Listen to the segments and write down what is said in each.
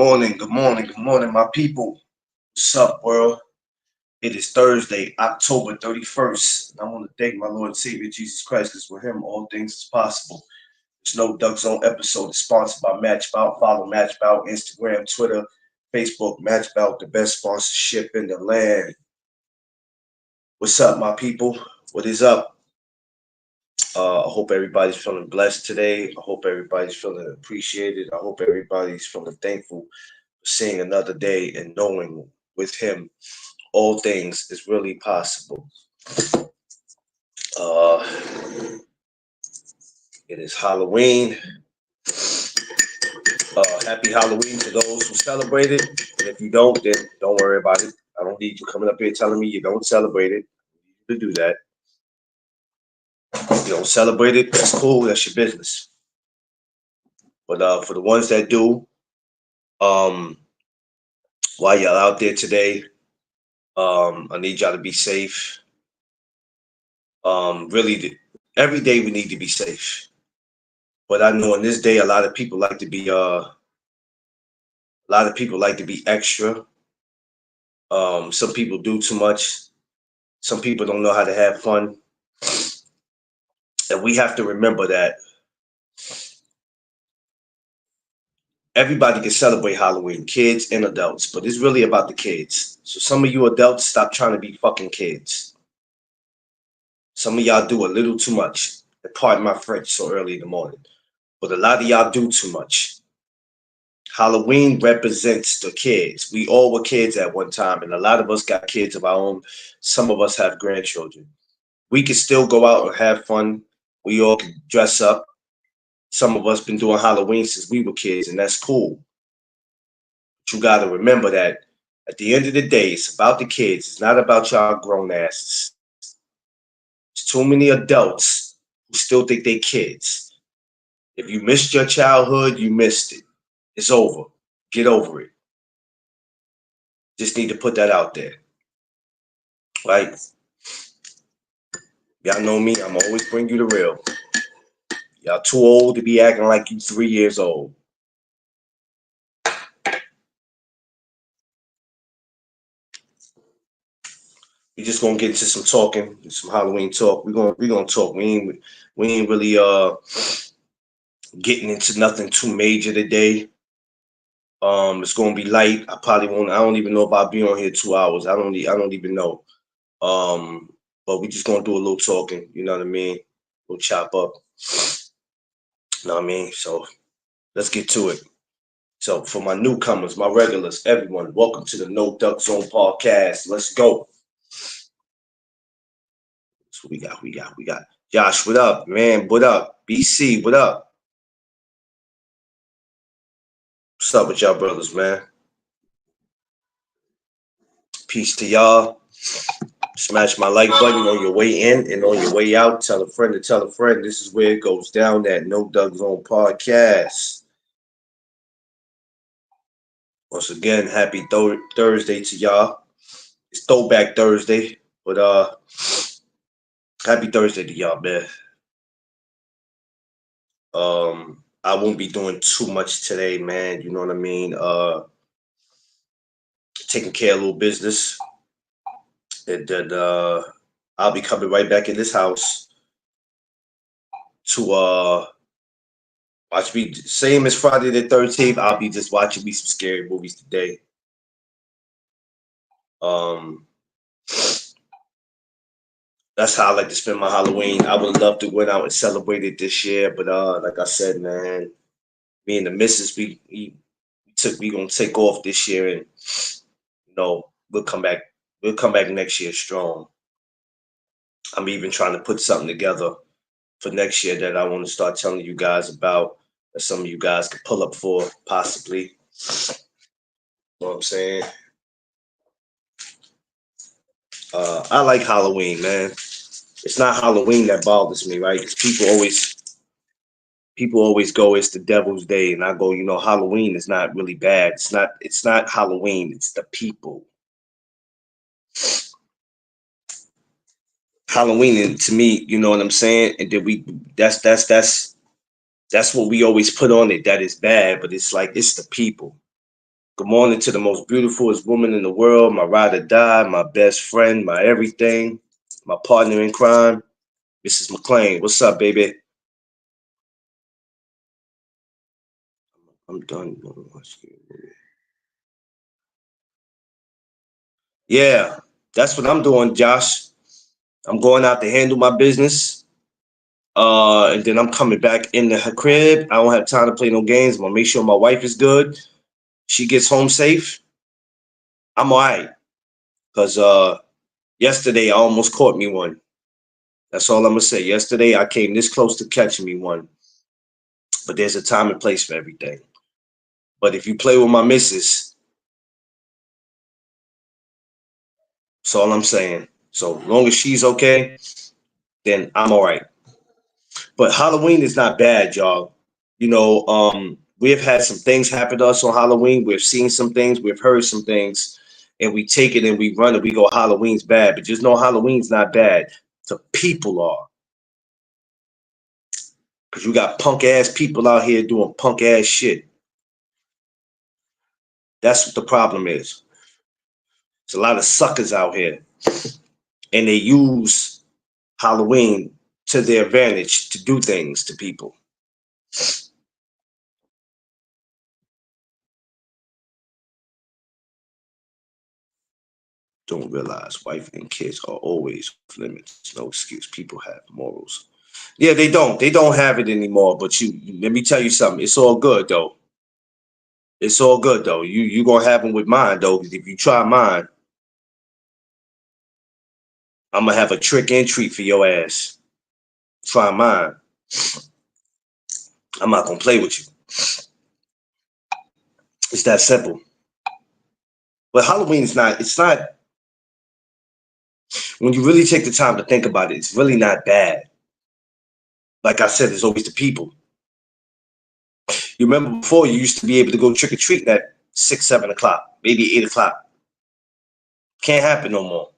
Good morning, my people. What's up, world? It is Thursday, October 31st, and I want to thank my Lord and Savior Jesus Christ because with him all things is possible. This No Duck Zone episode is sponsored by Matchbout. Follow Matchbout, Instagram, Twitter, Facebook, Matchbout, the best sponsorship in the land. What's up, my people? What is up? I hope everybody's feeling blessed today. I hope everybody's feeling appreciated. I hope everybody's feeling thankful for seeing another day and knowing with him all things is really possible. Uh, it is Halloween. Happy Halloween to those who celebrate it. And if you don't, then don't worry about it. I don't need you coming up here telling me you don't celebrate it. You do that. If you don't celebrate it, that's cool. That's your business. But for the ones that do, um, while y'all out there today, I need y'all to be safe. Really, every day we need to be safe. But I know in this day, a lot of people like to be a lot of people like to be extra. Some people do too much. Some people don't know how to have fun. And we have to remember that everybody can celebrate Halloween, kids and adults, but it's really about the kids. So some of you adults, stop trying to be fucking kids. Some of y'all do a little too much. And pardon my French so early in the morning. But a lot of y'all do too much. Halloween represents the kids. We all were kids at one time, and a lot of us got kids of our own. Some of us have grandchildren. We can still go out and have fun. We all can dress up. Some of us been doing Halloween since we were kids, and that's cool. But you got to remember that at the end of the day, it's about the kids. It's not about y'all grown asses. There's too many adults who still think they kids. If you missed your childhood, you missed it. It's over. Get over it. Just need to put that out there. Right? Y'all know me. I'm always bring you the real. Y'all too old to be acting like you 3 years old. We just gonna get into some talking, some Halloween talk. We gonna talk. We ain't really getting into nothing too major today. It's gonna be light. I probably won't. I don't even know if I'll be on here 2 hours. I don't even know. But we just gonna do a little talking. You know what I mean? We'll chop up. You know what I mean? So let's get to it. So for my newcomers, my regulars, everyone, welcome to the No Duck Zone podcast. Let's go. So we got Josh, what up, man? What up? BC, what up? What's up with y'all brothers, man? Peace to y'all. Smash my like button on your way in and on your way out. Tell a friend to tell a friend. This is where it goes down, that No Duck Zone podcast. Once again, happy Thursday to y'all. It's Throwback Thursday, but happy Thursday to y'all, man. I won't be doing too much today, man. You know what I mean? Taking care of a little business. And then I'll be coming right back in this house to watch me, same as Friday the 13th. I'll be just watching me some scary movies today. Um that's how I like to spend my Halloween. I would love to went out and celebrate it this year, but like I said, man, me and the missus, we gonna take off this year, and we'll come back. We'll come back next year strong. I'm even trying to put something together for next year that I want to start telling you guys about, that some of you guys could pull up for, possibly. You know what I'm saying? I like Halloween, man. It's not Halloween that bothers me, right? Because people always go, it's the devil's day, and I go, Halloween is not really bad. It's not Halloween, it's the people. Halloween, and to me, you know what I'm saying? And then that's what we always put on it, that is bad, but it's like, it's the people. Good morning to the most beautifulest woman in the world, my ride or die, my best friend, my everything, my partner in crime, Mrs. McLean. What's up, baby? I'm done. Yeah, that's what I'm doing, Josh. I'm going out to handle my business. And then I'm coming back in the crib. I don't have time to play no games. I'm gonna make sure my wife is good. She gets home safe. I'm all right. Cause yesterday I almost caught me one. That's all I'm gonna say. Yesterday I came this close to catching me one. But there's a time and place for everything. But if you play with my missus, that's all I'm saying. So long as she's okay, then I'm all right. But Halloween is not bad, y'all. We have had some things happen to us on Halloween. We've seen some things, we've heard some things, and we take it and we run it. We go, Halloween's bad, but just know Halloween's not bad. The people are. Because you got punk ass people out here doing punk ass shit. That's what the problem is. There's a lot of suckers out here, and they use Halloween to their advantage to do things to people. Don't realize wife and kids are always off limits. No excuse. People have morals. Yeah, they don't. They don't have it anymore. But let me tell you something. It's all good though. It's all good though. You gonna have them with mine though. 'Cause if you try mine, I'm gonna have a trick and treat for your ass. Try mine. I'm not gonna play with you. It's that simple. But Halloween is not. It's not. When you really take the time to think about it, it's really not bad. Like I said, there's always the people. You remember before you used to be able to go trick or treat at 6, 7 o'clock, maybe 8 o'clock. Can't happen no more.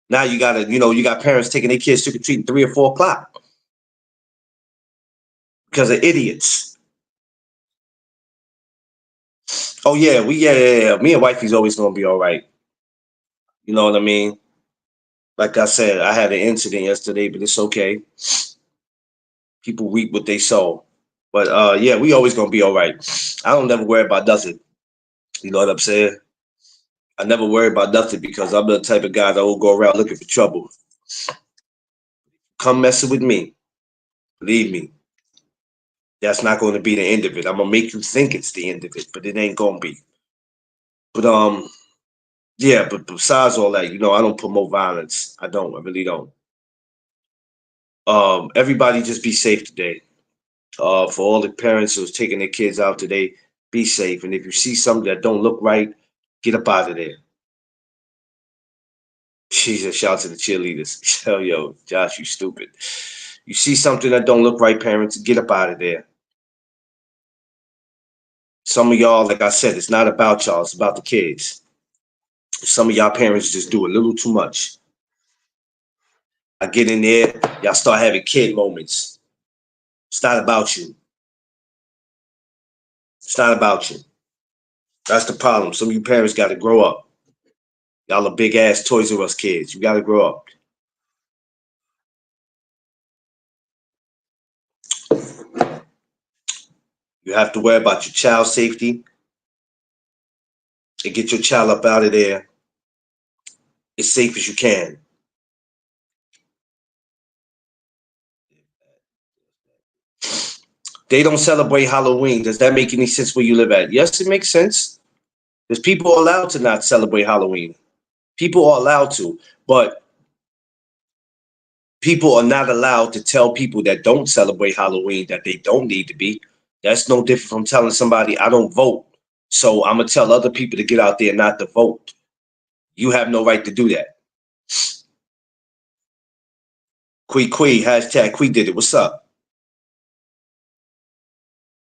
Now you got parents taking their kids trick or treating 3 or 4 o'clock because of idiots. Oh yeah. Me and wifey's always gonna be all right. You know what I mean? Like I said, I had an incident yesterday, but it's okay. People reap what they sow. But yeah, we always gonna be all right. I don't never worry about nothing. You know what I'm saying? I never worry about nothing because I'm the type of guy that will go around looking for trouble. Come messing with me, believe me, that's not going to be the end of it. I'm gonna make you think it's the end of it, but it ain't gonna be. But yeah. But besides all that, I don't promote violence. I don't. I really don't. Everybody just be safe today. For all the parents who's taking their kids out today, be safe. And if you see something that don't look right, get up out of there. Jesus, shout to the cheerleaders. Yo, Josh, you stupid. You see something that don't look right, parents, get up out of there. Some of y'all, like I said, it's not about y'all, it's about the kids. Some of y'all parents just do a little too much. I get in there, y'all start having kid moments. It's not about you. It's not about you. That's the problem. Some of you parents got to grow up. Y'all are big ass Toys R Us kids. You got to grow up. You have to worry about your child's safety and get your child up out of there as safe as you can. They don't celebrate Halloween. Does that make any sense where you live at? Yes, it makes sense. Because people are allowed to not celebrate Halloween. People are allowed to, but people are not allowed to tell people that don't celebrate Halloween that they don't need to be. That's no different from telling somebody I don't vote. So I'm gonna tell other people to get out there not to vote. You have no right to do that. Quee, hashtag Quee did it. What's up?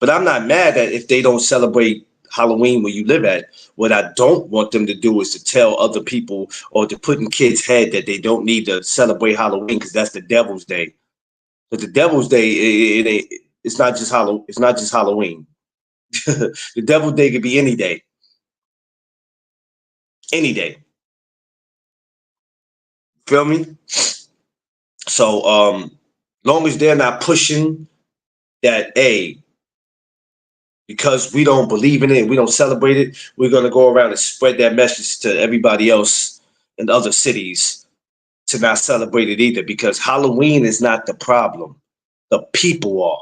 But I'm not mad at if they don't celebrate Halloween where you live at. What I don't want them to do is to tell other people or to put in kids' head that they don't need to celebrate Halloween because that's the devil's day. But the devil's day, it's not just Halloween. The devil's day could be any day. Any day. Feel me? So long as they're not pushing that, hey, because we don't believe in it, we don't celebrate it, we're gonna go around and spread that message to everybody else in other cities to not celebrate it either. Because Halloween is not the problem. The people are.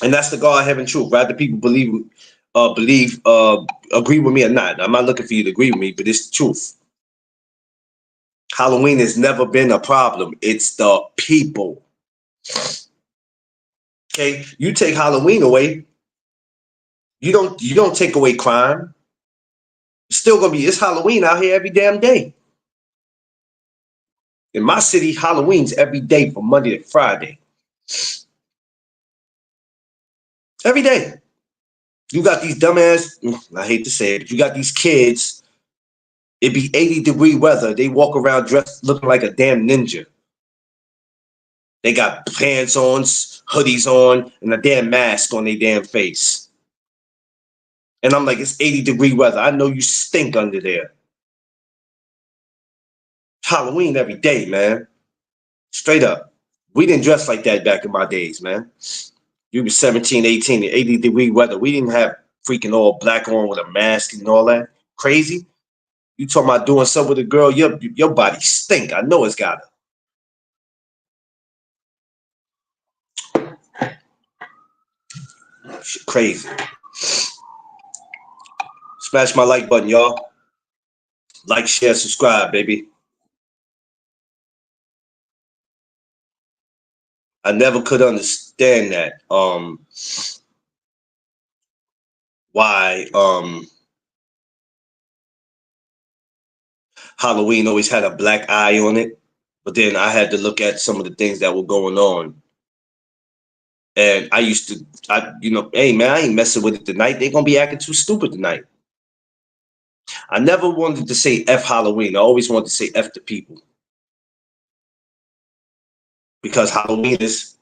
And that's the God heaven truth. Rather people agree with me or not. I'm not looking for you to agree with me, but it's the truth. Halloween has never been a problem. It's the people. Okay, you take Halloween away, you don't take away crime. It's still gonna be it's Halloween out here every damn day. In my city, Halloween's every day from Monday to Friday. Every day. You got these dumbass, I hate to say it, but you got these kids, it be 80-degree weather. They walk around dressed looking like a damn ninja. They got pants on, hoodies on, and a damn mask on their damn face. And I'm like, it's 80-degree weather. I know you stink under there. Halloween every day, man. Straight up. We didn't dress like that back in my days, man. You was 17, 18, and 80-degree weather. We didn't have freaking all black on with a mask and all that. Crazy. You talking about doing something with a girl, your body stink. I know it's got to. Shit crazy. Smash my like button, y'all. Like, share, subscribe, baby. I never could understand that. Why Halloween always had a black eye on it. But then I had to look at some of the things that were going on. And I used to, hey man, I ain't messing with it tonight. They gonna be acting too stupid tonight. I never wanted to say F Halloween. I always wanted to say F the people. Because Halloween is,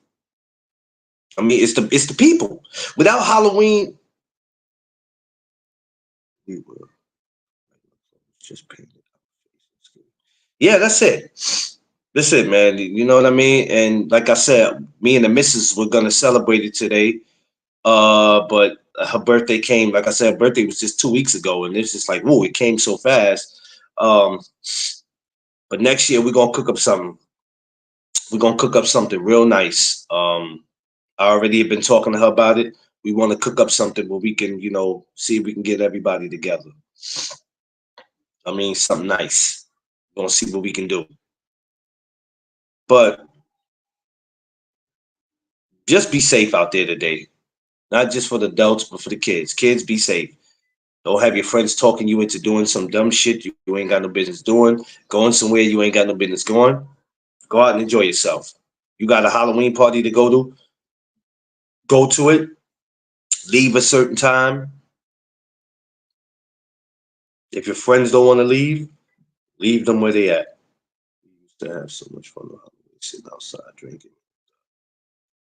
it's the people. Without Halloween, we were just painted. Yeah, that's it. That's it, man. You know what I mean? And like I said, me and the missus were gonna celebrate it today. But her birthday came, like I said, her birthday was just 2 weeks ago, and it's just like, whoa, it came so fast. Um, but next year we're gonna cook up something. We're gonna cook up something real nice. I already have been talking to her about it. We want to cook up something where we can, see if we can get everybody together. I mean, something nice. We're gonna see what we can do. But just be safe out there today. Not just for the adults, but for the kids. Kids, be safe. Don't have your friends talking you into doing some dumb shit you ain't got no business doing. Going somewhere you ain't got no business going. Go out and enjoy yourself. You got a Halloween party to go to? Go to it. Leave a certain time. If your friends don't want to leave them where they at. We used to have so much fun on Halloween, sitting outside drinking.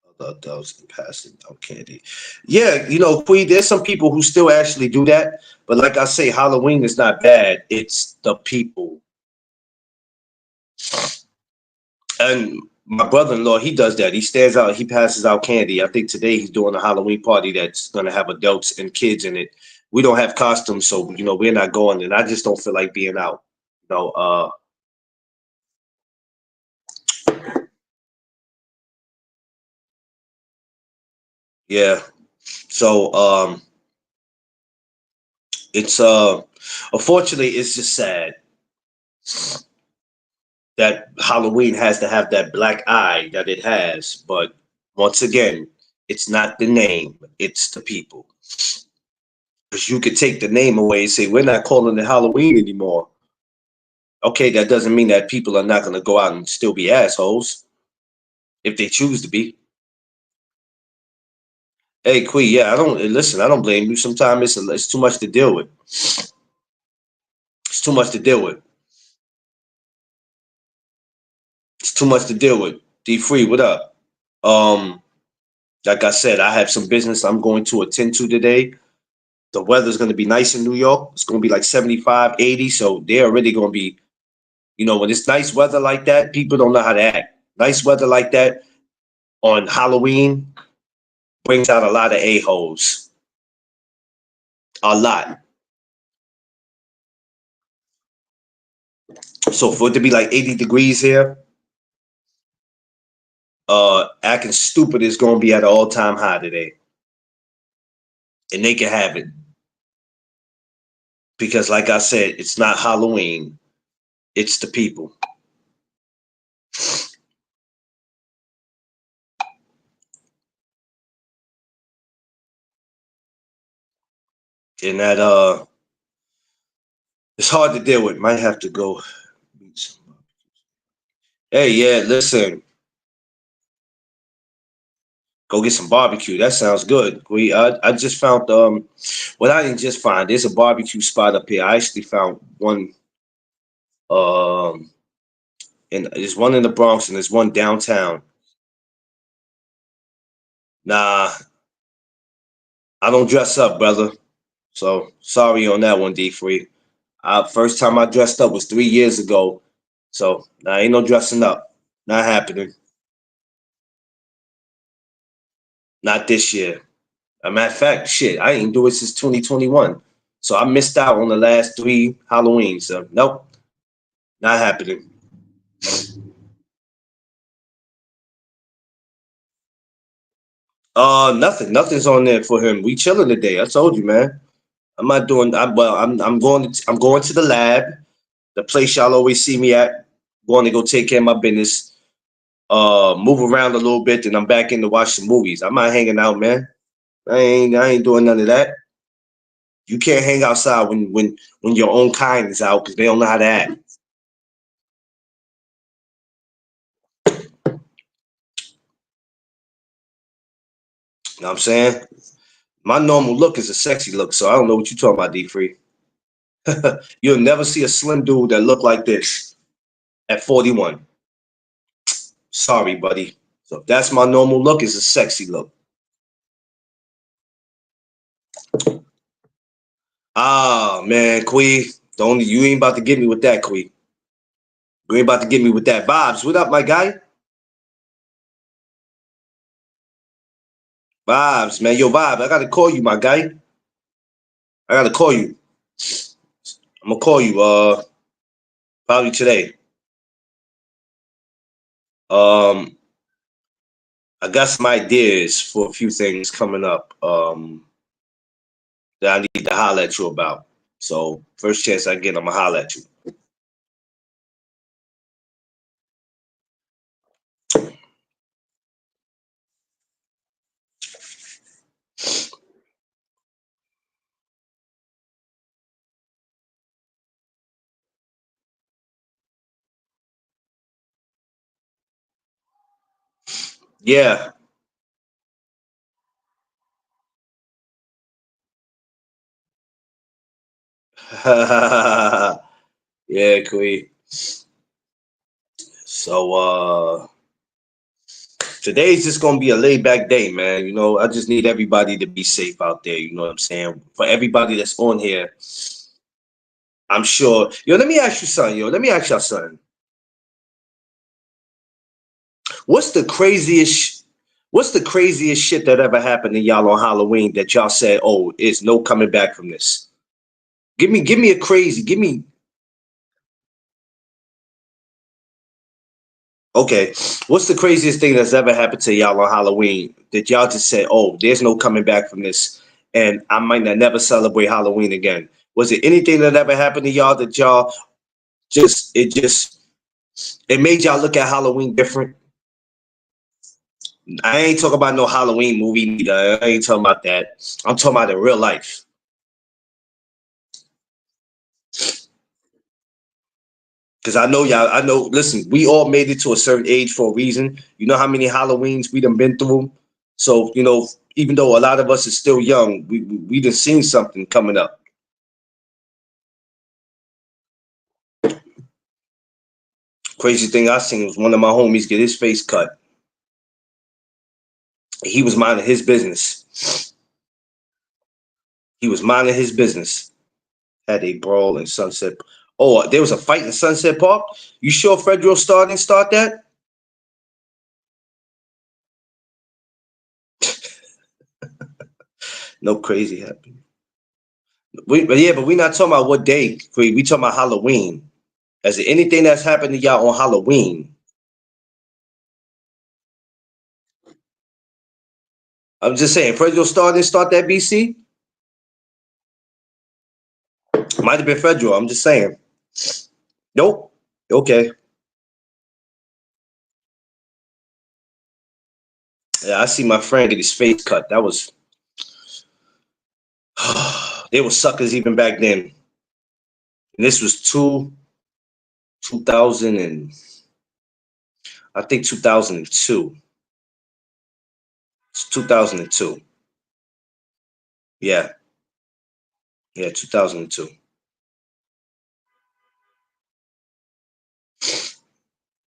Other adults and passing out candy. Yeah, Queen, there's some people who still actually do that. But like I say, Halloween is not bad. It's the people. And my brother-in-law, he does that. He stands out, he passes out candy. I think today he's doing a Halloween party that's going to have adults and kids in it. We don't have costumes, so we're not going, and I just don't feel like being out. You know, uh, yeah. So it's unfortunately it's just sad that Halloween has to have that black eye that it has. But once again, it's not the name, it's the people. Because you could take the name away and say, we're not calling it Halloween anymore. Okay, that doesn't mean that people are not going to go out and still be assholes if they choose to be. Hey, Quee, yeah, I don't listen. I don't blame you. Sometimes it's too much to deal with. It's too much to deal with. It's too much to deal with. D Free, what up? Um, Like I said, I have some business I'm going to attend to today. The weather's going to be nice in New York. It's going to be like 75, 80. So they're already going to be, when it's nice weather like that, people don't know how to act. Nice weather like that on Halloween brings out a lot of a-holes. A lot. So for it to be like 80 degrees here, acting stupid is going to be at an all-time high today. And they can have it. Because like I said, it's not Halloween. It's the people. And that it's hard to deal with. Might have to go meet some. Hey, yeah, listen. Go get some barbecue. That sounds good. I just found well, I didn't just find, there's a barbecue spot up here. I actually found one um and there's one in the Bronx and there's one downtown. Nah, I don't dress up, brother. So sorry on that one, D3. First time I dressed up was 3 years ago. So nah, ain't no dressing up. Not happening. Not this year. A matter of fact, shit, I ain't do it since 2021. So I missed out on the last three Halloweens. So nope, not happening. Nothing. Nothing's on there for him. We chilling today. I told you, man. I'm not doing. I'm going to the lab, the place y'all always see me at. Going to go take care of my business. Move around a little bit, and I'm back in to watch some movies. I'm not hanging out, man. I ain't doing none of that. You can't hang outside when your own kind is out because they don't know how to act. You know what I'm saying? My normal look is a sexy look, so I don't know what you're talking about, D3. You'll never see a slim dude that look like this at 41. Sorry, buddy. So if that's my normal look, is a sexy look. Ah man, Quee. Don't you ain't about to get me with that, Quee. You ain't about to get me with that. Vibes, what up, my guy? Vibes, man. Yo, Vibes, I gotta call you, my guy. I gotta call you. I'm gonna call you probably today. Um I got some ideas for a few things coming up that I need to holler at you about. So first chance I get, I'm gonna holler at you. Yeah. Yeah, Quee. So today's just gonna be a laid back day, man. I just need everybody to be safe out there. You know what I'm saying? For everybody that's on here, I'm sure. Yo, let me ask you something. Yo, let me ask y'all something. What's the craziest? What's the craziest shit that ever happened to y'all on Halloween that y'all said, "Oh, it's no coming back from this"? Give me a crazy. Give me. Okay, what's the craziest thing that's ever happened to y'all on Halloween that y'all just said, "Oh, there's no coming back from this," and I might not never celebrate Halloween again? Was it anything that ever happened to y'all that y'all it made y'all look at Halloween different? I ain't talking about no Halloween movie neither. I ain't talking about that. I'm talking about in real life. Because I know y'all, I know, listen, we all made it to a certain age for a reason. You know how many Halloweens we done been through? So, even though a lot of us is still young, we done seen something coming up. Crazy thing I seen was one of my homies get his face cut. He was minding his business. He was minding his business. Had a brawl in Sunset. Oh, there was a fight in Sunset Park? You sure Fredro didn't start that? No crazy happened. But we're not talking about what day. We talking about Halloween. Is there anything that's happened to y'all on Halloween? I'm just saying, Fredro didn't start that BC? Might have been Fredro. I'm just saying. Nope. Okay. Yeah, I see my friend get his face cut. That was they were suckers even back then. And this was 2000 and I think 2002. It's 2002. Yeah. Yeah, 2002.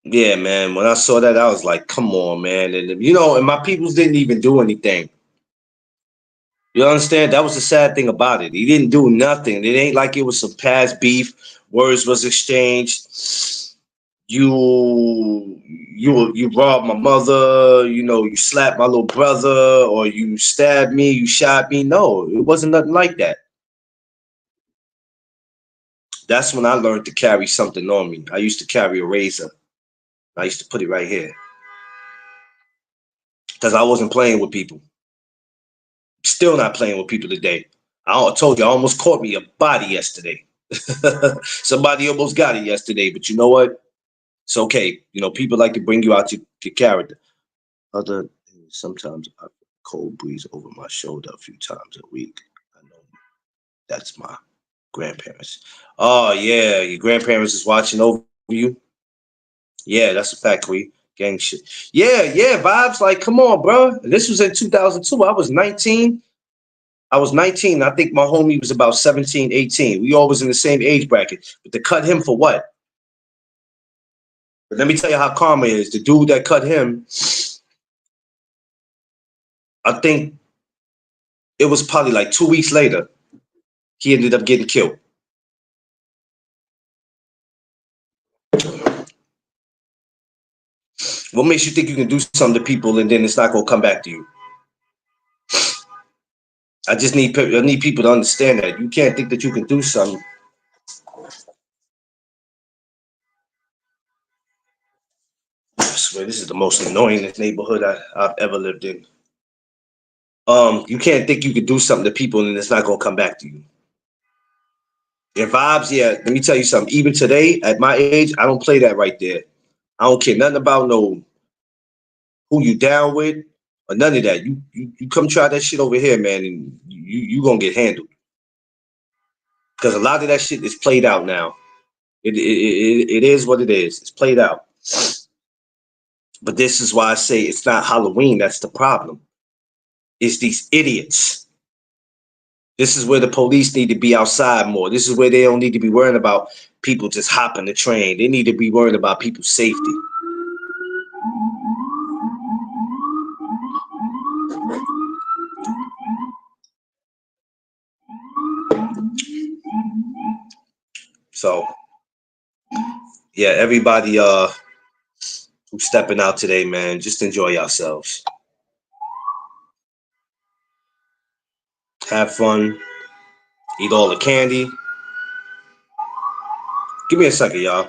Yeah, man. When I saw that, I was like, come on, man. And and my peoples didn't even do anything. You understand? That was the sad thing about it. He didn't do nothing. It ain't like it was some past beef. Words was exchanged. You robbed my mother, you slapped my little brother, or you stabbed me, you shot me. No, it wasn't nothing like that. That's when I learned to carry something on me. I used to carry a razor. I used to put it right here because I wasn't playing with people. Still not playing with people today. I told you, I almost caught me a body yesterday. Somebody almost got it yesterday, but you know what? It's okay. People like to bring you out your character. Sometimes I cold breeze over my shoulder a few times a week. I know that's my grandparents. Oh yeah, your grandparents is watching over you. Yeah, that's a fact, we gang shit. Yeah, yeah, vibes. Like, come on, bro. This was in 2002. I was 19. I was 19. I think my homie was about 17, 18. We all was in the same age bracket. But to cut him for what? But let me tell you how karma is. The dude that cut him, I think it was probably like 2 weeks later, he ended up getting killed. What makes you think you can do something to people and then it's not gonna come back to you? I need people to understand that you can't think that you can do something. I swear this is the most annoying neighborhood I've ever lived in. You can't think you can do something to people and it's not gonna come back to you. Your vibes, yeah. Let me tell you something. Even today, at my age, I don't play that right there. I don't care nothing about no who you down with or none of that. You come try that shit over here, man, and you gonna get handled. Because a lot of that shit is played out now. It is what it is. It's played out. But this is why I say it's not Halloween. That's the problem. It's these idiots. This is where the police need to be outside more. This is where they don't need to be worrying about people just hopping the train. They need to be worrying about people's safety. So yeah, everybody who's stepping out today, man, just enjoy yourselves. Have fun. Eat all the candy. Give me a second, y'all.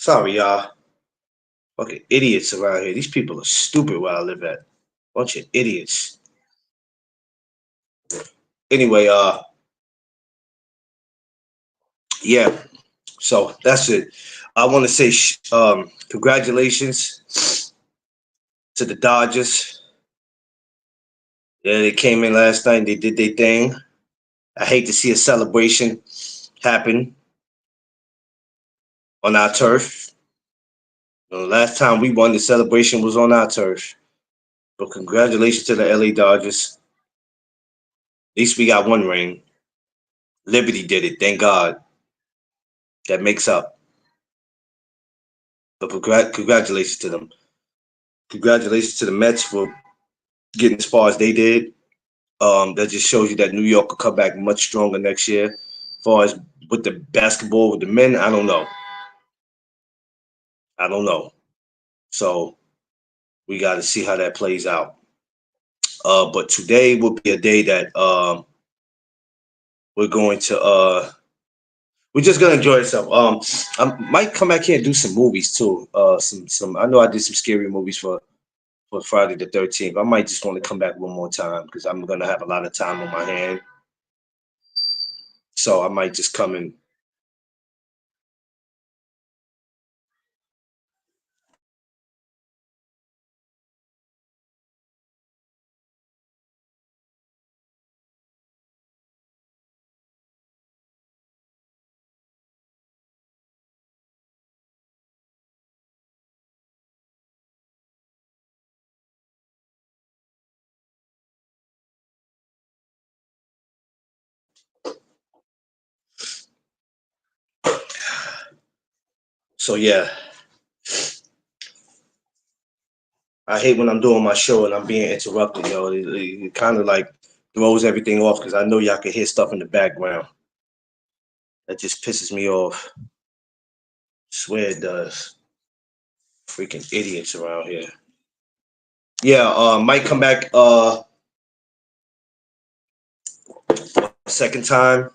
Sorry, y'all. Fucking idiots around here. These people are stupid where I live at. Bunch of idiots. Anyway, yeah. So that's it. I want to say congratulations to the Dodgers. Yeah, they came in last night. They did their thing. I hate to see a celebration happen on our turf. Last time we won, the celebration was on our turf. But congratulations to the LA Dodgers. At least we got one ring. Liberty did it. Thank God. That makes up. But congratulations to them. Congratulations to the Mets for getting as far as they did. That just shows you that New York will come back much stronger next year. As far as with the basketball with the men, I don't know. I don't know. So we got to see how that plays out. But today will be a day that we're going to we're just gonna enjoy ourselves. I might come back here and do some movies too. Some I know I did some scary movies for Friday the 13th. I might just want to come back one more time because I'm gonna have a lot of time on my hand. So I might just come in. So yeah, I hate when I'm doing my show and I'm being interrupted. It kind of like throws everything off because I know y'all can hear stuff in the background. That just pisses me off. Swear it does. Freaking idiots around here. Yeah, might come back second time.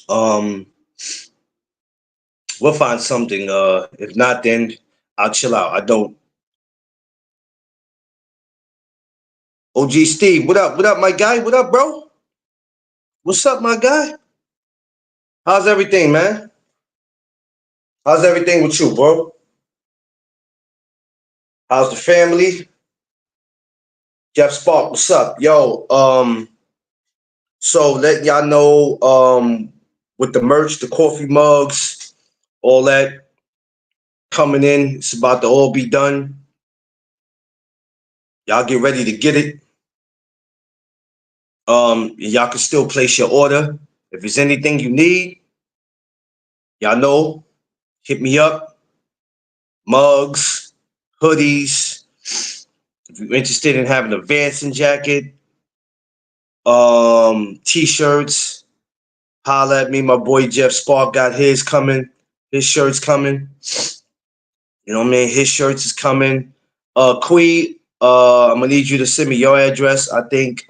Um, we'll find something. If not, then I'll chill out. I don't. OG Steve, what up? What up, my guy? What up, bro? What's up, my guy? How's everything, man? How's everything with you, bro? How's the family? Jeff Spark, what's up? Yo, so let y'all know with the merch, the coffee mugs, all that coming in. It's about to all be done. Y'all get ready to get it. Y'all can still place your order. If there's anything you need, y'all know, hit me up. Mugs, hoodies. If you're interested in having a Vanson jacket, t-shirts, holla at me. My boy Jeff Spark got his coming. His shirt's coming. You know what I mean? His shirts is coming. Quee, I'm gonna need you to send me your address. I think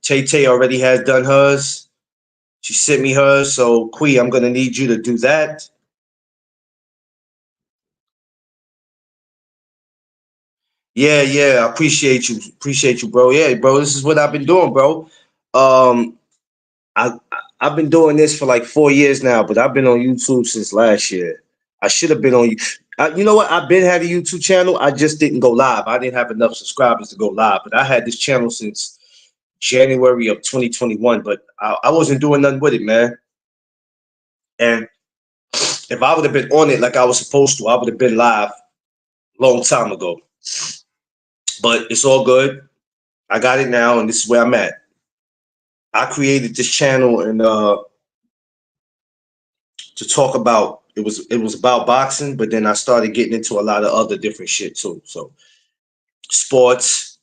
Tay Tay already has done hers. She sent me hers. So Quee, I'm gonna need you to do that. Yeah, yeah, I appreciate you, bro. Yeah, bro, this is what I've been doing, bro. Um, I've been doing this for like 4 years now, but I've been on YouTube since last year. I should have been on you. You know what? I've been had a YouTube channel. I just didn't go live. I didn't have enough subscribers to go live, but I had this channel since January of 2021. But I wasn't doing nothing with it, man. And if I would have been on it like I was supposed to, I would have been live a long time ago. But it's all good. I got it now, and this is where I'm at. I created this channel and to talk about it was about boxing, but then I started getting into a lot of other different shit too. So sports,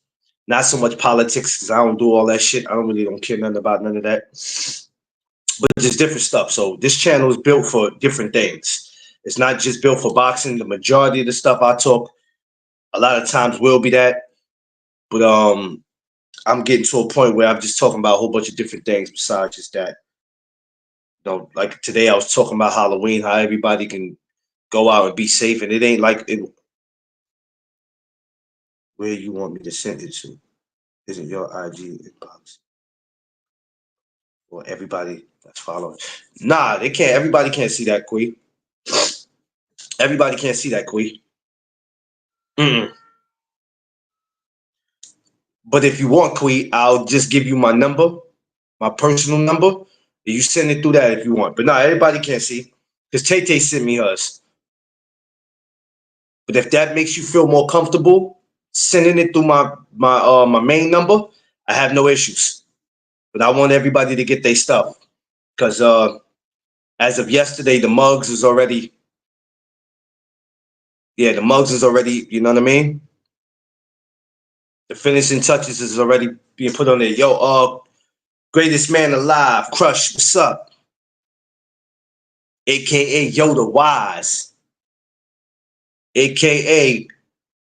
not so much politics because I don't do all that shit. I don't care nothing about none of that. But just different stuff. So this channel is built for different things. It's not just built for boxing. The majority of the stuff I talk a lot of times will be that. But I'm getting to a point where I'm just talking about a whole bunch of different things besides just that. know, like today I was talking about Halloween, how everybody can go out and be safe, and it ain't like it, where you want me to send it to. Isn't your IG inbox or everybody that's following? Nah, they can't. Everybody can't see that, Quee. Everybody can't see that, Quee. Mm-mm. But if you want, Quee, I'll just give you my number, my personal number. You send it through that if you want. But nah, everybody can't see. Because Tay Tay sent me hers. But if that makes you feel more comfortable sending it through my main number, I have no issues. But I want everybody to get their stuff. Because as of yesterday, the mugs is already, yeah, the mugs is already, you know what I mean? The finishing touches is already being put on there. Yo, greatest man alive, Crush, what's up? AKA Yoda Wise, AKA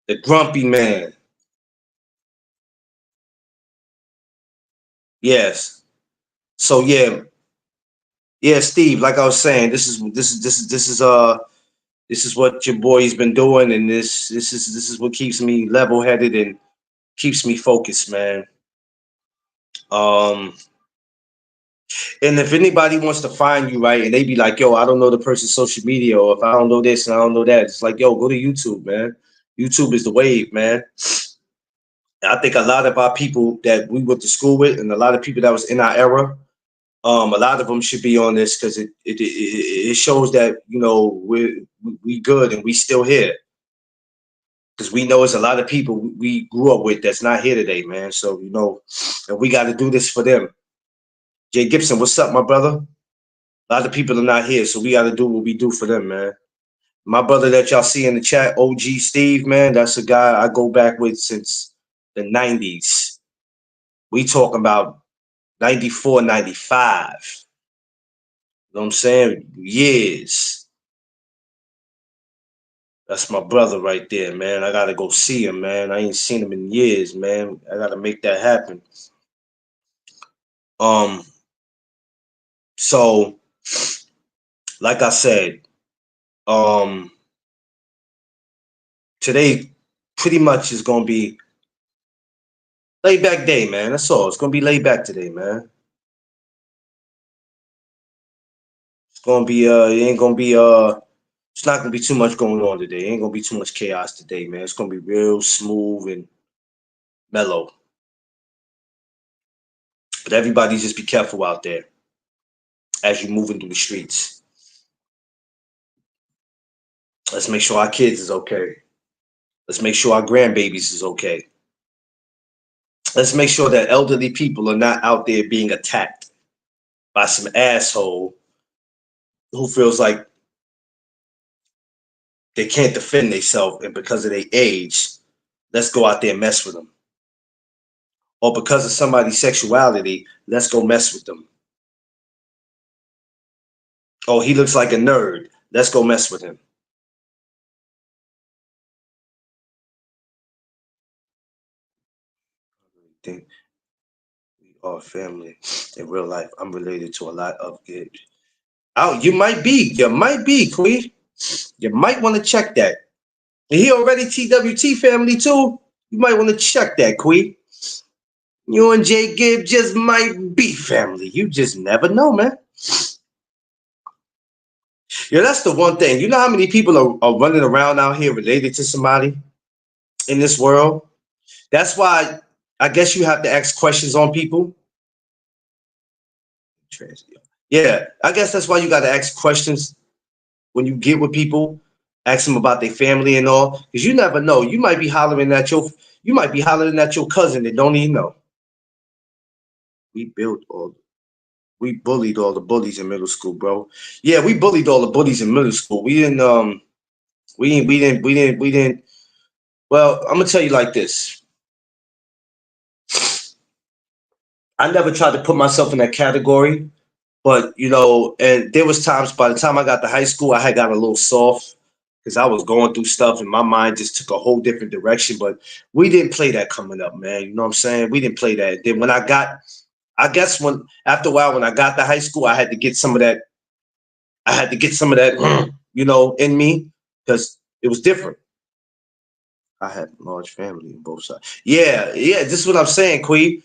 the Grumpy Man. Yes. So yeah, Steve. Like I was saying, this is what your boy's been doing, and this is what keeps me level headed and keeps me focused, man. Um, and if anybody wants to find you, right, and they be like, yo, I don't know the person's social media, or if I don't know this and I don't know that, it's like, yo, go to YouTube, man. YouTube is the wave, man. I think a lot of our people that we went to school with, and a lot of people that was in our era, a lot of them should be on this because it shows that we good and we still here. Because we know it's a lot of people we grew up with that's not here today, man. So and we got to do this for them. Jay Gibson, what's up, my brother? A lot of people are not here, so we got to do what we do for them, man. My brother that y'all see in the chat, OG Steve, man, that's a guy I go back with since the 90s. We talking about 94, 95. You know what I'm saying? Years. That's my brother right there, man. I gotta go see him, man. I ain't seen him in years, man. I gotta make that happen. Um, so like I said, um, today pretty much is gonna be laid back day, man. That's all. It's gonna be laid back today, man. It's gonna be it ain't gonna be it's not gonna be too much going on today. It ain't gonna be too much chaos today, man. It's gonna be real smooth and mellow. But everybody just be careful out there as you're moving through the streets. Let's make sure our kids is okay. Let's make sure our grandbabies is okay. Let's make sure that elderly people are not out there being attacked by some asshole who feels like they can't defend themselves, and because of their age, let's go out there and mess with them. Or because of somebody's sexuality, let's go mess with them. Oh, he looks like a nerd. Let's go mess with him. I think we are family in real life. I'm related to a lot of it. Oh, you might be, Queen. You might want to check that. And he already TWT family too. You might want to check that, Queen. You and Jay Gibb just might be family. You just never know, man. Yeah, that's the one thing. You know how many people are running around out here related to somebody in this world? That's why I guess you have to ask questions on people. Yeah, I guess that's why you got to ask questions when you get with people. Ask them about their family and all, because you never know. You might be hollering at your cousin that don't even know. We bullied all the bullies in middle school, bro. Yeah, we bullied all the bullies in middle school. We didn't. Well, I'm gonna tell you like this. I never tried to put myself in that category, but and there was times by the time I got to high school, I had got a little soft because I was going through stuff and my mind just took a whole different direction. But we didn't play that coming up, man. You know what I'm saying? We didn't play that. Then I guess when after a while when I got to high school, I had to get some of that I had to get some of that, in me because it was different. I had a large family on both sides. Yeah, yeah. This is what I'm saying, Queen.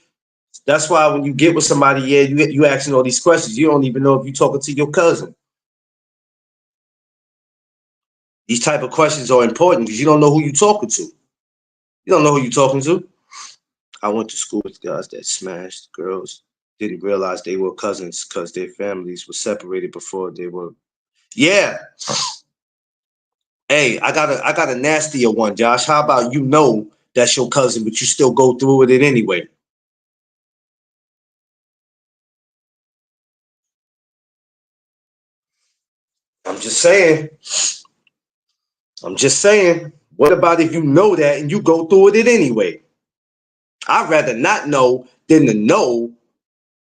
That's why when you get with somebody, yeah, you asking all these questions. You don't even know if you're talking to your cousin. These type of questions are important because you don't know who you're talking to. You don't know who you're talking to. I went to school with guys that smashed girls. Didn't realize they were cousins because their families were separated before they were. Yeah. Hey, I got a nastier one, Josh. How about that's your cousin, but you still go through with it anyway? I'm just saying. I'm just saying. What about if you know that and you go through with it anyway? I'd rather not know than to know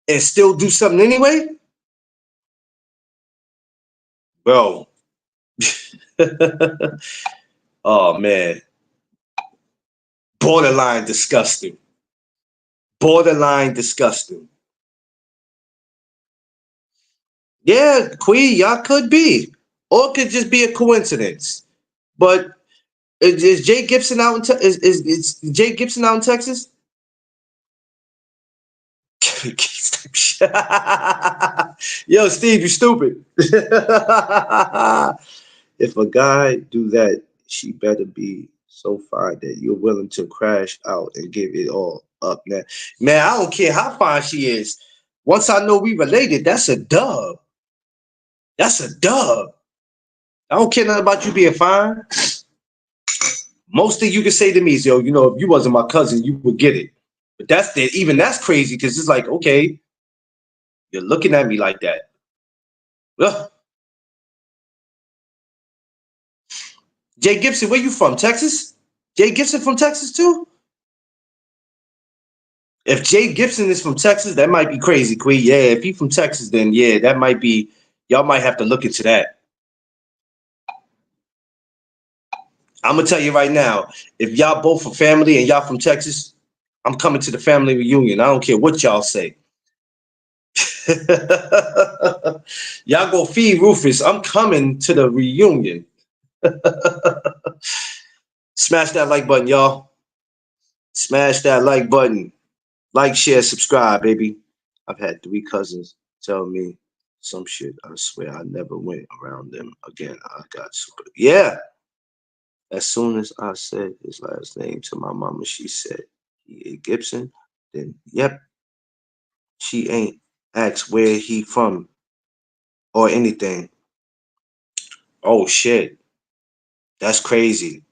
and still do something anyway, bro. Oh man, borderline disgusting. Borderline disgusting. Yeah, Queen, y'all could be, or it could just be a coincidence. But is Jay Gibson out in is Jay Gibson out in Texas? Yo, Steve, you stupid. If a guy do that, she better be so fine that you're willing to crash out and give it all up. Man, I don't care how fine she is. Once I know we related, that's a dub. That's a dub. I don't care nothing about you being fine. Most thing you can say to me is, yo, if you wasn't my cousin, you would get it. But that's crazy because it's like, okay, you're looking at me like that. Ugh. Jay Gibson, where you from? Texas? Jay Gibson from Texas too? If Jay Gibson is from Texas, that might be crazy, Queen. Yeah, if he from Texas, then yeah, that might be. Y'all might have to look into that. I'm gonna tell you right now, if y'all both are family and y'all from Texas, I'm coming to the family reunion. I don't care what y'all say. Y'all go feed Rufus. I'm coming to the reunion. Smash that like button, y'all. Smash that like button. Like, share, subscribe, baby. I've had 3 cousins tell me some shit. I swear I never went around them again. I got super. Yeah. As soon as I said his last name to my mama, she said, he Gibson. Then, yep, she ain't asked where he from or anything. Oh, shit. That's crazy.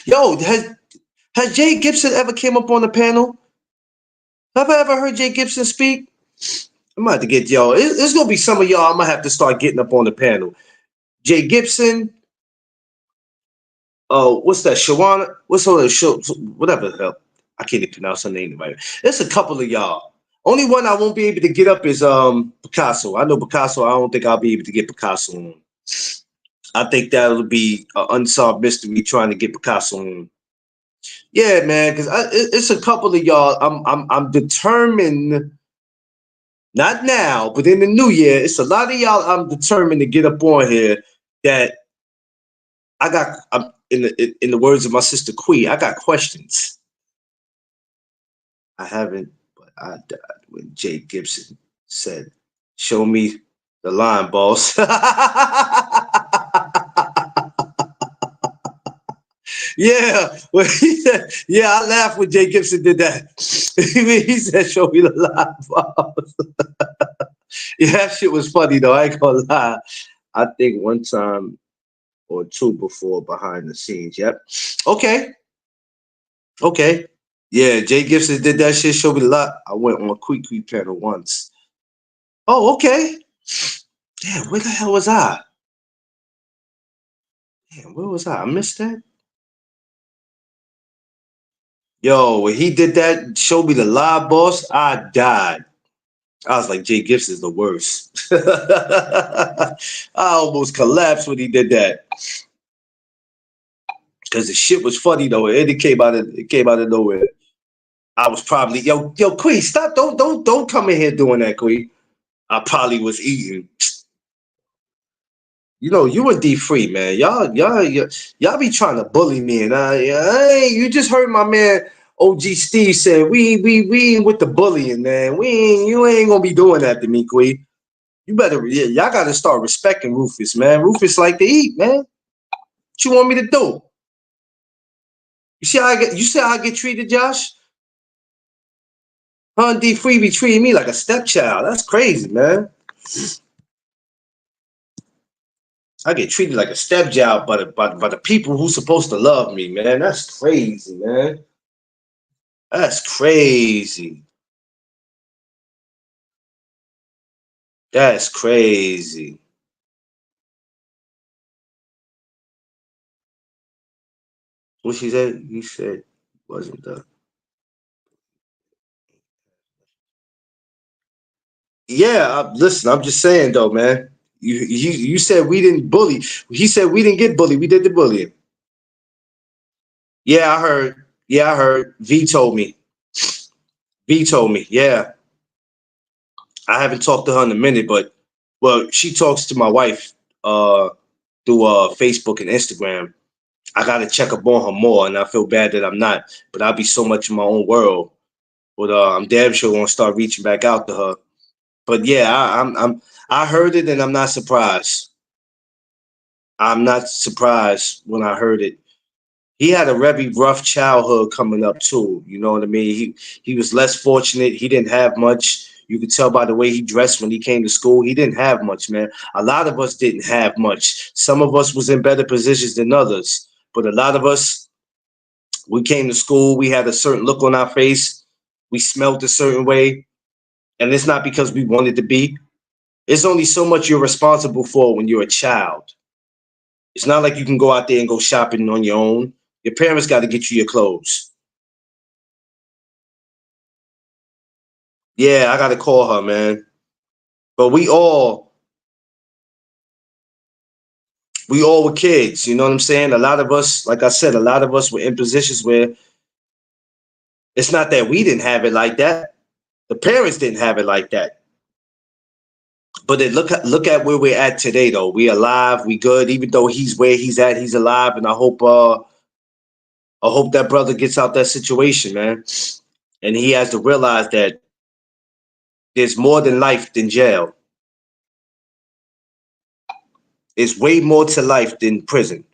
Yo, has Jay Gibson ever came up on the panel? Have I ever heard Jay Gibson speak? I'm about to get y'all. It's gonna be some of y'all. I'm gonna have to start getting up on the panel. Jay Gibson. Oh, what's that? Shawana. What's all that show? Whatever the hell. I can't even pronounce her name right. There's a couple of y'all. Only one I won't be able to get up is Picasso. I know Picasso. I don't think I'll be able to get Picasso on. I think that'll be an unsolved mystery trying to get Picasso on. Yeah, man, because it's a couple of y'all. I'm determined. Not now, but in the new year, it's a lot of y'all. I'm determined to get up on here. That I'm in the words of my sister Quee. I got questions. I haven't, but I died when Jay Gibson said, "Show me the line, boss." Yeah, well, he said, yeah, I laughed when Jay Gibson did that. He said, "Show me the line, boss." Yeah, that shit was funny though. I ain't gonna lie. I think one time or two before behind the scenes. Yep. Okay. Okay. Yeah, Jay Gibson did that shit. Showed me a lot. I went on a quick panel once. Oh, okay. Damn, where the hell was I? Damn, where was I? I missed that. Yo, when he did that, showed me the live boss, I died. I was like, Jay Gibson's the worst. I almost collapsed when he did that. Cause the shit was funny though. It came out of nowhere. I was probably yo Queen, stop! Don't come in here doing that, Queen. I probably was eating. You know, you and D Free, man. Y'all be trying to bully me, and you just heard my man OG Steve say we ain't with the bullying, man. You ain't gonna be doing that to me, Quee. You better, yeah, y'all gotta start respecting Rufus, man. Rufus like to eat, man. What you want me to do? You see how I get treated, Josh? Huh, D Free be treating me like a stepchild. That's crazy, man. I get treated like a stepchild by the people who's supposed to love me, man. That's crazy, man. That's crazy. That's crazy. What she said? You said wasn't the. Yeah, listen. I'm just saying though, man. You said we didn't bully. He said we didn't get bullied. We did the bullying. Yeah, I heard. Yeah, I heard. V told me. V told me. Yeah, I haven't talked to her in a minute, but well, she talks to my wife through Facebook and Instagram. I gotta check up on her more, and I feel bad that I'm not. But I'll be so much in my own world. But I'm damn sure gonna start reaching back out to her. But yeah, I heard it, and I'm not surprised. I'm not surprised when I heard it. He had a very rough childhood coming up too. You know what I mean? He was less fortunate. He didn't have much. You could tell by the way he dressed when he came to school. He didn't have much, man. A lot of us didn't have much. Some of us was in better positions than others, but a lot of us, we came to school. We had a certain look on our face. We smelled a certain way, and it's not because we wanted to be. It's only so much you're responsible for when you're a child. It's not like you can go out there and go shopping on your own. Your parents got to get you your clothes. Yeah, I got to call her, man. But we all were kids. You know what I'm saying? A lot of us, like I said, a lot of us were in positions where it's not that we didn't have it like that. The parents didn't have it like that. But look at where we're at today, though. We alive, we good. Even though he's where he's at, he's alive, and I hope that brother gets out that situation, man. And he has to realize that there's more than life than jail. It's way more to life than prison.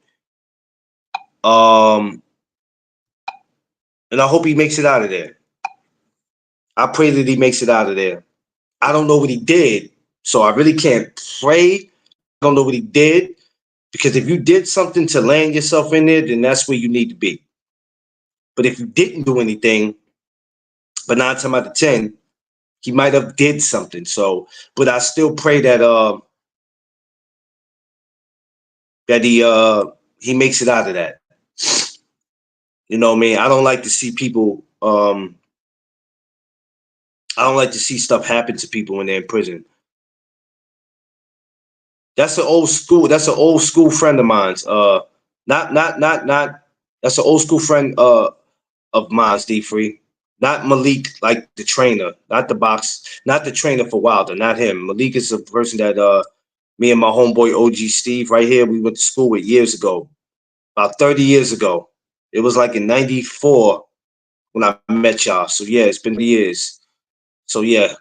Um, and I hope he makes it out of there. I pray that he makes it out of there. I don't know what he did, so I really can't pray. I don't know what he did because if you did something to land yourself in there, then that's where you need to be. But if you didn't do anything, but 9 times out of 10, he might have did something. So, but I still pray that that he makes it out of that. You know what I mean? I don't like to see people. I don't like to see stuff happen to people when they're in prison. That's an old school. That's an old school friend of mine's. Not. That's an old school friend of mine's. D Free, not Malik, like the trainer, not the box, not the trainer for Wilder, not him. Malik is a person that me and my homeboy OG Steve right here we went to school with years ago, about 30 years ago. It was like in '94 when I met y'all. So yeah, it's been years. So yeah,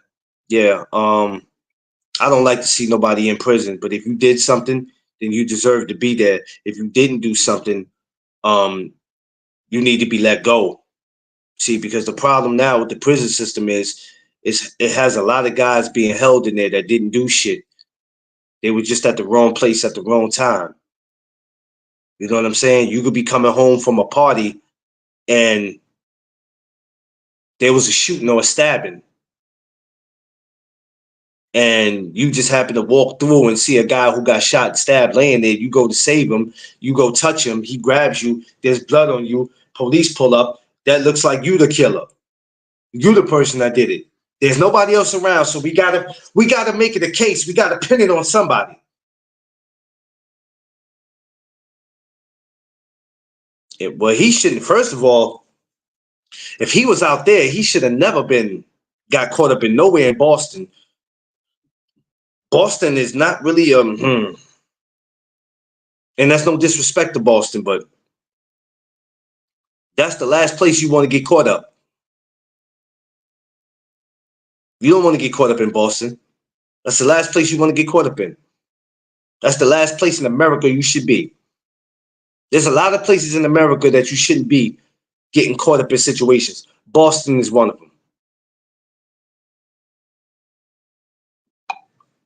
yeah. I don't like to see nobody in prison, but if you did something, then you deserve to be there. If you didn't do something, um, you need to be let go. See, because the problem now with the prison system is it has a lot of guys being held in there that didn't do shit. They were just at the wrong place at the wrong time. You know what I'm saying? You could be coming home from a party and there was a shooting or a stabbing and you just happen to walk through and see a guy who got shot and stabbed laying there, you go to save him, you go touch him, he grabs you, there's blood on you, police pull up, that looks like you the killer. You the person that did it. There's nobody else around, so we gotta make it a case. We gotta pin it on somebody. Well, he shouldn't. First of all, if he was out there, he should have never been got caught up in nowhere in Boston. Boston is not really and that's no disrespect to Boston, but that's the last place you want to get caught up. You don't want to get caught up in Boston. That's the last place you want to get caught up in. That's the last place in America you should be. There's a lot of places in America that you shouldn't be getting caught up in situations. Boston is one of them.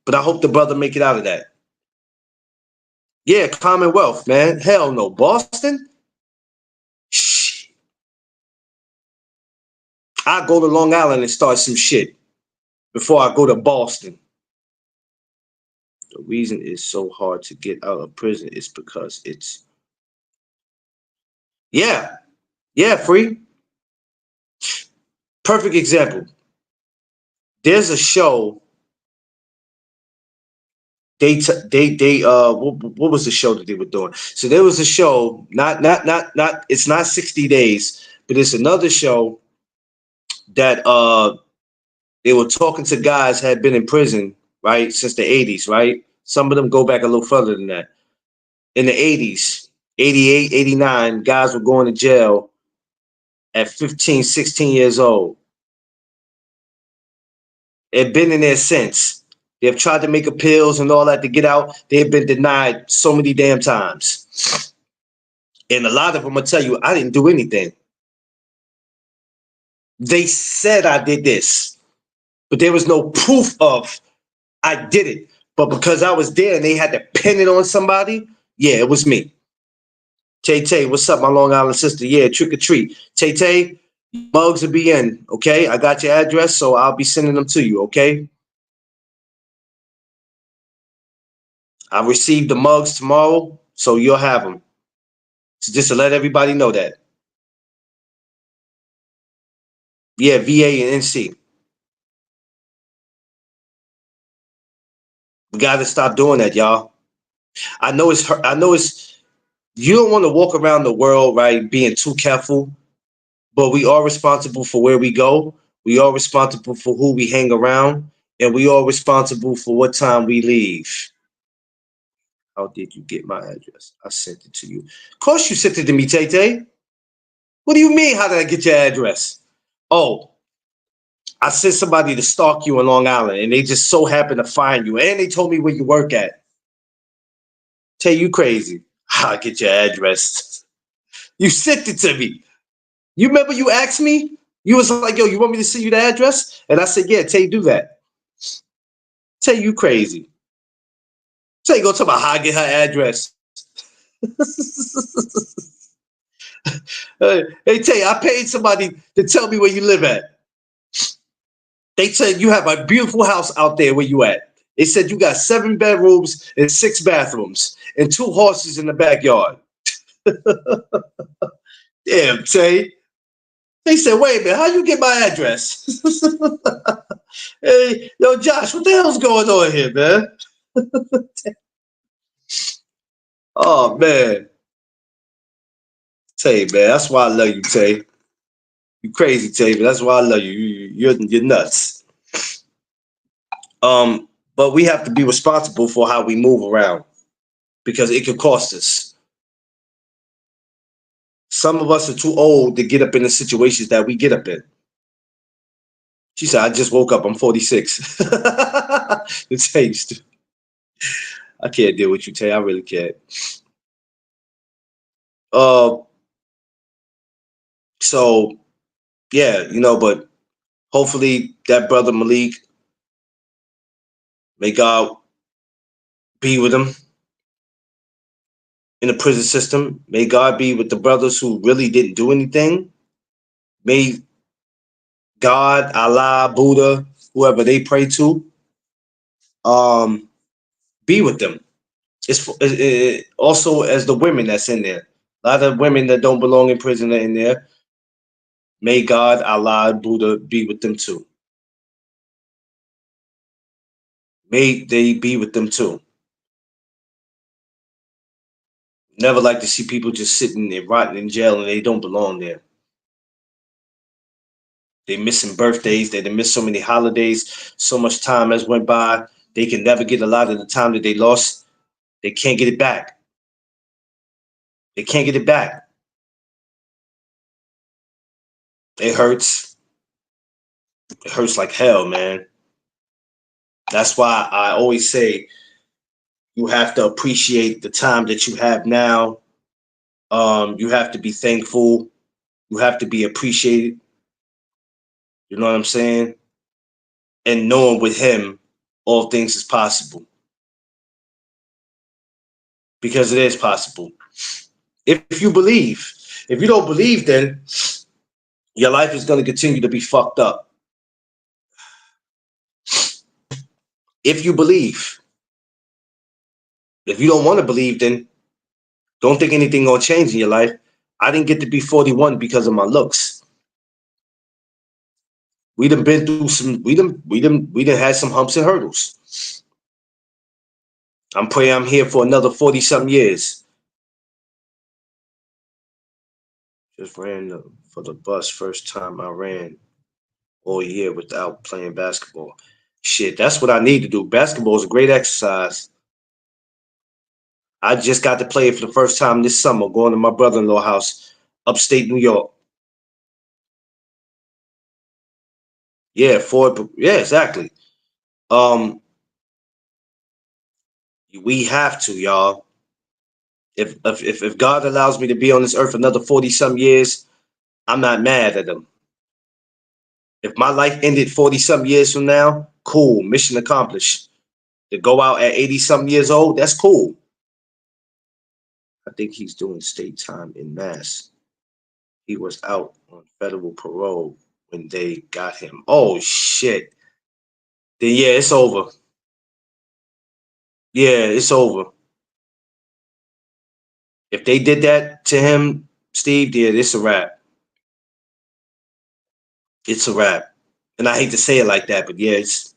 But I hope the brother make it out of that. Yeah, Commonwealth, man. Hell no. Boston? Shh. I go to Long Island and start some shit before I go to Boston. The reason it's so hard to get out of prison is because it's yeah, free. Perfect example. There's a show. What was the show that they were doing? So there was a show, not it's not 60 days, but it's another show that they were talking to guys had been in prison, right, since the 80s, right? Some of them go back a little further than that. In the 80s, 88, 89, guys were going to jail at 15, 16 years old. They've been in there since. They've tried to make appeals and all that to get out. They've been denied so many damn times. And a lot of them will tell you, I didn't do anything. They said I did this, but there was no proof of I did it. But because I was there and they had to pin it on somebody, yeah, it was me. Tay Tay, what's up, my Long Island sister? Yeah, trick or treat. Tay Tay, mugs will be in, okay? I got your address, so I'll be sending them to you, okay? I received the mugs tomorrow, so you'll have them. So just to let everybody know that. Yeah, VA and NC. We got to stop doing that, y'all. I know it's hurt. I know it's. You don't want to walk around the world, right, being too careful, but we are responsible for where we go. We are responsible for who we hang around, and we are responsible for what time we leave. How did you get my address? I sent it to you. Of course you sent it to me, Tay Tay. What do you mean, how did I get your address? Oh, I sent somebody to stalk you in Long Island, and they just so happened to find you, and they told me where you work at. Tay, you crazy. I'll get your address. You sent it to me. You remember you asked me? You was like, yo, you want me to send you the address? And I said, yeah, Tay, do that. Tay, you crazy. Tay, go talk about how I get her address. Hey, Tay, I paid somebody to tell me where you live at. They said you have a beautiful house out there where you at. They said you got 7 bedrooms and 6 bathrooms and 2 horses in the backyard. Damn, Tay. They said, wait a minute, how you get my address? Hey, yo, Josh, what the hell's going on here, man? Oh, man. Tay, man, that's why I love you, Tay. You crazy, Tay, but that's why I love you. You're nuts. But we have to be responsible for how we move around because it could cost us. Some of us are too old to get up in the situations that we get up in. She said, I just woke up. I'm 46. It changed. I can't deal with you, Tay. I really can't. Uh, so, yeah, but hopefully that brother Malik, may God be with him in the prison system. May God be with the brothers who really didn't do anything. May God, Allah, Buddha, whoever they pray to, be with them. It's also as the women that's in there. A lot of women that don't belong in prison are in there. May God, Allah, Buddha be with them too. May they be with them too. Never like to see people just sitting and rotting in jail and they don't belong there. They missing birthdays. They miss so many holidays. So much time has went by. they can never get a lot of the time that they lost. They can't get it back. They can't get it back. It hurts. It hurts like hell, man. That's why I always say you have to appreciate the time that you have now. You have to be thankful. You have to be appreciated. You know what I'm saying? And knowing with him, all things is possible. Because it is possible. If you believe. If you don't believe, then your life is going to continue to be fucked up. If you believe. If you don't want to believe, then don't think anything gonna change in your life. I didn't get to be 41 because of my looks. We done been through some. We done had some humps and hurdles. I'm praying I'm here for another 40-something years. Just ran for the bus first time I ran all year without playing basketball. Shit, that's what I need to do. Basketball is a great exercise. I just got to play it for the first time this summer, going to my brother-in-law house, upstate New York. Yeah, exactly. We have to, y'all. If God allows me to be on this earth another 40-some years, I'm not mad at him. If my life ended 40-some years from now, cool, mission accomplished. To go out at 80-some years old, that's cool. I think he's doing state time in Mass. He was out on federal parole when they got him. Oh, shit. Then, yeah, it's over. Yeah, it's over. If they did that to him, Steve, yeah, it's a wrap. It's a wrap. And I hate to say it like that, but yeah, it's...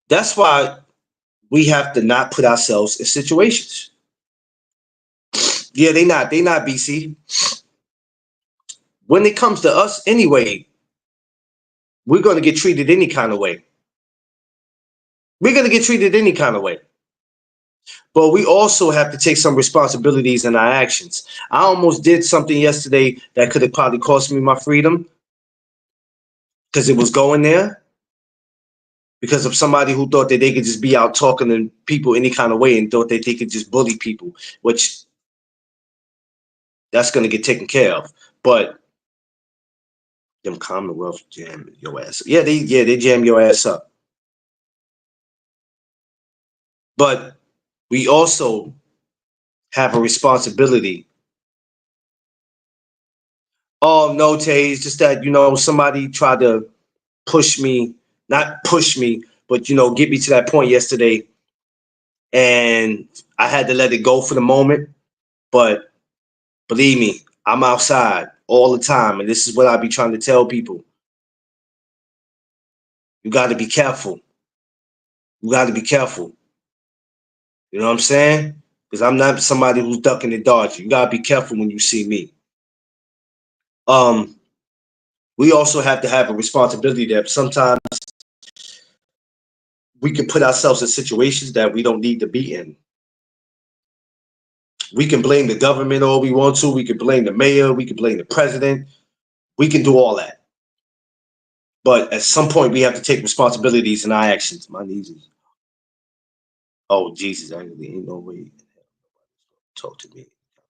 That's why we have to not put ourselves in situations. Yeah, they not BC. When it comes to us anyway, we're going to get treated any kind of way. We're going to get treated any kind of way. But we also have to take some responsibilities in our actions. I almost did something yesterday that could have probably cost me my freedom because it was going there. Because of somebody who thought that they could just be out talking to people any kind of way and thought that they could just bully people, which that's going to get taken care of. But them Commonwealth jam your ass. Yeah, they jam your ass up. But we also have a responsibility. Oh no, Tay, it's just that, somebody tried to not push me, but get me to that point yesterday. And I had to let it go for the moment. But believe me, I'm outside all the time. And this is what I be trying to tell people. You got to be careful. You got to be careful. You know what I'm saying? Because I'm not somebody who's ducking and dodging. You got to be careful when you see me. We also have to have a responsibility that sometimes we can put ourselves in situations that we don't need to be in. We can blame the government all we want to. We can blame the mayor. We can blame the president. We can do all that. But at some point, we have to take responsibilities in our actions. My knees is... Oh, Jesus, actually, ain't no way. Talk to me.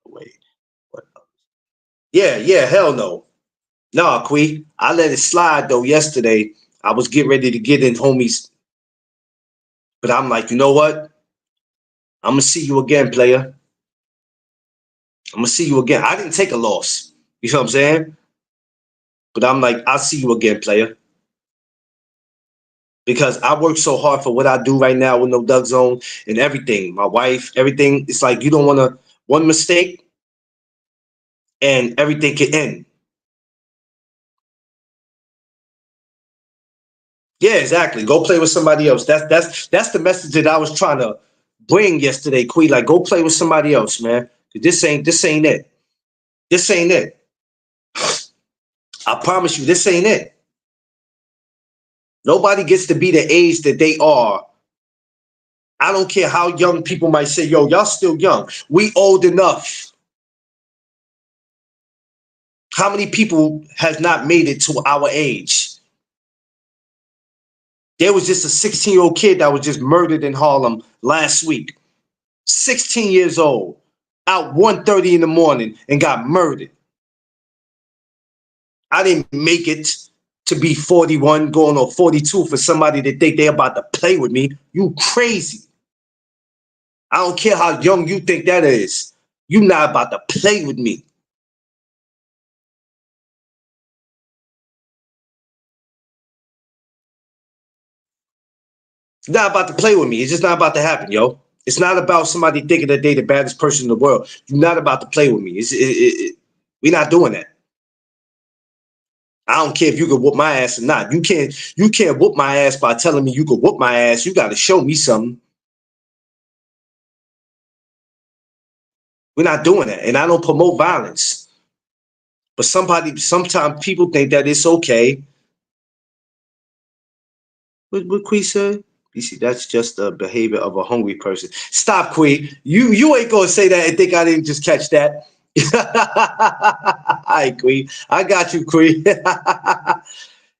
Wait. What? Yeah, hell no. Nah, Quee. I let it slide, though, yesterday. I was getting ready to get in homies. But I'm like, you know what? I'm going to see you again, player. I'm going to see you again. I didn't take a loss. You know what I'm saying? But I'm like, I'll see you again, player. Because I work so hard for what I do right now with No Doug Zone and everything. My wife, everything. It's like you don't want to... One mistake and everything can end. Yeah, exactly. Go play with somebody else. That's the message that I was trying to bring yesterday, Quee. Like, go play with somebody else, man. This ain't it. This ain't it. I promise you, this ain't it. Nobody gets to be the age that they are. I don't care how young people might say, yo, y'all still young. We old enough. How many people has not made it to our age? There was just a 16-year-old kid that was just murdered in Harlem last week. 16 years old, out 1:30 in the morning and got murdered. I didn't make it to be 41 going on 42 for somebody to think they're about to play with me. You crazy. I don't care how young you think that is. You not about to play with me. You're not about to play with me. It's just not about to happen, yo. It's not about somebody thinking that they the baddest person in the world. You're not about to play with me. We're not doing that. I don't care if you can whoop my ass or not. You can't whoop my ass by telling me you can whoop my ass. You got to show me something. We're not doing that. And I don't promote violence. But sometimes people think that it's okay. What Quee said? You see, that's just the behavior of a hungry person. Stop, Quee. You ain't gonna say that and think I didn't just catch that. All right, Quee. I got you, Quee.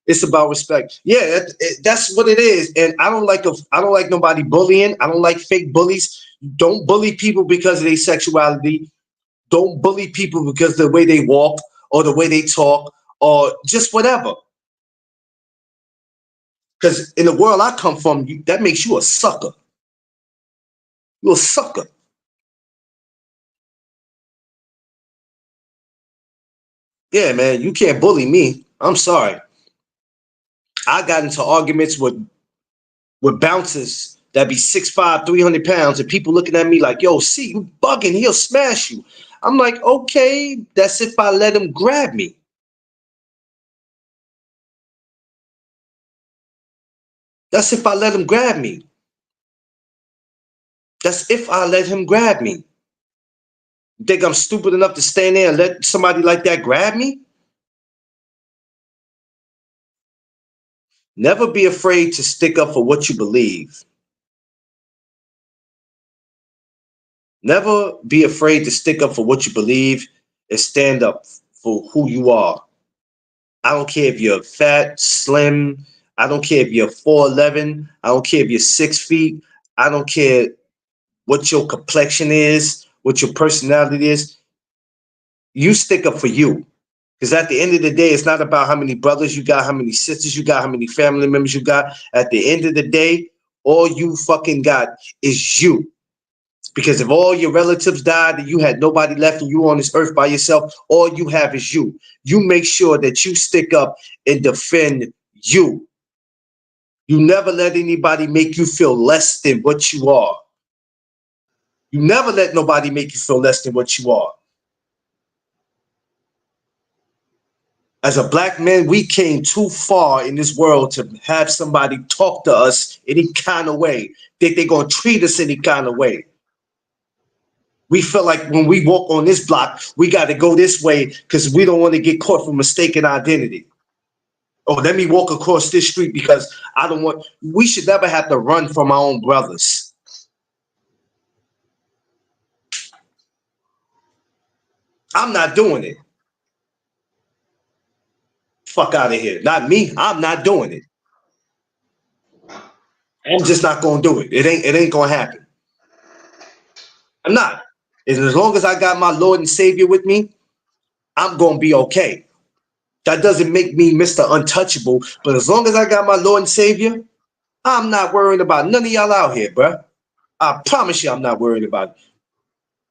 It's about respect. Yeah, that's what it is. And I don't like nobody bullying. I don't like fake bullies. Don't bully people because of their sexuality. Don't bully people because of the way they walk or the way they talk or just whatever. Because in the world I come from, that makes you a sucker. You're a sucker. Yeah, man, you can't bully me. I'm sorry. I got into arguments with bouncers that be 6'5", 300 pounds, and people looking at me like, yo, see, you bugging, he'll smash you. I'm like, okay, that's if I let him grab me. That's if I let him grab me. That's if I let him grab me. You think I'm stupid enough to stand there and let somebody like that grab me? Never be afraid to stick up for what you believe. Never be afraid to stick up for what you believe and stand up for who you are. I don't care if you're fat, slim. I don't care if you're 4'11". I don't care if you're 6 feet. I don't care what your complexion is, what your personality is. You stick up for you. Because at the end of the day, it's not about how many brothers you got, how many sisters you got, how many family members you got. At the end of the day, all you fucking got is you. Because if all your relatives died and you had nobody left and you on this earth by yourself, all you have is you. You make sure that you stick up and defend you. You never let anybody make you feel less than what you are. You never let nobody make you feel less than what you are. As a black man, we came too far in this world to have somebody talk to us any kind of way. Think they're going to treat us any kind of way. We feel like when we walk on this block, we got to go this way because we don't want to get caught for mistaken identity. Oh, let me walk across this street because I don't want. We should never have to run from our own brothers. I'm not doing it. Fuck out of here. Not me. I'm not doing it. I'm just not gonna do it. It ain't gonna happen. I'm not. And as long as I got my Lord and Savior with me, I'm gonna be okay. That doesn't make me Mr. Untouchable, but as long as I got my Lord and Savior, I'm not worrying about none of y'all out here, bruh. I promise you I'm not worried about it.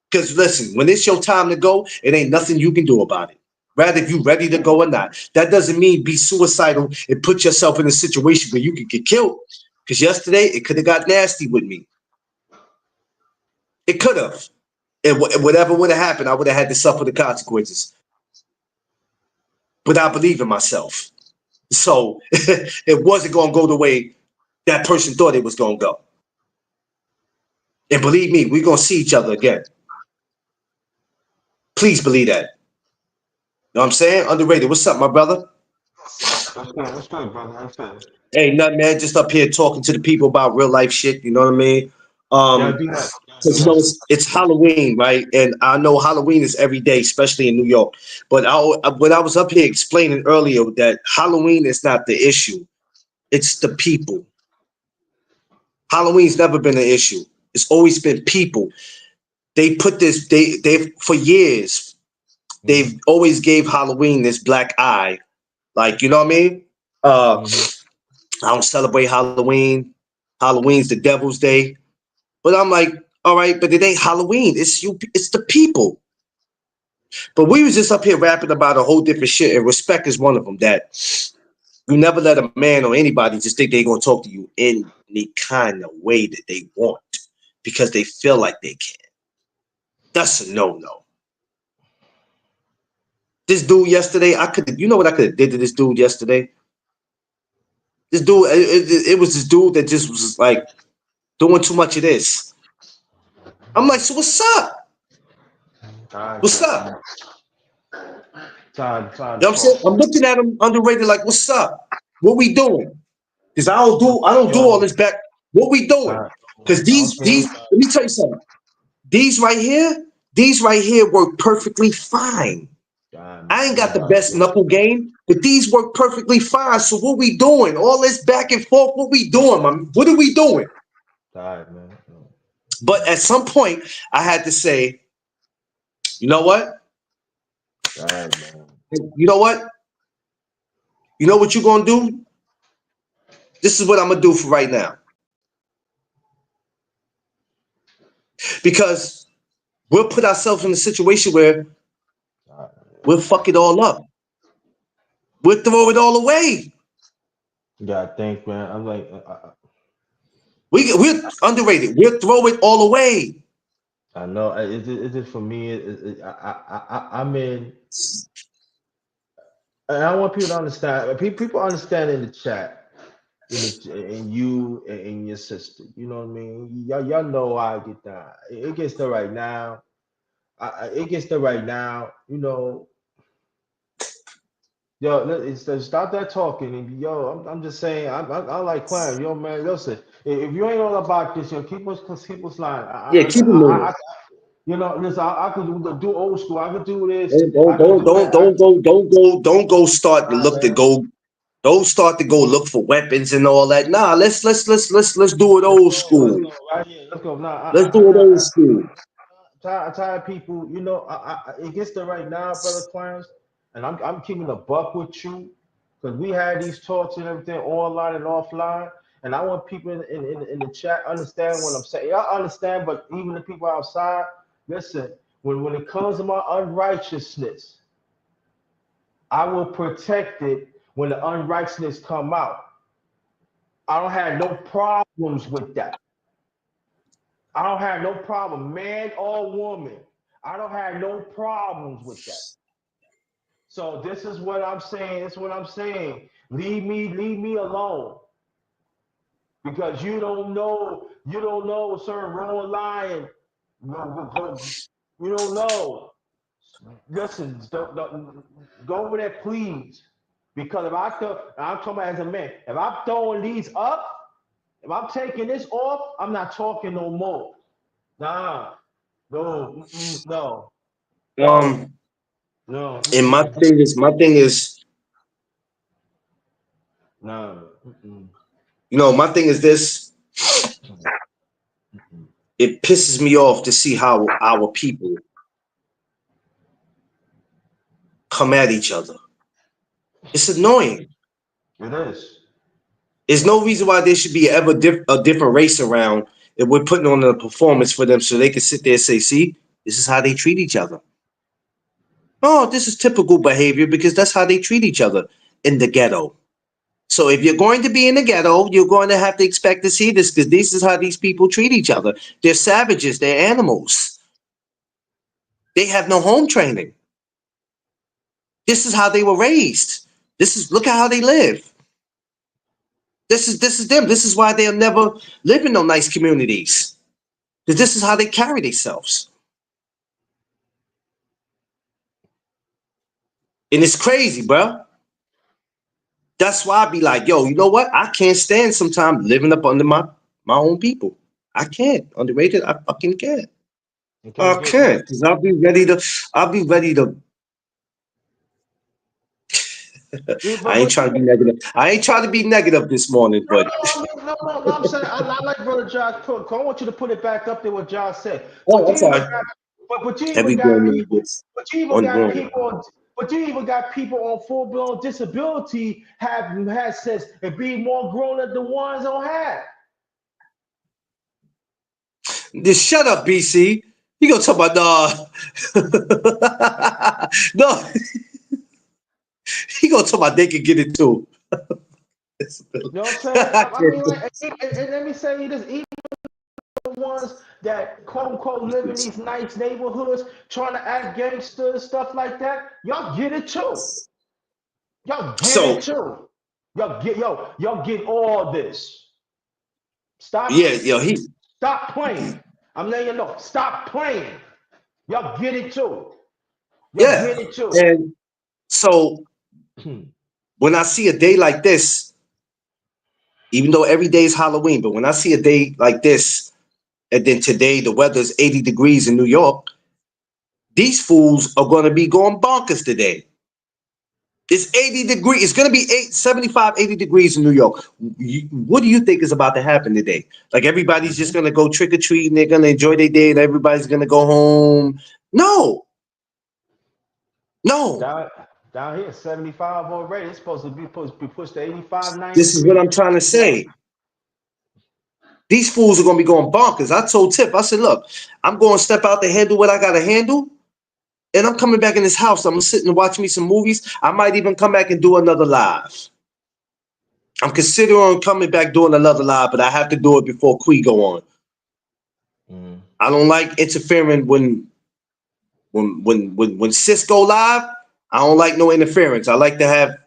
Because listen, when it's your time to go, it ain't nothing you can do about it. Rather, if you ready to go or not. That doesn't mean be suicidal and put yourself in a situation where you could get killed. Because yesterday, it could have got nasty with me. It could have. And whatever would have happened, I would have had to suffer the consequences. But I believe in myself. So it wasn't going to go the way that person thought it was going to go. And believe me, we're going to see each other again. Please believe that. know what I'm saying? Underrated. What's up, my brother? That's good. That's good, brother. That's good. Hey, nothing, man. Just up here talking to the people about real life shit. You know what I mean? Yeah, Um, do that. Yeah, do because you that. know it's Halloween, right? And I know Halloween is every day, especially in New York. But when I was up here explaining earlier that Halloween is not the issue; it's the people. Halloween's never been an issue. It's always been people. They put this. They've for years. Mm-hmm. They've always gave Halloween this black eye. Like you know what I mean? Uh, Mm-hmm. I don't celebrate Halloween. Halloween's the devil's day. But I'm like, all right, but it ain't Halloween. It's you. It's the people. But we was just up here rapping about a whole different shit, and respect is one of them. That you never let a man or anybody just think they're gonna talk to you any kind of way that they want because they feel like they can. That's a no-no. This dude yesterday, I could, you know what I could have did to this dude yesterday? This dude, it was this dude that just was like doing too much of this. I'm like, so what's up? Tired, What's up? tired You know of what I'm saying? talking. I'm looking at him underrated, like, what's up? What we doing? Because I don't do all Yo, this back. What we doing? tired. Because I don't care. let me tell you something. These right here work perfectly fine. God, I man, ain't you got the know, best knuckle game, but these work perfectly fine. So what we doing? All this back and forth, what we doing, man? What are we doing? tired, man. But at some point, I had to say, you know what? Tired, man. You know what? You know what you're gonna do? This is what I'm gonna do for right now. Because we'll put ourselves in a situation where Tired. we'll fuck it all up. We'll throw it all away. You gotta think, man. I'm like, We're underrated. We'll throw it all away. I know. It's just for me. I'm in, and I want people to understand. People understand in the chat, and you and your sister. You know what I mean? Y'all know how I get down. It gets there right now. It gets there right now. You know, yo, stop that talking. And yo, I'm just saying. I like playing. Yo, man, listen. If you ain't all about this, yo, keep us lying. Yeah, keep it moving. You know, listen. I could do old school. I could do this. Don't I don't could don't do that. don't don't go don't go don't go start to All right, look to man. go don't start to go look for weapons and all that. Nah, let's do it Let's old go. Let's school. go. Right here. Let's go. Nah, Let's do it old school. tired people. You know, it gets there right now, brother Clarence, and I'm keeping a buck with you because we had these talks and everything online and offline, and I want people in the chat understand what I'm saying. Y'all understand, but even the people outside, listen. When it comes to my unrighteousness, I will protect it when the unrighteousness come out. I don't have no problems with that. I don't have no problem, man or woman. I don't have no problems with that. So this is what I'm saying. This is what I'm saying. Leave me alone. Because you don't know, sir, wrong lying. You don't know. Listen, go over there, please. Because if I throw, I'm talking as a man, if I'm throwing these up, if I'm taking this off, I'm not talking no more. Nah, no, no, no, Um, no, and my thing is, no. my thing is this. It pisses me off to see how our people come at each other. It's annoying. It is. There's no reason why there should be a different race around if we're putting on a performance for them so they can sit there and say, see, this is how they treat each other. Oh, this is typical behavior because that's how they treat each other in the ghetto. So if you're going to be in the ghetto, you're going to have to expect to see this because this is how these people treat each other. They're savages, they're animals. They have no home training. This is how they were raised. This is look at how they live. This is them. This is why they'll never live in no nice communities. Because this is how they carry themselves. And it's crazy, bro. That's why I be like, yo, you know what? I can't stand sometimes living up under my own people. I can't. Underrated, I fucking can't. Okay, I can't. Because I'll be ready to, yeah, I ain't trying to be negative. I ain't trying to be negative this morning, but no, I'm saying I like Brother Josh put. I want you to put it back up there what Josh said. oh, But I'm you even sorry. got, but you Every even got grown man people. gets But you even one got wrong. people on. But you even got people on full blown disability have says and be more grown than the ones don't have. Just shut up, BC. You gonna talk about no? He gonna talk about they can get it too. You know what I'm saying? I mean, like, and let me say this: even the ones that quote unquote live in these nice neighborhoods, trying to act gangster and stuff like that, y'all get it too. Y'all get it So too. Y'all get all this. yeah, Stop yo, stop playing. I'm letting you know. Stop playing. Y'all get it too. Y'all yeah, get it too. and so when I see a day like this, even though every day is Halloween, but when I see a day like this, and then today the weather's 80 degrees in New York, these fools are gonna be going bonkers today. It's 80 degrees. It's going to be 75, 80 degrees in New York. What do you think is about to happen today? Like everybody's just going to go trick or treat and they're going to enjoy their day and everybody's going to go home. No, no. Down here, 75 already. It's supposed to be pushed to 85, This is what 93. I'm trying to say. These fools are going to be going bonkers. I told Tip, I said, look, I'm going to step out to handle what I got to handle. And I'm coming back in this house. I'm going to sit and watch me some movies. I might even come back and do another live. I'm considering coming back doing another live, but I have to do it before Quee go on. I don't like interfering when Sis go live. I don't like no interference. I like to have,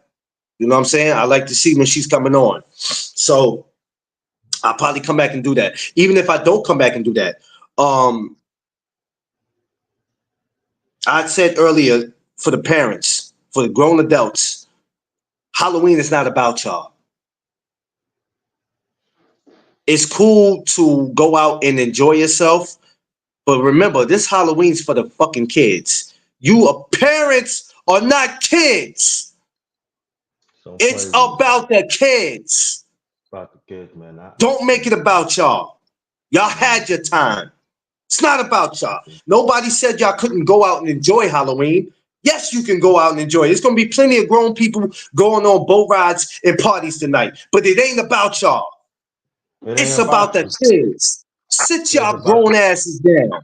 you know what I'm saying? I like to see when she's coming on. So I'll probably come back and do that. Even if I don't come back and do that. I said earlier for the parents, for the grown adults, Halloween is not about y'all. It's cool to go out and enjoy yourself. But remember, this Halloween's for the fucking kids. You parents are not kids. It's about the kids. About the kids, man. Don't make it about y'all. Y'all had your time. It's not about y'all. Nobody said y'all couldn't go out and enjoy Halloween. Yes, you can go out and enjoy it. There's going to be plenty of grown people going on boat rides and parties tonight. But it ain't about y'all. It's about the kids. Sit y'all grown asses down.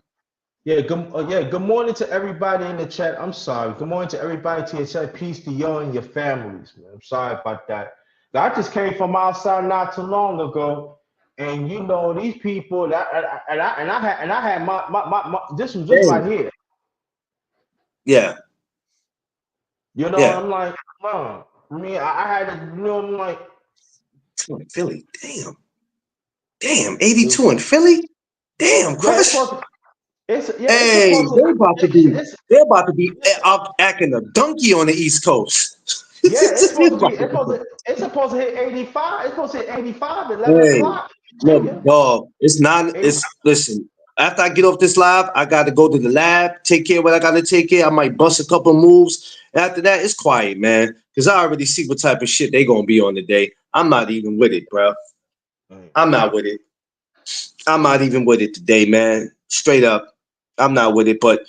Yeah, good morning to everybody in the chat. I'm sorry. Good morning to everybody to your chat. Peace to you and your families, man. I'm sorry about that. I just came from outside not too long ago, and you know these people that I had my this was just right here. Yeah. You know, Yeah. I'm like, I mean, I had to, you know, I'm like, Philly, damn, 82 in Philly, damn, Crush. Yeah, they're about to be acting a donkey on the East Coast. Yeah, it's supposed to hit 85. It's supposed to hit 85 at 11 o'clock. Look, dog, it's not. Listen. After I get off this live, I got to go to the lab, take care of what I got to take care. I might bust a couple moves. After that, it's quiet, man, because I already see what type of shit they gonna be on today. I'm not even with it, bro. I'm not with it. I'm not even with it today, man. Straight up, I'm not with it. But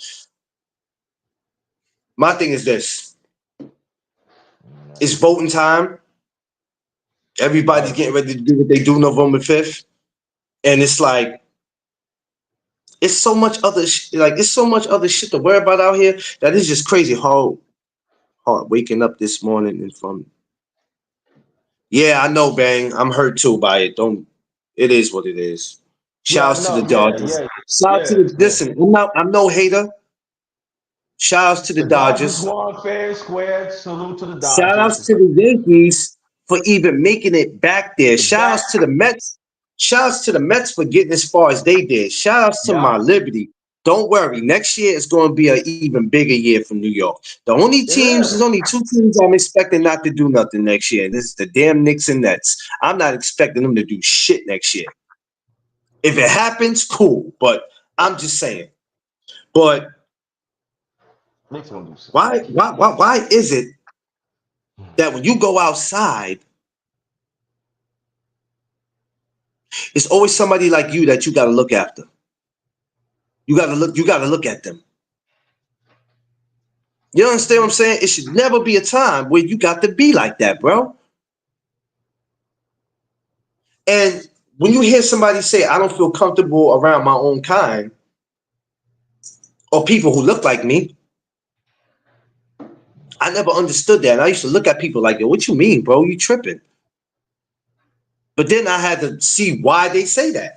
my thing is this: it's voting time. Everybody's getting ready to do what they do November 5th, and it's like. It's so much other it's so much other shit to worry about out here that is just crazy. Hard waking up this morning and from. Yeah, I know, Bang. I'm hurt too by it. It is what it is. Shouts to the Dodgers. Shout to the listen. I'm no hater. Shouts to the Dodgers. Salute to the Dodgers. Shouts to the Yankees for even making it back there. Shouts to the Mets. Shouts to the Mets for getting as far as they did. Shouts to my Liberty. Don't worry. Next year is going to be an even bigger year for New York. There's only two teams I'm expecting not to do nothing next year. This is the damn Knicks and Nets. I'm not expecting them to do shit next year. If it happens, cool. But I'm just saying. But Knicks gonna do something. why is it that when you go outside, it's always somebody like you that you got to look after? You got to look at them. You understand what I'm saying? It should never be a time where you got to be like that, bro. And when you hear somebody say, I don't feel comfortable around my own kind or people who look like me, I never understood that. And I used to look at people like, yo, what you mean, bro? You tripping. But then I had to see why they say that.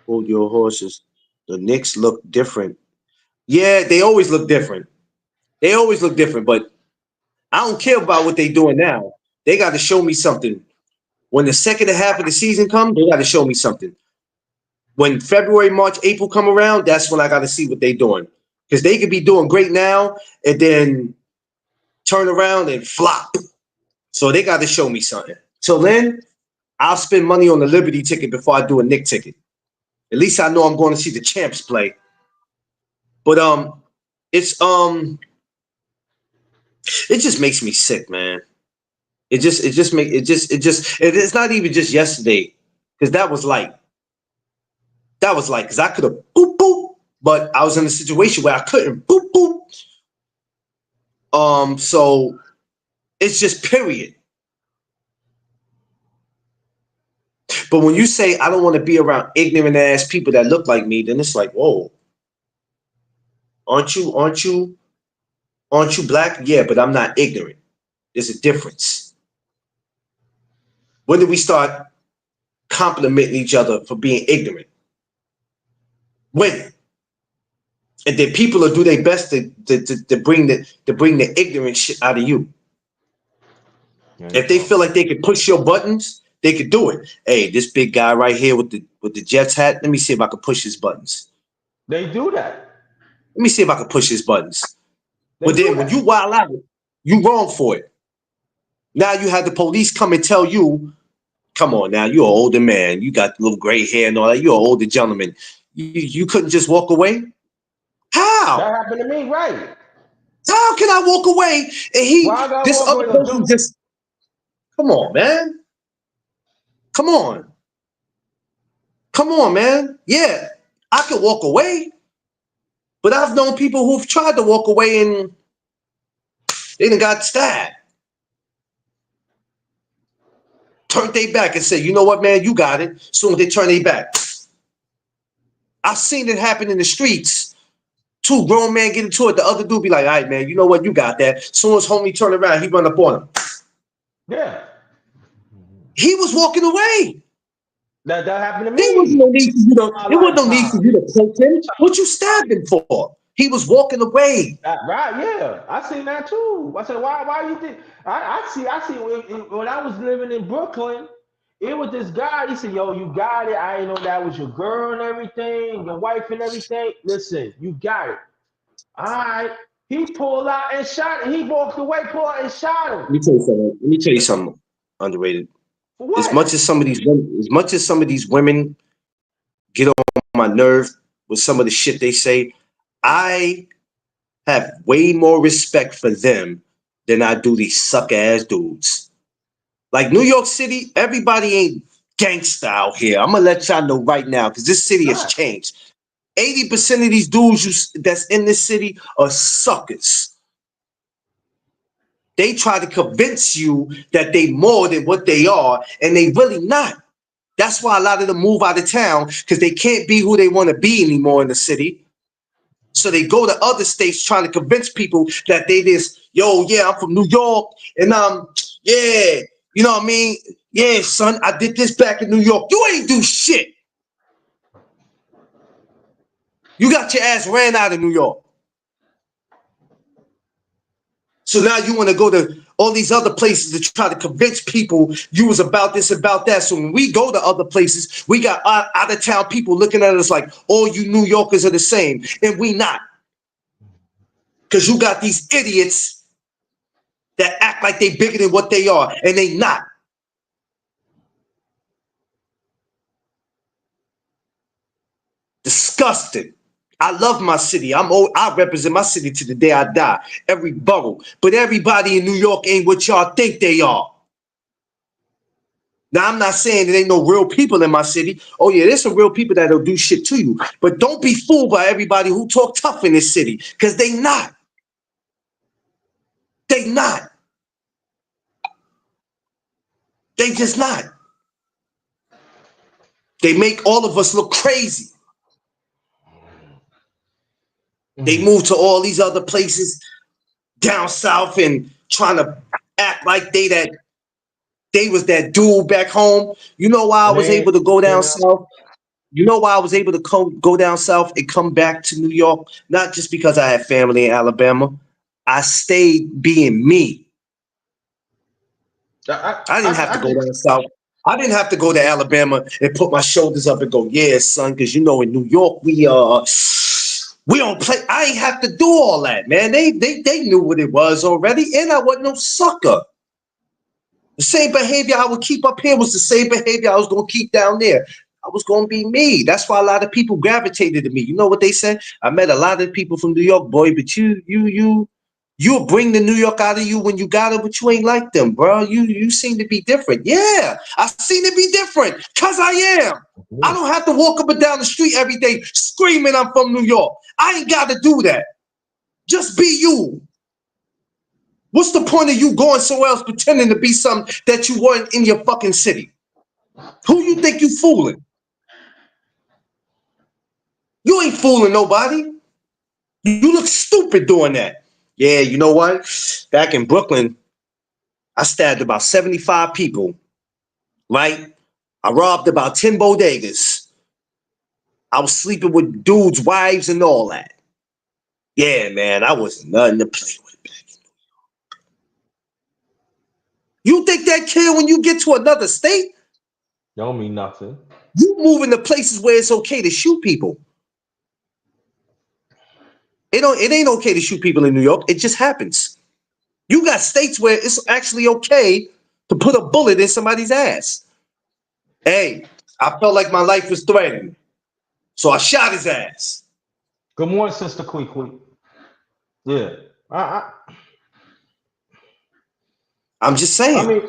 Hold your horses. The Knicks look different. Yeah, they always look different. They always look different, but I don't care about what they're doing now. They got to show me something. When the second half of the season comes, they got to show me something. When February, March, April come around, that's when I got to see what they're doing. Because they could be doing great now and then turn around and flop. So they got to show me something. So then I'll spend money on the Liberty ticket before I do a Knick ticket. At least I know I'm going to see the champs play. But it just makes me sick, man. It's not even just yesterday, because that was like, because I could have boop boop, but I was in a situation where I couldn't boop boop. So it's just period. But when you say I don't want to be around ignorant ass people that look like me, then it's like, whoa. Aren't you black? Yeah, but I'm not ignorant. There's a difference. When did we start complimenting each other for being ignorant? When? And then people will do their best to bring the ignorant shit out of you. If they feel like they can push your buttons, they could do it. Hey, this big guy right here with the Jets hat, let me see if I can push his buttons. They do that. Let me see if I can push his buttons. But then when you wild out, you wrong for it. Now you have the police come and tell you, come on now, you're an older man. You got little gray hair and all that. You're an older gentleman. You couldn't just walk away? How? That happened to me, right? How can I walk away and this other person just, come on, man. Come on. Come on, man. Yeah, I could walk away. But I've known people who've tried to walk away and they done got stabbed. Turned their back and said, you know what, man, you got it. Soon as they turn their back. I've seen it happen in the streets. Two grown men get into it. The other dude be like, all right, man, you know what, you got that. Soon as homie turn around, he run up on him. Yeah. He was walking away. That happened to me. There wasn't no need for you to, there wasn't no need for you to poke him. What you stabbed him for? He was walking away. Right, yeah. I seen that too. I said, why you think I see when I was living in Brooklyn, it was this guy, he said, yo, you got it. I didn't know that was your girl and everything, your wife and everything. Listen, you got it. All right. He pulled out and shot him. He walked away, pulled out and shot him. Let me tell you something underrated. For As what? much as some of these women get on my nerve with some of the shit they say, I have way more respect for them than I do these suck ass dudes. Like New York City, everybody ain't gangsta out here. I'm gonna let y'all know right now, because this city has changed. 80% of these dudes that's in this city are suckers. They try to convince you that they more than what they are, and they really not. That's why a lot of them move out of town, because they can't be who they want to be anymore in the city. So they go to other states trying to convince people that they this, yo, yeah, I'm from New York, and yeah, you know what I mean? Yeah, son, I did this back in New York. You ain't do shit. You got your ass ran out of New York. So now you want to go to all these other places to try to convince people you was about this, about that. So when we go to other places, we got out of town people looking at us like all you New Yorkers are the same, and we not. Because you got these idiots that act like they bigger than what they are, and they not. Disgusting. I love my city. I represent my city to the day I die. Every borough. But everybody in New York ain't what y'all think they are. Now, I'm not saying there ain't no real people in my city. Oh, yeah, there's some real people that'll do shit to you. But don't be fooled by everybody who talk tough in this city, because they not. They not. They just not. They make all of us look crazy. They move to all these other places down south and trying to act like they was that dude back home. You know why I was able to go down south? You know why I was able to go down south and come back to New York? Not just because I had family in Alabama. I stayed being me. I didn't have to go down south. I didn't have to go to Alabama and put my shoulders up and go, yeah, son, because you know in New York we don't play. I ain't have to do all that, man. They knew what it was already, and I wasn't no sucker. The same behavior I would keep up here was the same behavior I was gonna keep down there. I was gonna be me. That's why a lot of people gravitated to me. You know what they said? I met a lot of people from New York, boy, but you'll bring the New York out of you when you got it, but you ain't like them, bro. You seem to be different. Yeah, I seem to be different because I am. I don't have to walk up and down the street every day screaming I'm from New York. I ain't got to do that. Just be you. What's the point of you going somewhere else pretending to be something that you weren't in your fucking city? Who you think you fooling? You ain't fooling nobody. You look stupid doing that. Yeah, you know what? Back in Brooklyn, I stabbed about 75 people, right? I robbed about 10 bodegas. I was sleeping with dudes' wives and all that. Yeah, man, I wasn't nothing to play with back in New York. You think that kid when you get to another state? Don't mean nothing. You moving to places where it's okay to shoot people. It ain't okay to shoot people in New York. It just happens. You got states where it's actually okay to put a bullet in somebody's ass. Hey, I felt like my life was threatened, so I shot his ass. Good morning, Sister Quick. Yeah, I'm just saying.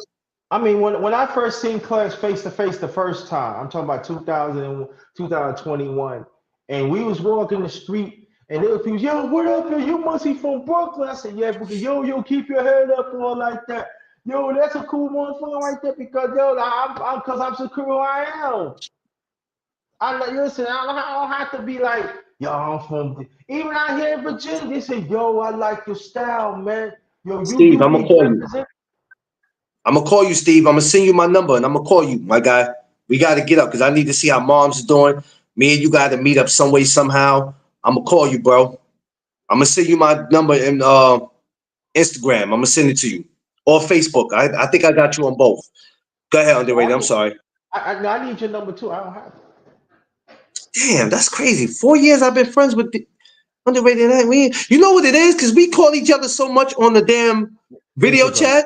I mean, when I first seen Clarence face to face the first time, I'm talking about 2021, and we was walking the street, and there was people, yo, what up, yo? You must be from Brooklyn. I said, yeah, because yo, keep your head up and all like that. Yo, that's a cool motherfucker right there because yo, I'm secure who I am. Listen, I don't have to be like, yo, I'm from even out here in Virginia. They say, yo, I like your style, man. Yo, Steve, I'm gonna call you. I'm gonna call you, Steve. I'm gonna send you my number and I'm gonna call you, my guy. We gotta get up because I need to see how mom's doing. Me and you gotta meet up some way, somehow. I'm gonna call you, bro. I'm gonna send you my number in Instagram. I'm gonna send it to you. Or Facebook. I think I got you on both. Go ahead, Underrated. I'm sorry. I need your number too. I don't have it. Damn, that's crazy. 4 years I've been friends with the Underrated. You know what it is? Because we call each other so much on the damn video chat.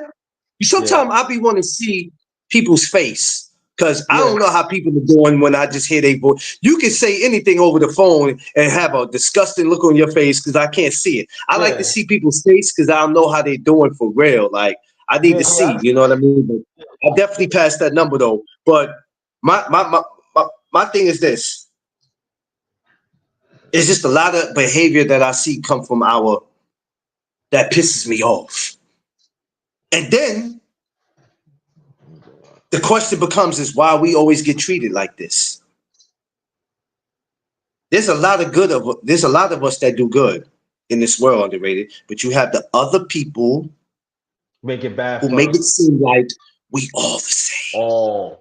Sometimes I be wanting to see people's face because I don't know how people are doing when I just hear their voice. You can say anything over the phone and have a disgusting look on your face because I can't see it. I like to see people's face because I don't know how they're doing for real. Like I need to see, you know what I mean? But I definitely passed that number though. But my thing is this. It's just a lot of behavior that I see come from that pisses me off. And then the question becomes is why we always get treated like this. There's a lot of us that do good in this world, Underrated, but you have the other people make it bad who make it seem like we all the same.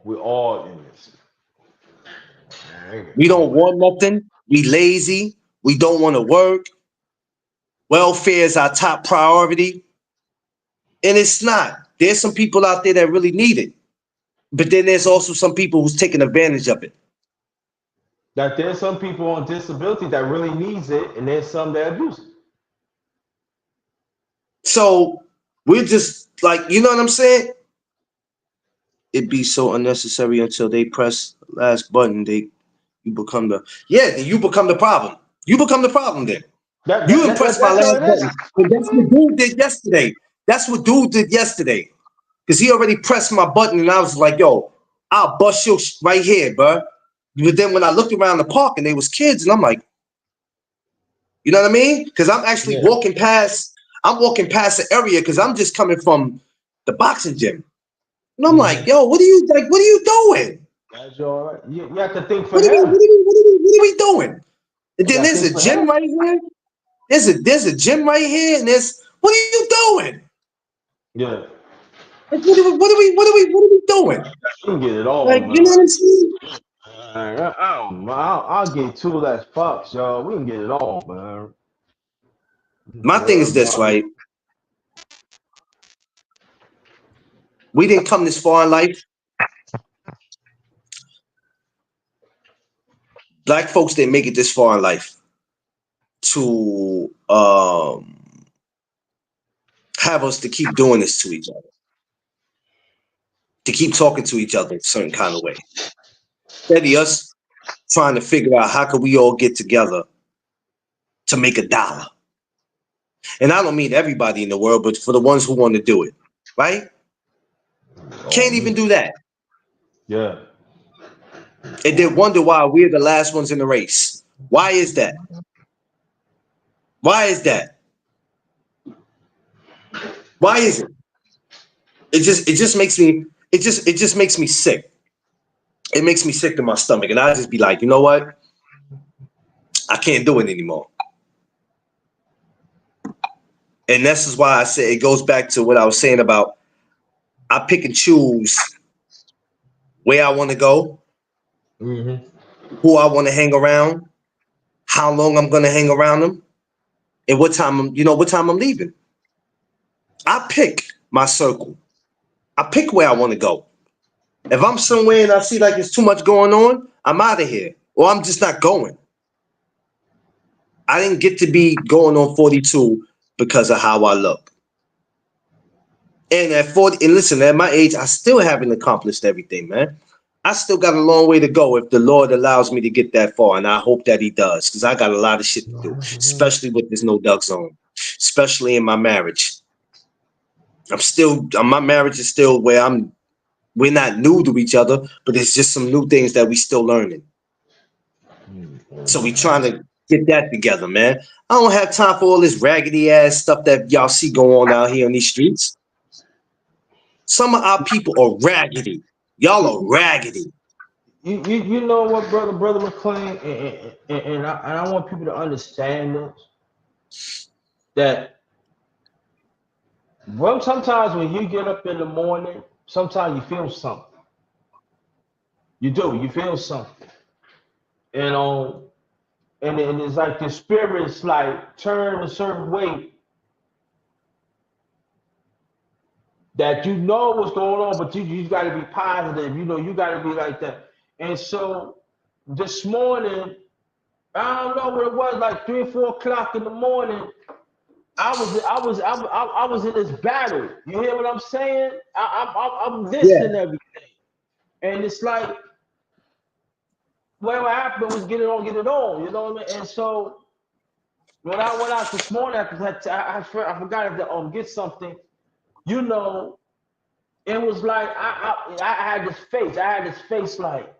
We're all in this. We don't want nothing. We lazy. We don't want to work. Welfare is our top priority. And it's not. There's some people out there that really need it. But then there's also some people who's taking advantage of it. That there's some people on disability that really needs it, and there's some that abuse it. So we're just like, you know what I'm saying? It be so unnecessary until they press the last button. You become you become the problem. You become the problem then. You impressed my That's last what it is. button. But that's what dude did yesterday. That's what dude did yesterday. Because he already pressed my button and I was like, yo, I'll bust you right here, bro. But then when I looked around the park and there was kids, and I'm like, you know what I mean? Because I'm actually Yeah. I'm walking past the area because I'm just coming from the boxing gym. And I'm like, Mm-hmm. yo, what are you doing? That's all right. You have to think for What are we, him. what are we, what are we, what are we doing? And You then got to there's think a for gym him. right here. There's a gym right here, and what are you doing? Yeah. Like, what are we doing? You can get it Like, on, you know man. what I'm saying? I'll get two less fucks, y'all. We can get it on, man. My thing is this, right? We didn't come this far in life. Black folks didn't make it this far in life to have us to keep doing this to each other, to keep talking to each other in a certain kind of way. Steady us trying to figure out how could we all get together to make $1. And I don't mean everybody in the world, but for the ones who want to do it, right? Can't even do that. Yeah. And then wonder why we're the last ones in the race. Why is that? Why is that? Why is it? It just makes me it just makes me sick. It makes me sick to my stomach. And I just be like, you know what? I can't do it anymore. And this is why I say it goes back to what I was saying about I pick and choose where I want to go, Mm-hmm. who I want to hang around, how long I'm gonna hang around them, and what time I'm leaving. I pick my circle. I pick where I want to go. If I'm somewhere and I see like there's too much going on, I'm out of here. Or I'm just not going. I didn't get to be going on 42 because of how I look. And at 40, and listen, at my age, I still haven't accomplished everything, man. I still got a long way to go if the Lord allows me to get that far. And I hope that he does, because I got a lot of shit to do, especially with this No Duck Zone, especially in my marriage. My marriage is still where we're not new to each other, but it's just some new things that we still learning. So we trying to get that together, man. I don't have time for all this raggedy ass stuff that y'all see going on out here on these streets. Some of our people are raggedy. Y'all are raggedy. You know what, brother McLean, and I want people to understand this, that well, sometimes when you get up in the morning, sometimes you feel something. You do. You feel something, and and it's like the spirits like turn a certain way that you know what's going on, but you got to be positive. You know, you got to be like that. And so this morning, I don't know what it was, like 3 or 4 o'clock in the morning. I was in this battle. You hear what I'm saying? I'm Yeah. listening to everything, and it's like whatever happened was get it on, get it on. You know what I mean? And so when I went out this morning, I forgot to get something. You know, it was like I had this face. I had this face like,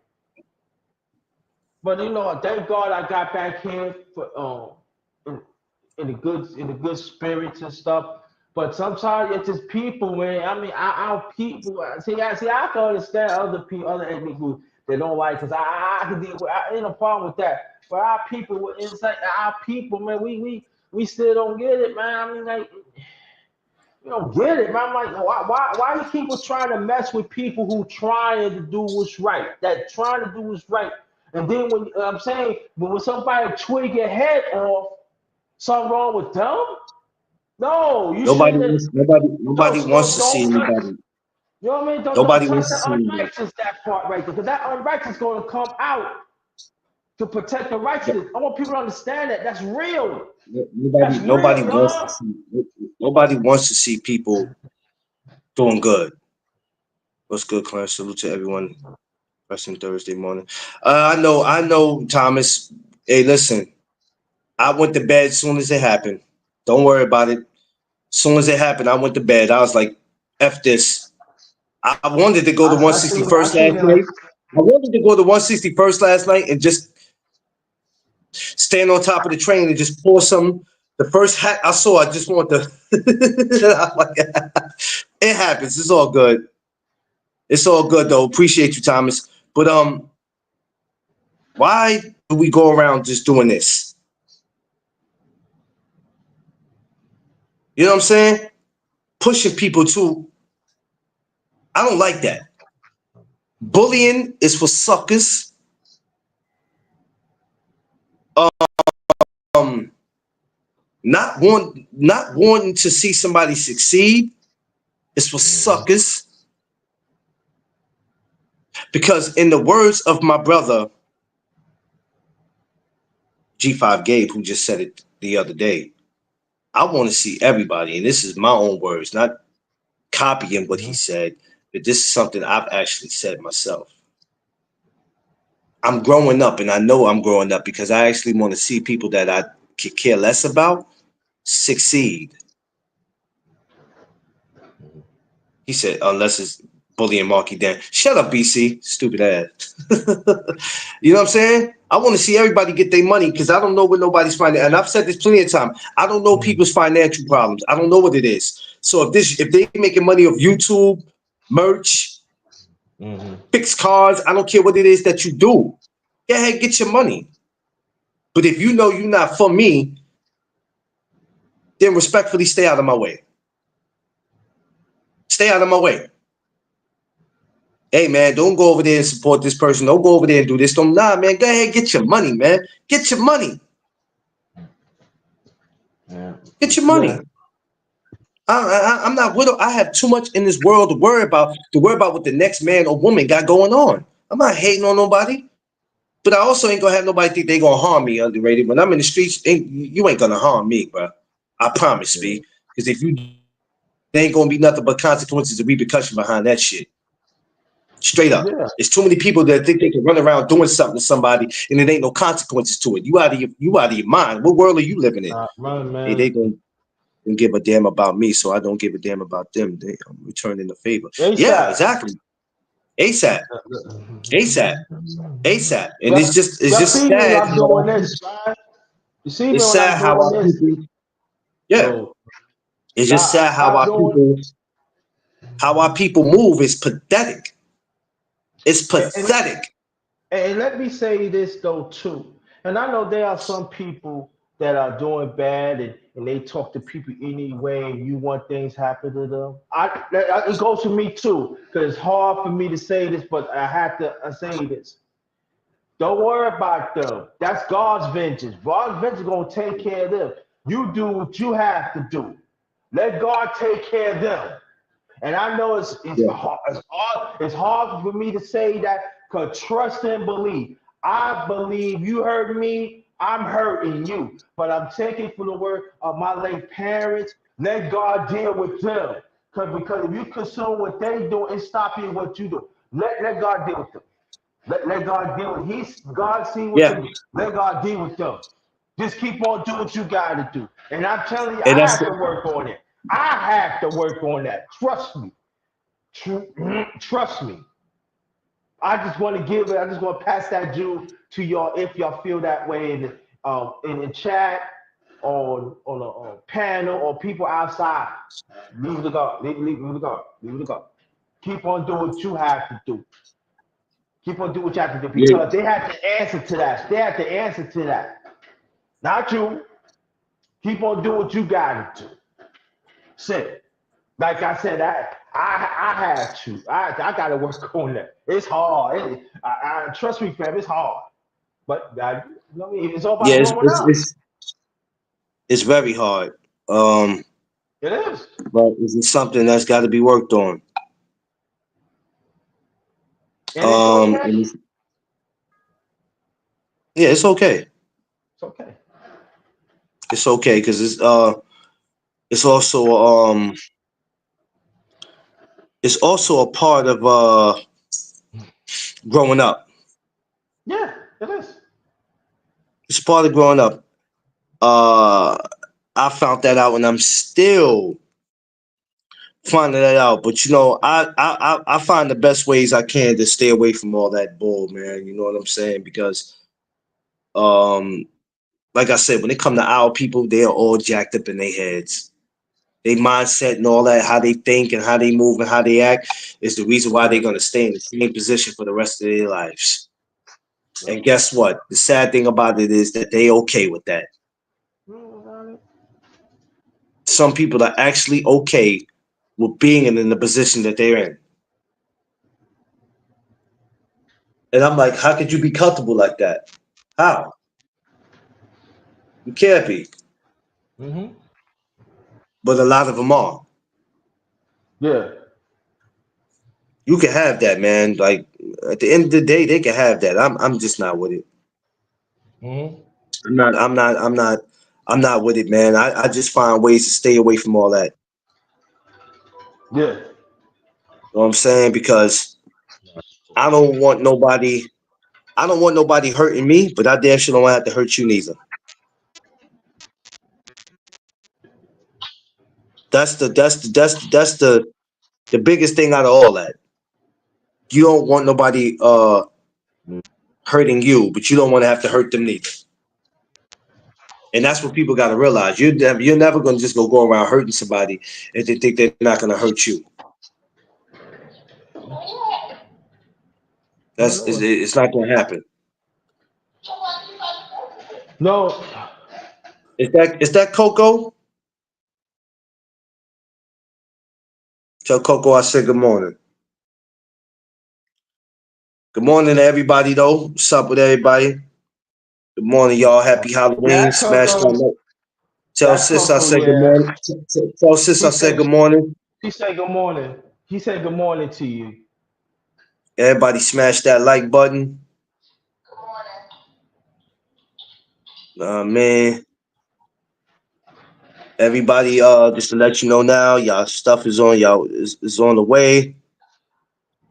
but you know, thank God I got back here for in the good spirits and stuff. But sometimes it's just people, man. I mean, our people. I can understand other people, other ethnic groups that don't like, because I can deal with. I ain't no problem with that. But our people, inside our people, man, we still don't get it, man. I mean, like, you don't get it, man. I'm like, why do people trying to mess with people who trying to do what's right? That trying to do what's right. And then when I'm saying, but when somebody twig your head off, something wrong with them? No, you Nobody shouldn't. wants nobody wants to see Don't touch. anybody. You know what I mean? Don't Nobody touch wants to the see anybody. unrighteous that part right there, because that unrighteous is going to come out to protect the righteous. I want people to understand that. That's real. That's Nobody real, wants to dog. see nobody wants to see people doing good. What's good, Clarence? Salute to everyone. Resting Thursday morning. I know, Thomas. Hey, listen. I went to bed as soon as it happened. Don't worry about it. As soon as it happened, I went to bed. I was like, "F this." I wanted to go to I 161st seen last it like night. I wanted to go to 161st last night and just stand on top of the train and just pour some. The first hat I saw, I just want to. I'm like, it happens. It's all good. It's all good though. Appreciate you, Thomas. But why do we go around just doing this? You know what I'm saying? Pushing people to. I don't like that. Bullying is for suckers. Um, not wanting to see somebody succeed is for suckers. Because in the words of my brother G5 Gabe, who just said it the other day, I want to see everybody, and this is my own words, not copying what he said, but this is something I've actually said myself. I'm growing up, and I know I'm growing up because I actually want to see people that I could care less about succeed. He said, unless it's bullying Marky Dan. Shut up, BC. Stupid ass. You know what I'm saying? I want to see everybody get their money because I don't know what nobody's finding. And I've said this plenty of time. I don't know people's financial problems. I don't know what it is. So if they making money off YouTube, merch, fix cars, I don't care what it is that you do. Go ahead, get your money. But if you know you're not for me, then respectfully stay out of my way. Stay out of my way. Hey man, don't go over there and support this person. Don't go over there and do this. Don't man. Go ahead, get your money, man. Get your money. Yeah. Get your money. I'm not with. I have too much in this world to worry about. To worry about what the next man or woman got going on. I'm not hating on nobody, but I also ain't gonna have nobody think they gonna harm me. Underrated. When I'm in the streets, you ain't gonna harm me, bro. I promise, B. Because if you, there ain't gonna be nothing but consequences and repercussion behind that shit. Straight up. Yeah. There's too many people that think they can run around doing something to somebody and it ain't no consequences to it. You out of your mind. What world are you living in? Man. Hey, they gonna give a damn about me, so I don't give a damn about them. I'm returning the favor. Yeah, exactly. ASAP. ASAP. ASAP. And Y'all it's just see me when sad I'm doing this, man. You see me it's when I'm sad how doing our this. people Yo, it's just sad how stop doing. our people move is pathetic. It's And, pathetic. and let me say this though too. And I know there are some people that are doing bad and they talk to people anyway and you want things happen to them. It goes to me too because it's hard for me to say this, but I have to say this. Don't worry about them. That's God's vengeance. God's vengeance is gonna take care of them. You do what you have to do. Let God take care of them. And I know Yeah. it's hard for me to say that because trust and believe. I believe you hurt me, I'm hurting you. But I'm taking from the word of my late parents, let God deal with them. Because if you consume what they do, it's stopping what you do. Let God deal with them. Let God deal with God see what Yeah. them. Let God deal with them. Just keep on doing what you gotta do. And I'm telling you, And I that's have to work on it. I have to work on that. Trust me. Trust me. I just want to give it. I just want to pass that Jew to y'all if y'all feel that way in the chat, on a panel, or people outside. Leave the God. Leave the God. Leave the God. Keep on doing what you have to do. Keep on doing what you have to do yeah. because they have to answer to that. They have to answer to that. Not you. Keep on doing what you got to do. Sit. Like I said, I have to. I got to work on that. It's hard. Trust me, fam. It's hard. But it's all Yeah, about growing up. it's very hard. Um It is. but it's something that's got to be worked on. And it's okay. And yeah, it's okay. It's okay. It's okay because it's also it's also a part of growing up. Yeah, it is. It's part of growing up. Uh, I found that out, and I'm still finding that out. But I find the best ways I can to stay away from all that bull, man. You know what I'm saying? Because um, like I said, when it come to our people, they're all jacked up in their heads. Their mindset and all that, how they think and how they move and how they act, is the reason why they're gonna stay in the same position for the rest of their lives. And guess what? The sad thing about it is that they okay with that. Some people are actually okay with being in the position that they're in. And I'm like, how could you be comfortable like that? How? You can't be. Mm-hmm. But a lot of them are. Yeah. You can have that, man. Like at the end of the day, they can have that. I'm just not with it. Mm-hmm. I'm not. I'm not. I'm not. I'm not with it, man. I just find ways to stay away from all that. Yeah. You know what I'm saying? Because I don't want nobody. I don't want nobody hurting me, but I damn sure don't have to hurt you neither. That's the biggest thing out of all that. You don't want nobody hurting you, but you don't want to have to hurt them neither. And that's what people got to realize. You're never going to just go around hurting somebody if they think they're not going to hurt you. I That's know it. it's not going to happen. No. Is that Coco? Tell Coco I said good morning. Good morning to everybody though. What's up with everybody? Good morning, y'all. Happy Yeah, Halloween. that's Smash that Coco. like. Tell That's sis I Coco. said good Yeah. morning. Tell sis I He said said. good morning. He said good morning. He said good morning to you. Everybody smash that like button. Man. Everybody, just to let you know now, y'all stuff is on the way.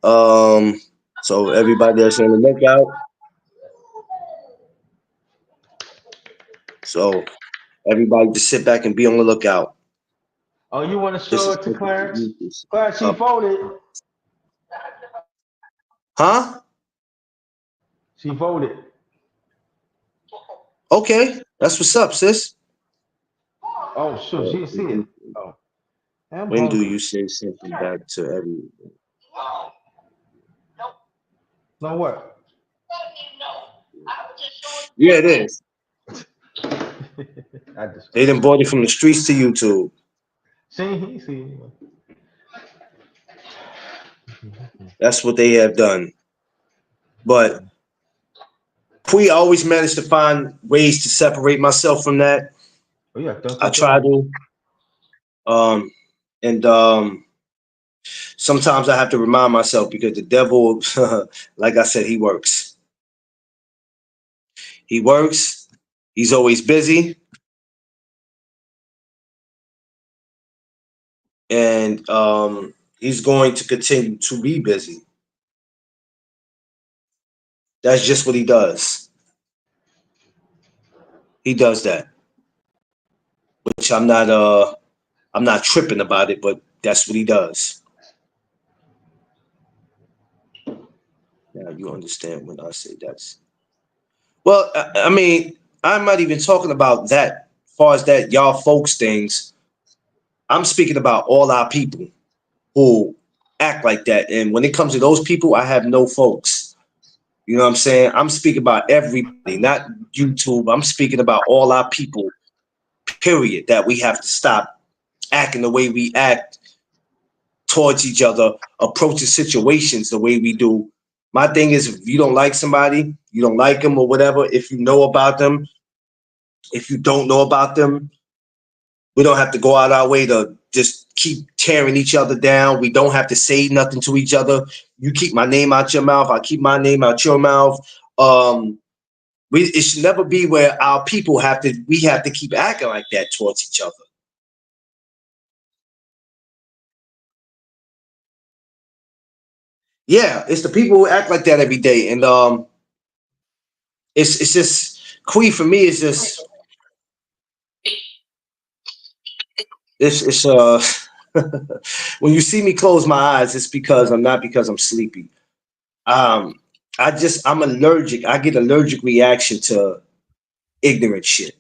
Um, so everybody that's on the lookout. So everybody just sit back and be on the lookout. Oh, you want to This show is it to Clarence? Clarence, she up. voted. Huh? She voted. Okay, that's what's up, sis. Oh, shoot, she didn't see it. Oh, I'm When do hungry. you say something back to every? Know what? Yeah, it is. I just They done bought it from the streets to YouTube. see. That's what they have done. But we always managed to find ways to separate myself from that. Oh yeah, I try to. Um, and sometimes I have to remind myself because the devil, like I said, he works. He works. He's always busy, and he's going to continue to be busy. That's just what he does. He does that, which I'm not tripping about it, but that's what he does. Now you understand when I say that's well. I mean, I'm not even talking about that. As far as that y'all folks things, I'm speaking about all our people who act like that. And when it comes to those people, I have no folks. You know what I'm saying? I'm speaking about everybody, not YouTube. I'm speaking about all our people, period, that we have to stop acting the way we act towards each other, approaching situations the way we do. My thing is, if you don't like somebody, you don't like them or whatever, if you know about them, if you don't know about them, We don't have to go out our way to just keep tearing each other down. We don't have to say nothing to each other. You keep my name out your mouth. I keep my name out your mouth. It should never be where our people we have to keep acting like that towards each other. Yeah, it's the people who act like that every day. And it's just Quee for me is just it's when you see me close my eyes, it's because I'm sleepy. Um I'm allergic. I get allergic reaction to ignorant shit.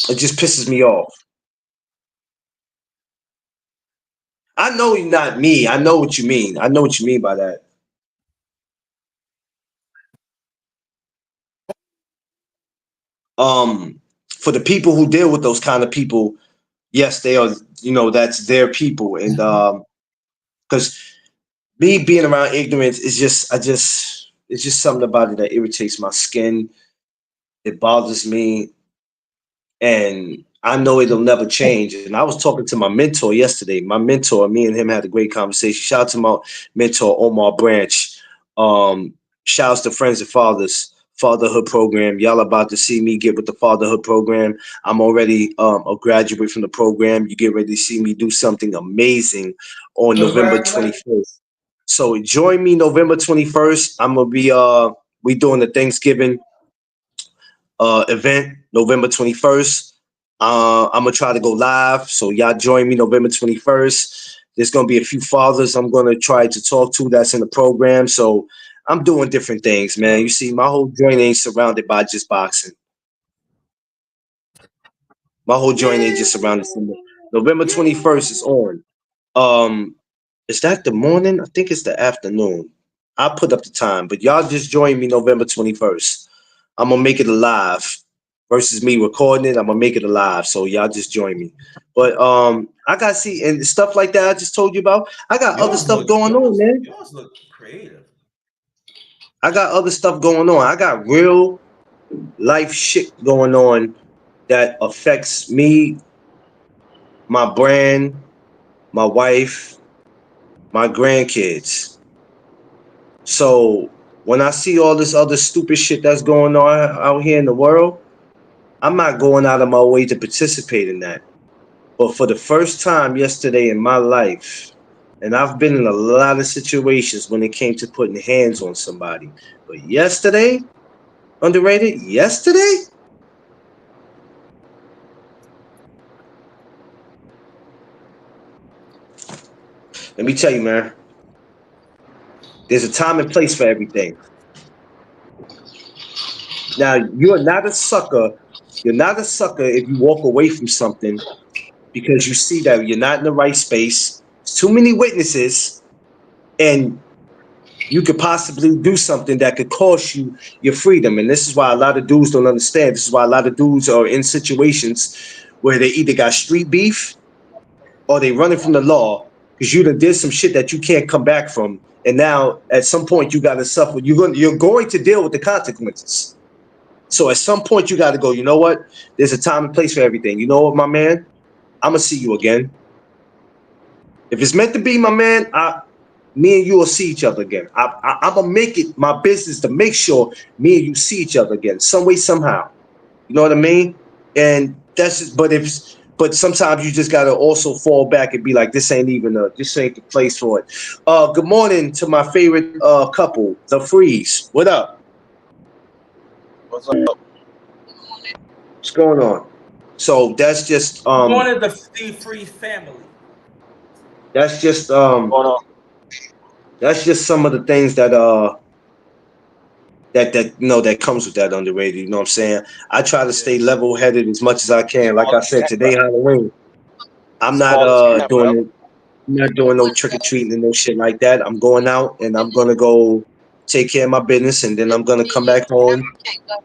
It just pisses me off. I know you're not me. I know what you mean. I know what you mean by that. For the people who deal with those kind of people, yes, they are, that's their people. And because me being around ignorance is it's just something about it that irritates my skin. It bothers me. And I know it'll never change. And I was talking to my mentor yesterday. My mentor, me and him had a great conversation. Shout out to my mentor, Omar Branch. Shouts to Friends and Fathers Fatherhood Program. Y'all about to see me get with the Fatherhood Program. I'm already a graduate from the program. You get ready to see me do something amazing on November 21st. So join me November 21st. I'm gonna be we doing the Thanksgiving event November 21st. I'm gonna try to go live, so y'all join me November 21st. There's gonna be a few fathers I'm gonna try to talk to that's in the program. So I'm doing different things, man. You see, my whole joint ain't surrounded by just boxing. My whole joint ain't just surrounded. November 21st is on. Um, is that the morning? I think it's the afternoon. I'll put up the time, but y'all just join me November 21st. I'm gonna make it alive versus me recording it. I'm gonna make it alive, so y'all just join me. But I got see and stuff like that I just told you about. I got other stuff going on, man. Yours look creative. I got other stuff going on. I got real life shit going on that affects me, my brand, my wife, my grandkids. So when I see all this other stupid shit that's going on out here in the world, I'm not going out of my way to participate in that. But for the first time yesterday in my life, and I've been in a lot of situations when it came to putting hands on somebody, but yesterday, underrated, yesterday, let me tell you, man, there's a time and place for everything. Now, you're not a sucker. You're not a sucker if you walk away from something because you see that you're not in the right space. There's too many witnesses, and you could possibly do something that could cost you your freedom. And this is why a lot of dudes don't understand. This is why a lot of dudes are in situations where they either got street beef or they running from the law because you done did some shit that you can't come back from. And now at some point you got to suffer. You're going to deal with the consequences. So at some point you got to go, you know what? There's a time and place for everything. You know what, my man? I'm going to see you again. If it's meant to be, my man, me and you will see each other again. I'm going to make it my business to make sure me and you see each other again, some way, somehow. You know what I mean? And that's just, but sometimes you just got to also fall back and be like, this ain't the place for it. Good morning to my favorite couple, The Freeze. What up? What's up? What's going on? So that's just One of the Steve Freeze family. that's just What's going on? that's just some of the things that that comes with that underrated. You know what I'm saying? I try to stay level headed as much as I can. Like I said, today Halloween. I'm not I'm not doing no trick or treating and no shit like that. I'm going out and I'm gonna go take care of my business, and then I'm gonna come back home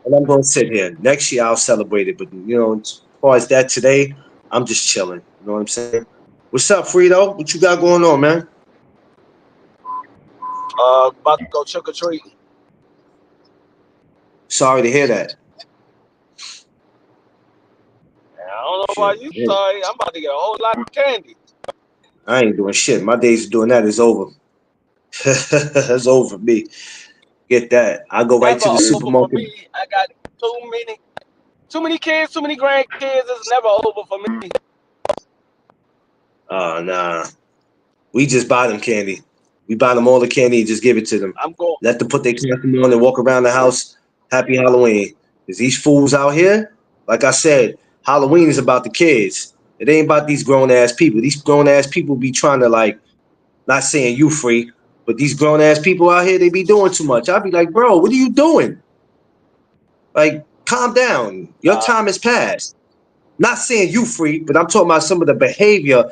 and I'm gonna sit here. Next year I'll celebrate it. But as far as that today, I'm just chilling. You know what I'm saying? What's up, Frito? What you got going on, man? About to go trick or treating. Sorry to hear that. Yeah, don't know why you Shit. sorry. I'm about to get a whole lot of candy. I ain't doing shit. My days of doing that is over. It's over for me. Get that. I go right Never to the over for supermarket. me. I got too many kids, too many grandkids. It's never over for me. Oh, nah. We just buy them candy. We buy them all the candy and just give it to them. I'm going. Let them put their costume on and walk around the house. Happy Halloween. Because these fools out here, like I said, Halloween is about the kids. It ain't about these grown-ass people. These grown-ass people be trying to, like, not saying you free, but these grown-ass people out here, they be doing too much. I'll be like, bro, what are you doing? Like, calm down. Your time has passed. Not saying you free, but I'm talking about some of the behavior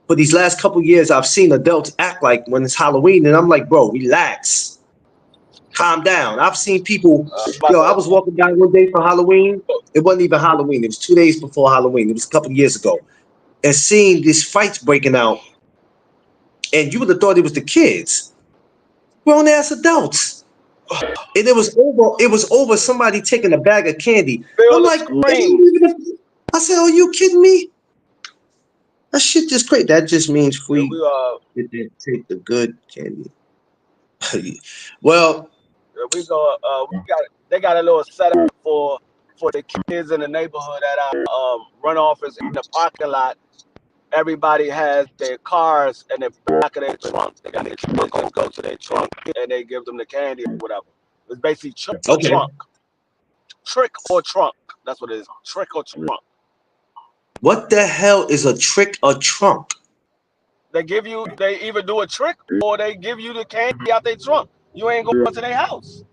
for these last couple years I've seen adults act like when it's Halloween, and I'm like, bro, relax. Calm down. I've seen people, I was walking down one day for Halloween. It wasn't even Halloween. It was 2 days before Halloween. It was a couple of years ago. And seeing these fights breaking out, and you would have thought it was the kids. Grown-ass adults. And it was over somebody taking a bag of candy. Feel I'm the like, scream. I said, are you kidding me? That shit just crazy. That just means free. It didn't take the good candy. Well, we go. They got a little setup for the kids in the neighborhood at our run office in the parking lot. Everybody has their cars in the back of their trunk. They got their kids go to their trunk and they give them the candy or whatever. It's basically trick or trunk. Trick or trunk. That's what it is. Trick or trunk. What the hell is a trick or trunk? They either do a trick or they give you the candy out their trunk. You ain't going to their house.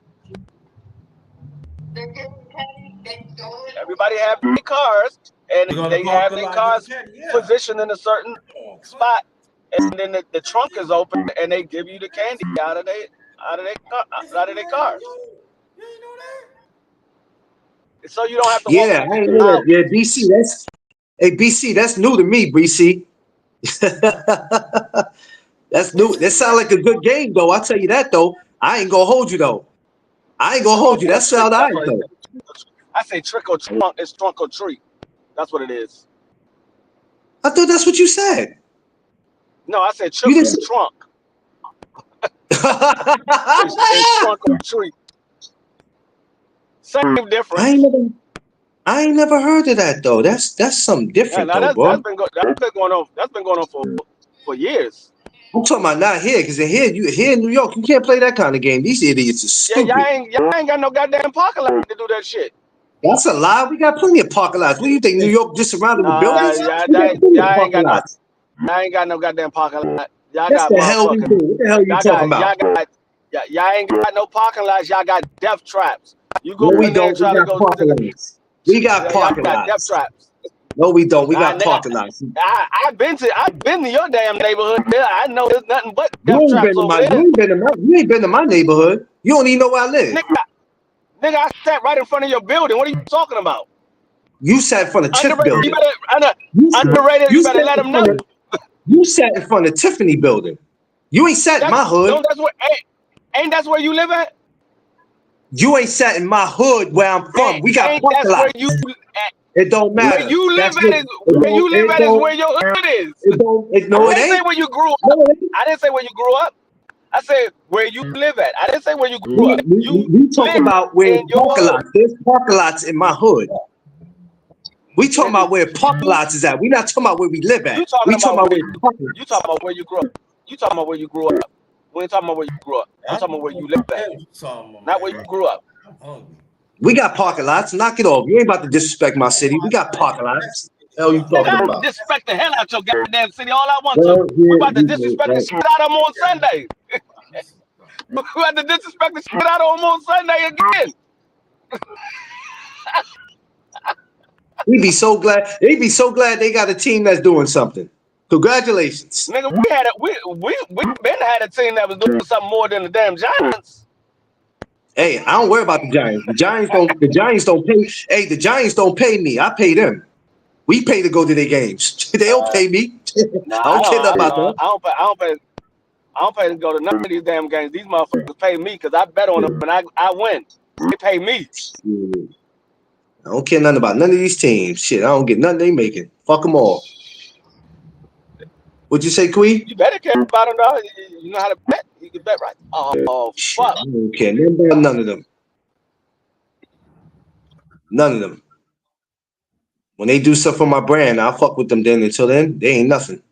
Everybody have their cars, and they have their cars positioned in a certain spot, and then the trunk is open, and they give you the candy out of their cars. So you don't have to walk. Yeah, I ain't know that. Yeah, BC, that's new to me, BC. That's new. That sounds like a good game, though. I'll tell you that, though. I ain't gonna hold you, though. I ain't gonna hold you. That sounds all right, though. I say trick or trunk. It's trunk or treat. That's what it is. I thought that's what you said. No, I said trick or trunk. It's trunk or treat. Same difference. I ain't never heard of that, though. That's something different, though, bro. That's been going on. That's been going on for years. I'm talking about not here, because here in New York, you can't play that kind of game. These idiots are stupid. Yeah, y'all ain't got no goddamn parking lot to do that shit. That's a lie. We got plenty of parking lots. What do you think? New York just surrounded with buildings? Y'all ain't got no goddamn parking lot. Y'all That's got the hell we do. What the hell you talking about? Y'all ain't got no parking lots. Y'all got death traps. You go no, in there and try to go to the. We got parking lots. Death traps. No, we don't. We got parking lots. I've been to your damn neighborhood. Yeah, I know there's nothing but death traps over there. You ain't been to my neighborhood. You don't even know where I live. Nigga, I sat right in front of your building. What are you talking about? You sat in front of Tiff building. Underrated. You better let them know. You sat in front of Tiffany building. You ain't sat in my hood. Ain't that's where you live at? You ain't sat in my hood where I'm from. We got parking lots. It don't matter. Where you live at is where your hood is. I didn't say where you grew up. I didn't say where you grew up. I said where you live at. I didn't say where you grew up. We talk about where parking lots. There's parking lots in my hood. We talking about where parking lots is at. We not talking about where we live at. We talking about where parking lots. You talking about where you grew up. You talking about where you grew up. We ain't talking about where you grew up. I'm talking about where you live at. Not where you grew up. We got parking lots. Knock it off. You ain't about to disrespect my city. We got parking lots. Hell, you talking about? I disrespect the hell out your goddamn city. All I want to. We about to disrespect the shit out of them on Sunday. We about to disrespect the shit out of them on Sunday again. We'd be so glad. They'd be so glad they got a team that's doing something. Congratulations. Nigga, we been had a team that was doing something more than the damn Giants. Hey, I don't worry about the Giants. The Giants don't pay. Hey, the Giants don't pay me. I pay them. We pay to go to their games. They don't pay me. Nah, I don't care about that. I don't pay to go to none of these damn games. These motherfuckers pay me because I bet on them and I win. They pay me. I don't care nothing about none of these teams. Shit, I don't get nothing they making. Fuck them all. What'd you say, Quee? You better care about them, though. You know how to bet. You can bet right. Oh Shit, fuck. I don't care nothing about none of them. None of them. When they do stuff for my brand, I'll fuck with them then. Until then, they ain't nothing.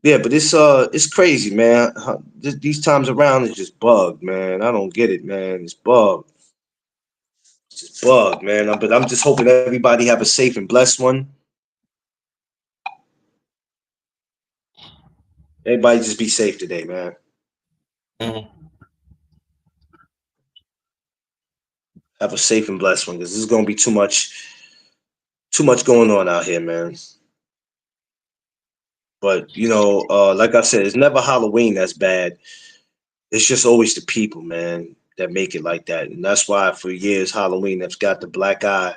Yeah, but it's crazy, man. These times around is just bugged, man. I don't get it, man. It's bugged. It's just bugged, man. But I'm just hoping everybody have a safe and blessed one. Everybody just be safe today, man. Mhm. Have a safe and blessed one, because this is gonna be too much going on out here, man. But you know, like I said, it's never Halloween that's bad. It's just always the people, man, that make it like that. And that's why for years Halloween has got the black eye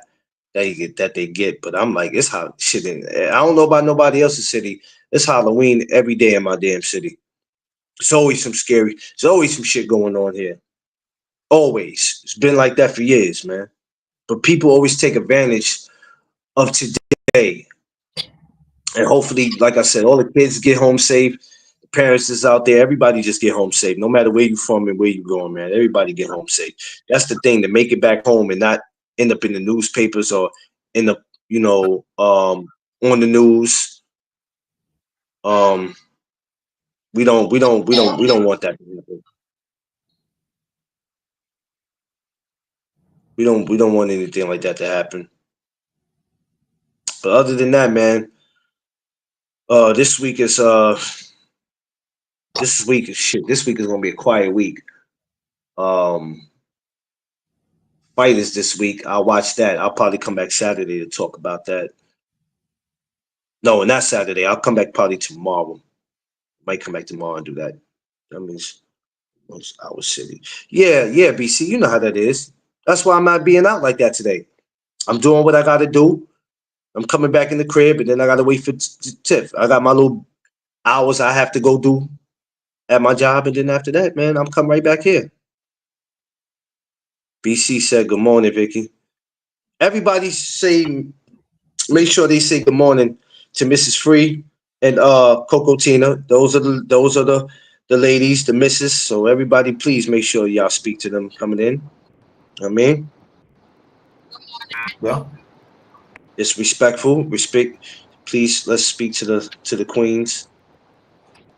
that they get. But I'm like, it's how shit. I don't know about nobody else's city. It's Halloween every day in my damn city. It's always some scary. There's always some shit going on here. Always. It's been like that for years, man. But people always take advantage of today. And hopefully, like I said, all the kids get home safe. The parents is out there. Everybody just get home safe. No matter where you from and where you going, man. Everybody get home safe. That's the thing, to make it back home and not end up in the newspapers or in the, on the news. We don't want that to happen. We don't want anything like that to happen. But other than that, man, this week is shit. This week is gonna be a quiet week. Fighters this week. I'll watch that. I'll probably come back Saturday to talk about that. No, not Saturday. I'll come back probably tomorrow. Might come back tomorrow and do that. That means our city. Yeah, BC. You know how that is. That's why I'm not being out like that today. I'm doing what I got to do. I'm coming back in the crib, and then I got to wait for Tiff. I got my little hours I have to go do at my job, and then after that, man, I'm coming right back here. BC said, "Good morning, Vicky." Everybody make sure they say good morning to Mrs. Free and Coco Tina. Those are the ladies, the missus. So everybody, please make sure y'all speak to them coming in. I mean, Well, it's respectful. Respect. Please, let's speak to the queens.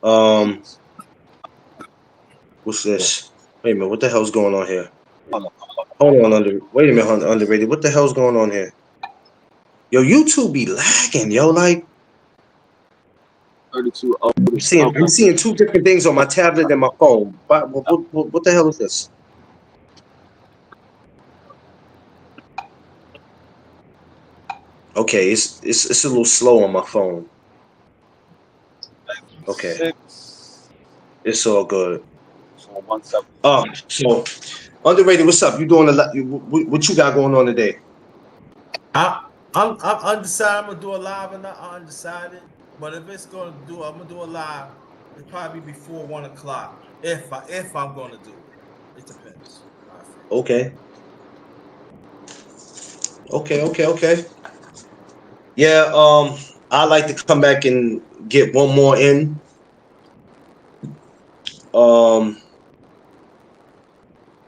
What's this? Wait a minute. What the hell's going on here? Hold on, wait a minute, underrated. What the hell's going on here? Yo, YouTube be lagging, yo. Like, 32. I'm seeing two different things on my tablet and my phone. What the hell is this? Okay, it's a little slow on my phone. Okay, it's all good. So underrated. What's up? You doing a lot? What you got going on today? I'm undecided. I'm gonna do a live or not. I'm undecided. But if it's I'm gonna do a live. It'll probably be before 1 o'clock. If I'm gonna do it, it depends. Okay. Yeah. I like to come back and get one more in.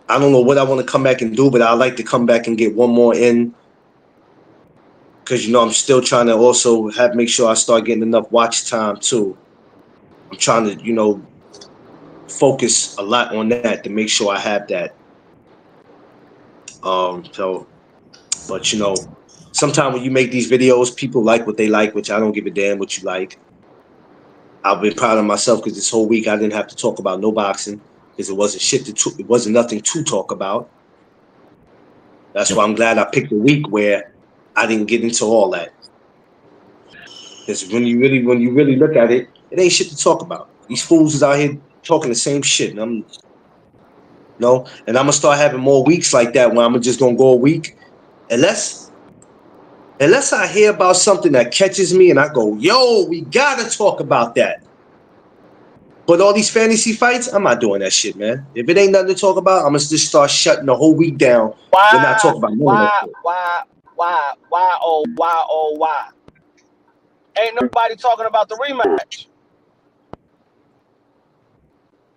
I don't know what I want to come back and do, but I like to come back and get one more in. Because I'm still trying to also make sure I start getting enough watch time too. I'm trying to, focus a lot on that to make sure I have that. But sometimes when you make these videos, people like what they like, which I don't give a damn what you like. I've been proud of myself because this whole week I didn't have to talk about no boxing because it wasn't nothing to talk about. That's why I'm glad I picked a week where I didn't get into all that. Because when you really look at it, it ain't shit to talk about. These fools is out here talking the same shit, and I'm gonna start having more weeks like that where I'm just gonna go a week, unless I hear about something that catches me and I go, yo, we gotta talk about that. But all these fantasy fights, I'm not doing that shit, man. If it ain't nothing to talk about, I'm gonna just start shutting the whole week down. We're not talking about none of that shit. Why? Ain't nobody talking about the rematch.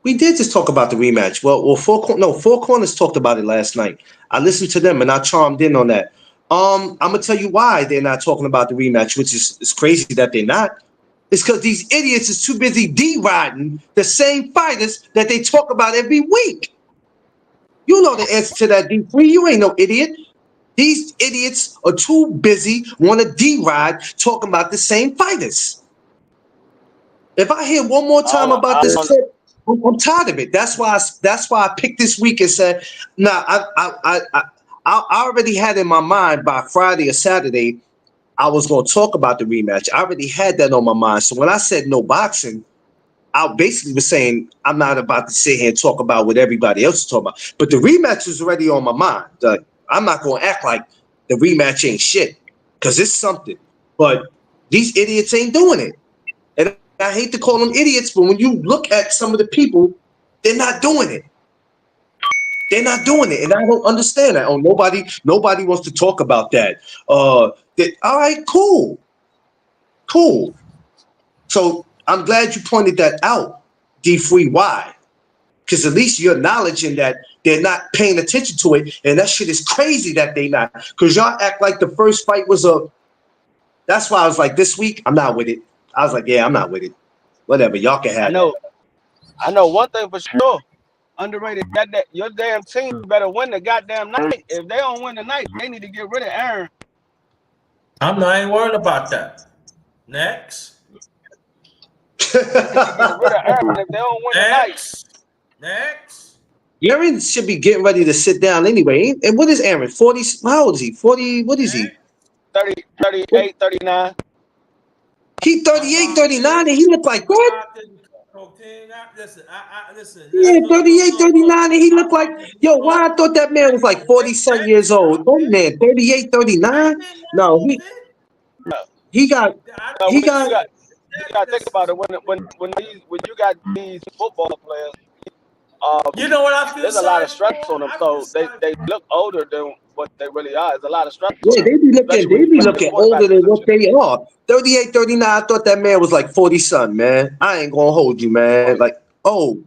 We did just talk about the rematch. Well, Four Corners talked about it last night. I listened to them and I chimed in on that. I'm gonna tell you why they're not talking about the rematch, which is crazy that they're not. It's because these idiots is too busy D-riding the same fighters that they talk about every week. You know the answer to that, D3. You ain't no idiot. These idiots are too busy want to D-ride talking about the same fighters. If I hear one more time about this shit, I'm tired of it. That's why I picked this week and said, nah, I already had in my mind by Friday or Saturday, I was going to talk about the rematch. I already had that on my mind. So when I said no boxing, I basically was saying I'm not about to sit here and talk about what everybody else is talking about. But the rematch is already on my mind. Like, I'm not going to act like the rematch ain't shit because it's something. But these idiots ain't doing it. And I hate to call them idiots, but when you look at some of the people, they're not doing it. They're not doing it, and I don't understand that. Oh, nobody wants to talk about that. All right, cool. So I'm glad you pointed that out, D3. Why? Because at least you're acknowledging that they're not paying attention to it, and that shit is crazy that they not. Because y'all act like the first fight was a. That's why I was like, this week I'm not with it. I was like, yeah, I'm not with it. Whatever, y'all can have it. I know one thing for sure. Underrated. That your damn team better win the goddamn night. If they don't win the night, they need to get rid of Aaron. I ain't worried about that. Next. Get rid of Aaron if they don't win the night. Next. Aaron should be getting ready to sit down anyway. And what is Aaron? 40? How old is he? 40? What is he? 30, 38, 39. He 38, 39, and he look like what? Listen. Yeah, 38, 39, and he looked like, yo, why I thought that man was like 40-some years old. That man, 38, 39? No, he got. You got to think about it when you got these football players. You know what I feel? There's a lot of stress on them, so they look older than what they really are. There's a lot of stress. Yeah, they be looking older than what they are. 38, 39, I thought that man was like 40-some, man. I ain't gonna hold you, man. Like, oh.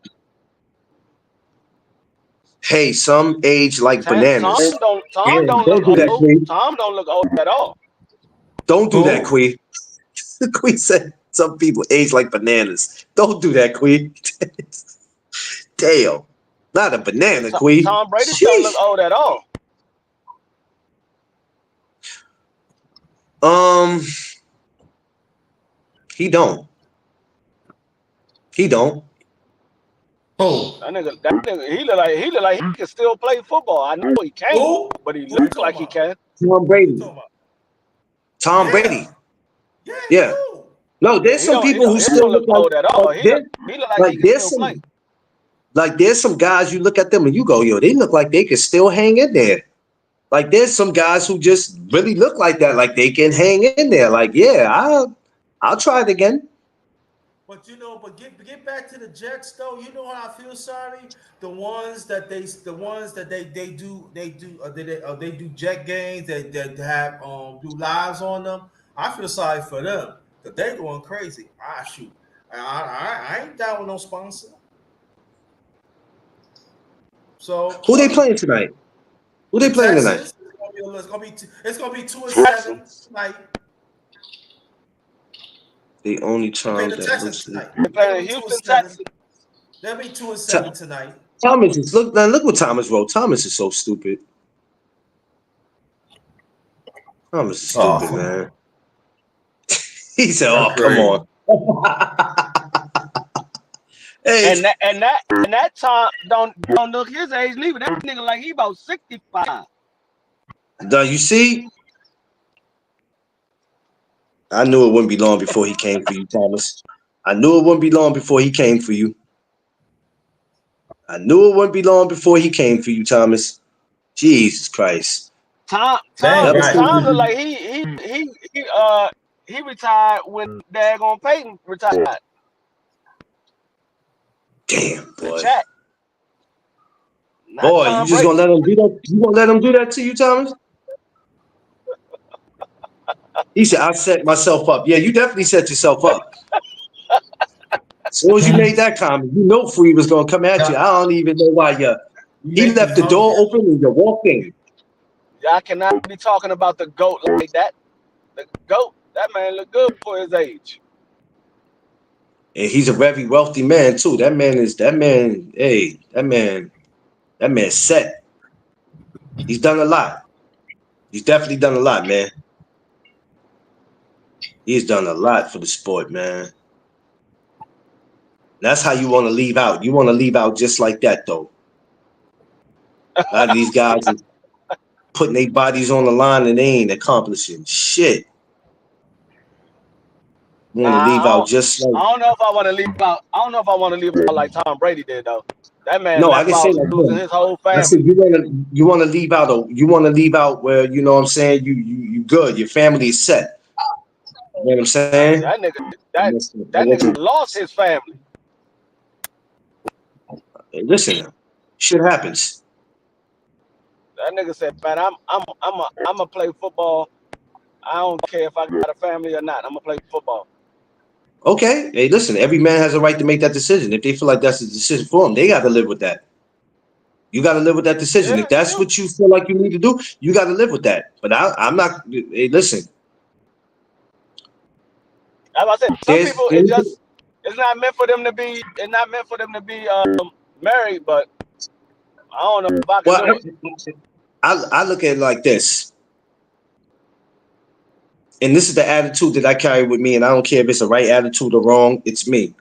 Hey, some age like bananas. Tom don't look old at all. Don't do that, Queen. Queen said some people age like bananas. Don't do that, Queen. Damn. Not a banana, Queen. Tom Brady don't look old at all. He don't. Oh, that nigga, he look like he can still play football. I know he can't, but he looks like he can. Tom Brady. Yeah. No, there's some people who still look old at all. He look like he can still play. Like there's some guys you look at them and you go, yo, they look like they can still hang in there. Like there's some guys who just really look like that, like they can hang in there. Like, yeah, I'll try it again. But get back to the Jets though. You know how I feel sorry. The ones that they do jet games that have do lives on them. I feel sorry for them because they going crazy. Shoot, I ain't down with no sponsor. So who they playing tonight? Who they playing tonight? It's gonna be 2-7 tonight. The only time the Texans tonight. They're playing Houston Texans. They'll be 2-7 tonight. Thomas is look what Thomas wrote. Thomas is so stupid. Thomas is stupid, man. He said, "Oh, come on." Hey. And that Tom don't look his age neither. That nigga like he about 65. You see? I knew it wouldn't be long before he came for you, Thomas. I knew it wouldn't be long before he came for you. Jesus Christ. Tom look like he retired when daggone Peyton retired. Damn, The boy. chat. Not Boy, Tom you just Brady. gonna let him do that? You gonna let him do that to you, Thomas? He said, I set myself up. Yeah, you definitely set yourself up. As soon as you made that comment, you know Free was gonna come at you. I don't even know why you. You He make left it the door humble. open and you walked in. Y'all cannot be talking about the GOAT like that. The GOAT, that man look good for his age. And he's a very wealthy man too. That man, hey, that man's set. He's done a lot. He's definitely done a lot, man. He's done a lot for the sport, man. That's how you want to leave out. You want to leave out just like that, though. A lot of these guys are putting their bodies on the line and they ain't accomplishing shit. You want to leave out just like. I don't know if I want to leave out. I don't know if I want to leave out like Tom Brady did though. That man No, I left didn't say out like losing him. his whole I said family. you want to leave out. You want to leave out where you know what I'm saying. You good. Your family is set. You know what I'm saying? That nigga, And that that's that nigga what lost his family. hey, listen, shit happens. That nigga said, "Man, I'm a play football. I don't care if I got a family or not. I'm gonna play football." Okay. Hey, listen, every man has a right to make that decision. If they feel like that's the decision for them, they got to live with that. You got to live with that decision. Yeah, If that's you. what you feel like you need to do, you got to live with that. But I'm not. Hey, listen, As I said, some there's people it's not meant for them to be. It's not meant for them to be married. But I don't know if I can well, do it. I look at it like this, and this is the attitude that I carry with me, and I don't care if it's the right attitude or wrong. It's me.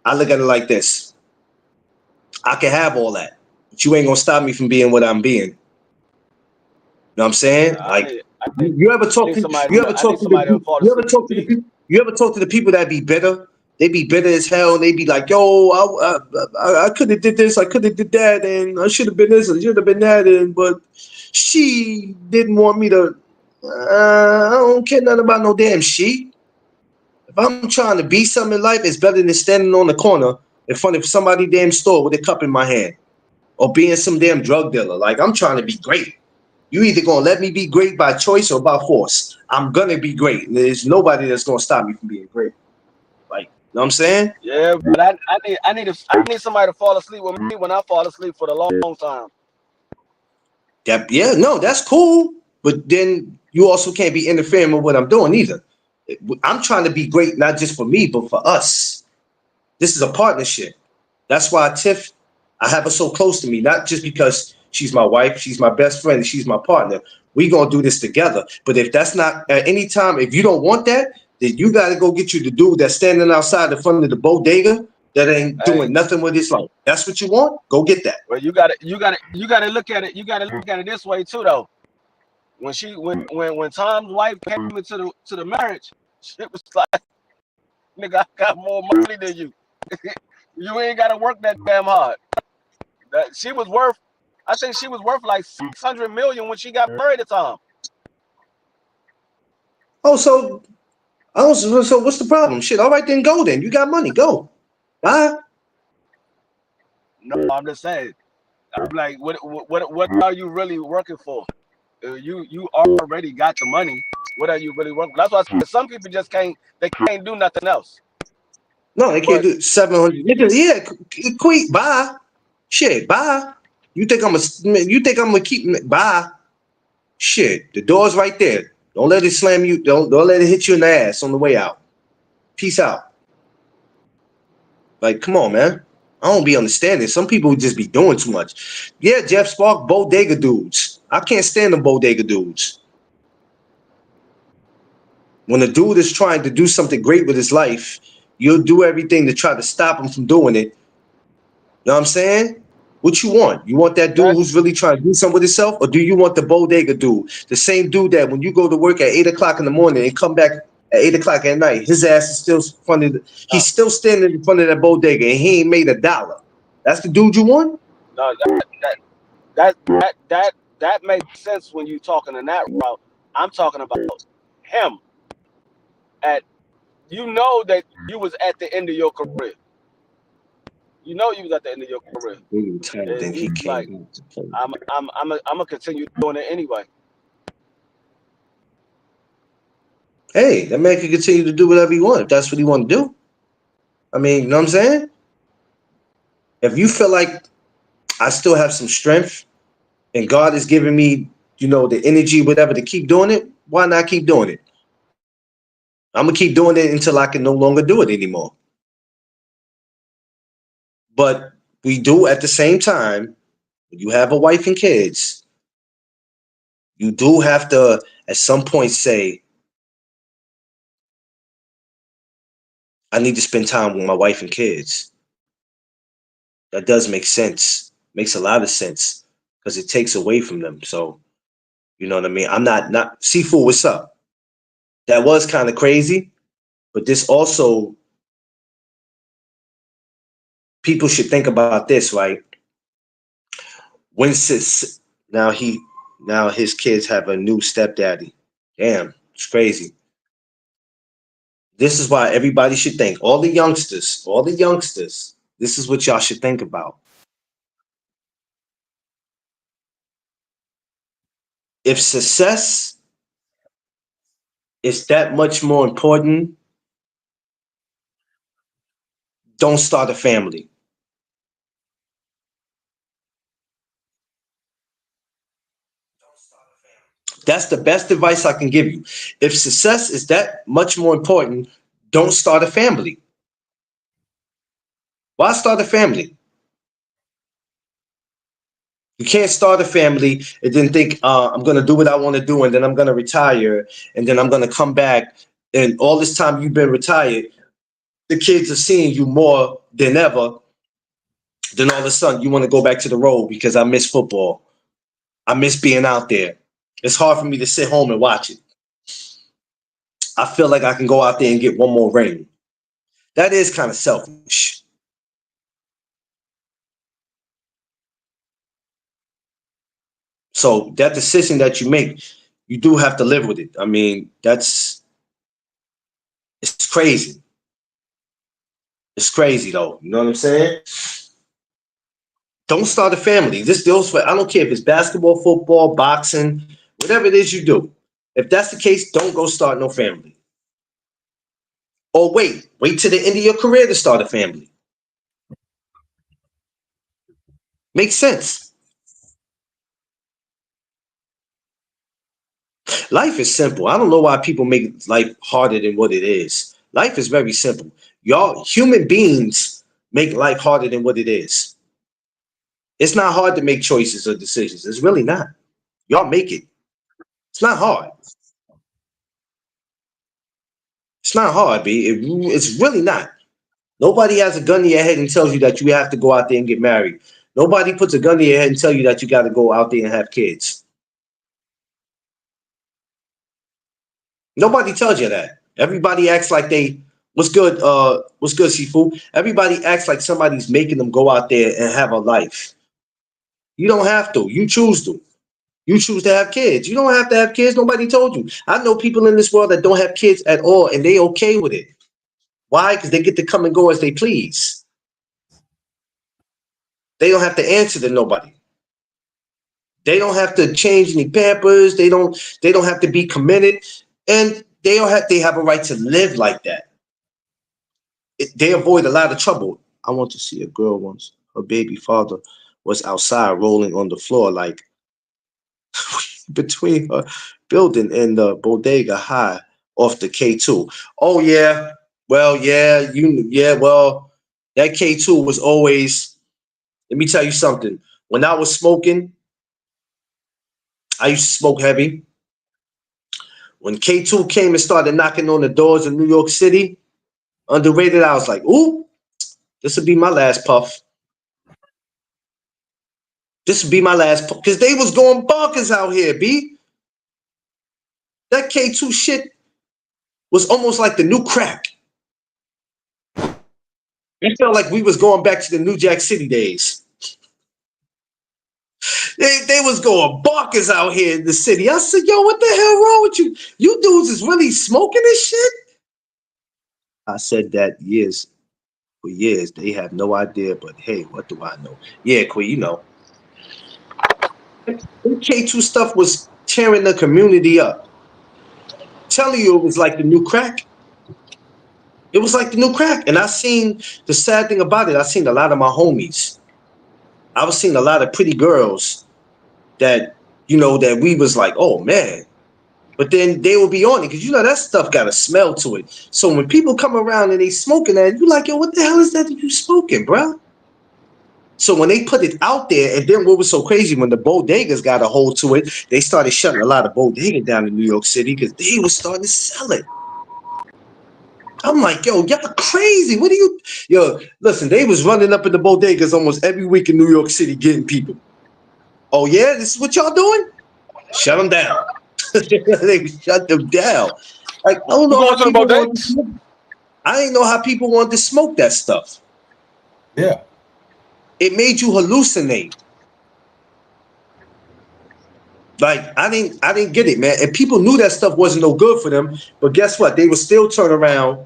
I look at it like this. I can have all that, but you ain't gonna stop me from being what I'm being. You know what I'm saying? I Like, need, you ever I talk need to somebody. you ever I need talk to the somebody to people fall you ever asleep talk with to the me. people you ever talk to the people that be bitter? They be bitter as hell, and they be like, "Yo, I could have did this, I could have did that, and I should have been this, I should have been that, and but she didn't want me to. I don't care nothing about no damn she. If I'm trying to be something in life, it's better than standing on the corner in front of somebody damn store with a cup in my hand or being some damn drug dealer. Like I'm trying to be great. You either gonna let me be great by choice or by force. I'm gonna be great. There's nobody that's gonna stop me from being great. Like, you know what I'm saying? Yeah, but I need somebody to fall asleep with me when I fall asleep for the long time. Yeah, no, that's cool. But then you also can't be interfering with what I'm doing either. I'm trying to be great, not just for me, but for us. This is a partnership. That's why Tiff, I have her so close to me, not just because she's my wife, she's my best friend, and she's my partner. We gonna do this together. But if that's not at any time, if you don't want that, then you gotta go get you the dude that's standing outside the front of the bodega that ain't Hey, doing nothing with his life. That's what you want? Go get that. well, you got to look at it. You got to look at it this way too, though. When Tom's wife came into the marriage, she was like, "Nigga, I got more money than you. You ain't got to work that damn hard." She was worth. I think she was worth like 600 million when she got married to Tom. Oh, so what's the problem? Shit, all right then, go then. You got money, go. Bye. No, I'm just saying. I'm like, what are you really working for? You already got the money. What are you really working? That's why I said some people just can't. They can't do nothing else. No, they can't But do it. 700. Yeah, quick, bye. Shit, bye. You think I'm gonna keep bye? Shit, the door's right there. Don't let it slam you. Don't let it hit you in the ass on the way out. Peace out. Like, come on, man. I don't be understanding. Some people just be doing too much. Yeah, Jeff Spark, bodega dudes. I can't stand the bodega dudes. When a dude is trying to do something great with his life, you'll do everything to try to stop him from doing it. You know what I'm saying? What you want? You want that dude that who's really trying to do something with himself, or do you want the bodega dude, the same dude that when you go to work at 8 o'clock in the morning and come back at 8 o'clock at night, his ass is still he's still standing in front of that bodega and he ain't made $1. That's the dude you want? no, that makes sense when you talking in that route. I'm talking about him at. You know that you was at the end of your career. You know you was at the end of your career. He retired, then he You came like, back to play. I'm gonna continue doing it anyway. Hey, that man can continue to do whatever he wants if that's what he want to do. I mean, you know what I'm saying? If you feel like I still have some strength and God is giving me, you know, the energy, whatever, to keep doing it, why not keep doing it? I'm gonna keep doing it until I can no longer do it anymore. But we do at the same time, when you have a wife and kids, you do have to at some point say, I need to spend time with my wife and kids. That does make sense. Makes a lot of sense because it takes away from them. So, you know what I mean? I'm not Seafood, what's up? That was kind of crazy, but this also, people should think about this, right? When sis, now his kids have a new stepdaddy. Damn, it's crazy. This is why everybody should think. All the youngsters, this is what y'all should think about. If success is that much more important, don't start a family. That's the best advice I can give you. If success is that much more important, don't start a family. Why start a family? You can't start a family and then think, I'm going to do what I want to do, and then I'm going to retire, and then I'm going to come back. And all this time you've been retired, the kids are seeing you more than ever. Then all of a sudden you want to go back to the road because I miss football. I miss being out there. It's hard for me to sit home and watch it. I feel like I can go out there and get one more ring. That is kind of selfish. So that decision that you make, you do have to live with it. I mean, it's crazy. It's crazy though. You know what I'm saying? Don't start a family. This deals for, I don't care if it's basketball, football, boxing, whatever it is you do. If that's the case, don't go start no family. Or wait till the end of your career to start a family. Makes sense. Life is simple. I don't know why people make life harder than what it is. Life is very simple. Y'all, human beings make life harder than what it is. It's not hard to make choices or decisions. It's really not. Y'all make it. It's not hard. It's not hard, B. It's really not. Nobody has a gun to your head and tells you that you have to go out there and get married. Nobody puts a gun to your head and tell you that you got to go out there and have kids. Nobody tells you that. Everybody acts like what's good, Seafood? Everybody acts like somebody's making them go out there and have a life. You don't have to. You choose to. You choose to have kids. You don't have to have kids. Nobody told you. I know people in this world that don't have kids at all, and they okay with it. Why? Because they get to come and go as they please. They don't have to answer to nobody. They don't have to change any pampers. They don't have to be committed. And they have a right to live like that. They avoid a lot of trouble. I want to see a girl once. Her baby father was outside rolling on the floor like between her building and the bodega high off the K2. Oh yeah. Well, yeah, well, that K2 was always, let me tell you something. When I was smoking, I used to smoke heavy. When K2 came and started knocking on the doors of New York City, underrated, I was like, ooh, this would be my last puff. This would be my last puff. Because they was going bonkers out here, B. That K2 shit was almost like the new crack. It felt like we was going back to the New Jack City days. They was going bonkers out here in the city. I said, yo, what the hell wrong with you? You dudes is really smoking this shit? I said that years for years. They have no idea, but hey, what do I know? Yeah, Queen, you know. K2 stuff was tearing the community up. Telling you it was like the new crack. It was like the new crack. And I seen the sad thing about it, I seen a lot of my homies. I was seeing a lot of pretty girls that, you know, that we was like, oh man. But then they will be on it because you know that stuff got a smell to it. So when people come around and they smoking that, you like, yo, what the hell is that you smoking, bro? So when they put it out there, and then what was so crazy when the bodegas got a hold to it, they started shutting a lot of bodegas down in New York City because they was starting to sell it. I'm like, yo, y'all crazy. What are you? Yo, listen, they was running up in the bodegas almost every week in New York City getting people. Oh yeah, this is what y'all doing? Shut them down. They shut them down. Like I don't You know going how to the people want to bodegas? smoke. I didn't know how people wanted to smoke that stuff. Yeah. It made you hallucinate. Like I didn't get it, man. And people knew that stuff wasn't no good for them, but guess what? They would still turn around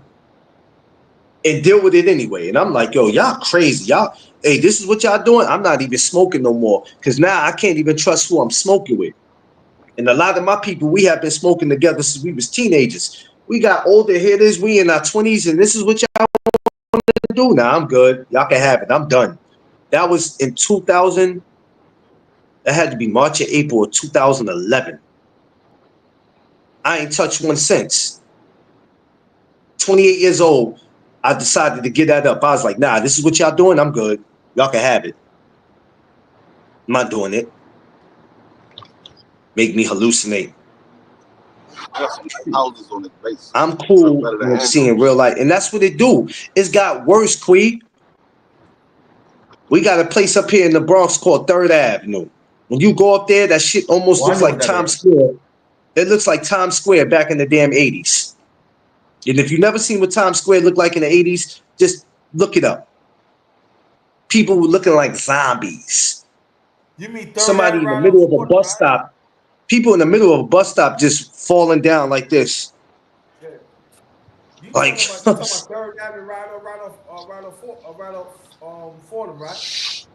and deal with it anyway. And I'm like, yo, y'all crazy. Y'all, hey, this is what y'all doing? I'm not even smoking no more. Cause now I can't even trust who I'm smoking with. And a lot of my people, we have been smoking together since we was teenagers. We got older, here it is, we in our 20s, and this is what y'all want to do. Now I'm good. Y'all can have it. I'm done. That was in 2000. That had to be March or April of 2011. I ain't touched one since. 28 years old, I decided to get that up. I was like, nah, this is what y'all doing. I'm good. Y'all can have it. I'm not doing it. Make me hallucinate. Houses on the base. I'm cool with seeing real life. And that's what it do. It's got worse, Quee. We got a place up here in the Bronx called 3rd Avenue. When you go up there, that shit almost looks like Times Square. It looks like Times Square back in the damn 80s. And if you've never seen what Times Square looked like in the 80s, just look it up. People were looking like zombies. You mean 3rd Somebody in the right middle of a Florida, bus right? stop. People in the middle of a bus stop just falling down like this. Yeah. You Like, talking about 3rd Avenue right off Fordham, right?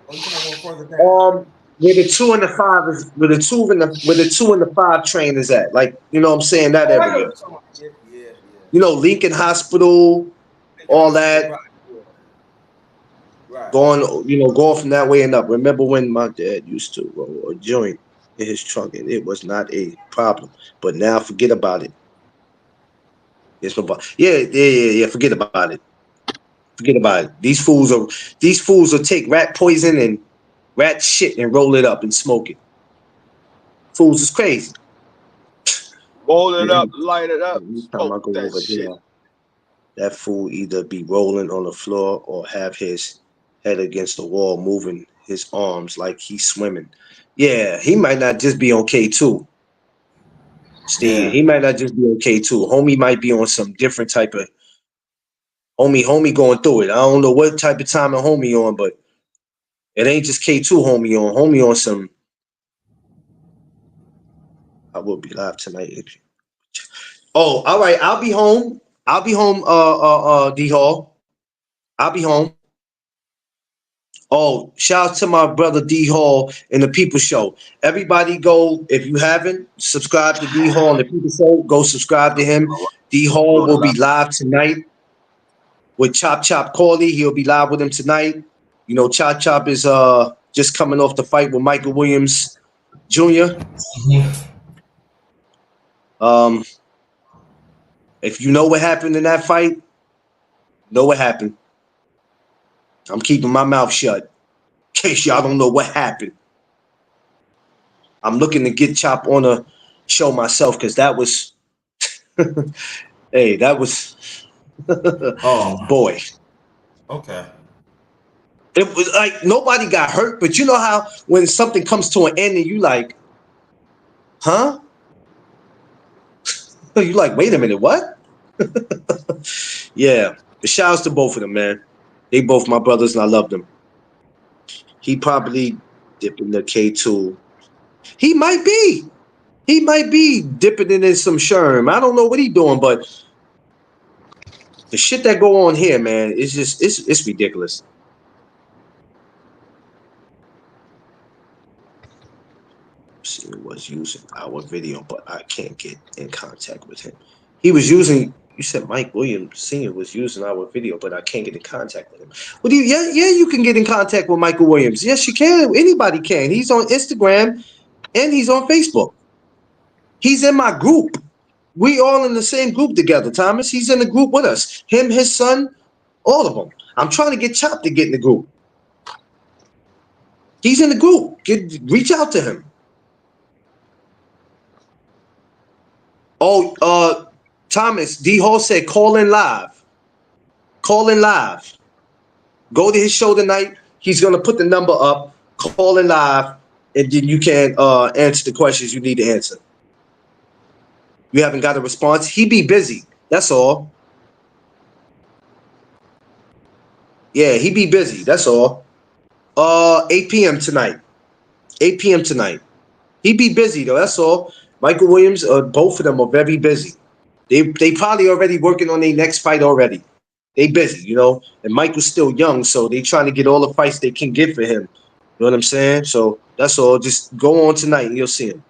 Or you talking about one further down? where the 2 and the 5 is, where the 2 and the 5 train is at. Like, you know what I'm saying? That Oh, I know area. what you're talking about. Yeah. You know, Lincoln Hospital, all that. Right. Yeah. Right. Going from that way and up. Remember when my dad used to roll a joint in his trunk and it was not a problem. But now forget about it. It's no yeah. Forget about it. Forget about it. These fools will take rat poison and rat shit and roll it up and smoke it. Fools is crazy. Roll it up, light it up, Every time I smoke go that over shit. there, that fool either be rolling on the floor or have his head against the wall, moving his arms like he's swimming. Yeah, he might not just be on K2. Steve, he might not just be on K2. Homie might be on some different type of homie going through it. I don't know what type of time a homie on, but it ain't just K2 homie on. Homie on some. I will be live tonight. Oh, all right. I'll be home. D Hall. I'll be home. Oh, shout out to my brother D Hall and the People Show. Everybody go, if you haven't, subscribe to D Hall and the People Show. Go subscribe to him. D Hall will be live tonight with Chop Corley. He'll be live with him tonight. You know, Chop is just coming off the fight with Michael Williams Jr. If you know what happened in that fight, know what happened. I'm keeping my mouth shut in case y'all don't know what happened. I'm looking to get Chop on a show myself because that was, hey, that was, boy. Okay. It was like nobody got hurt, but you know how when something comes to an end and you like, huh? You like, wait a minute, what? Yeah. But shouts to both of them, man. They both my brothers and I love them. He probably dipping the K2. He might be. He might be dipping it in some Sherm. I don't know what he doing, but The shit that go on here, man, it's just it's ridiculous. She was using our video, but I can't get in contact with him. He was using. You said Mike Williams Sr. was using our video, but I can't get in contact with him. Well, yeah, you can get in contact with Michael Williams. Yes, you can. Anybody can. He's on Instagram and he's on Facebook. He's in my group. We all in the same group together, Thomas. He's in the group with us. Him, his son, all of them. I'm trying to get Chop to get in the group. He's in the group. Reach out to him. Oh, Thomas, D Hall said call in live. Call in live. Go to his show tonight. He's gonna put the number up. Call in live, and then you can answer the questions you need to answer. You haven't got a response. He be busy. That's all. Yeah, he be busy. That's all. 8 p.m. tonight. 8 p.m. tonight. He be busy though. That's all. Michael Williams, both of them are very busy. They probably already working on their next fight already. They busy, you know. And Michael's still young, so they trying to get all the fights they can get for him. You know what I'm saying? So that's all. Just go on tonight and you'll see him.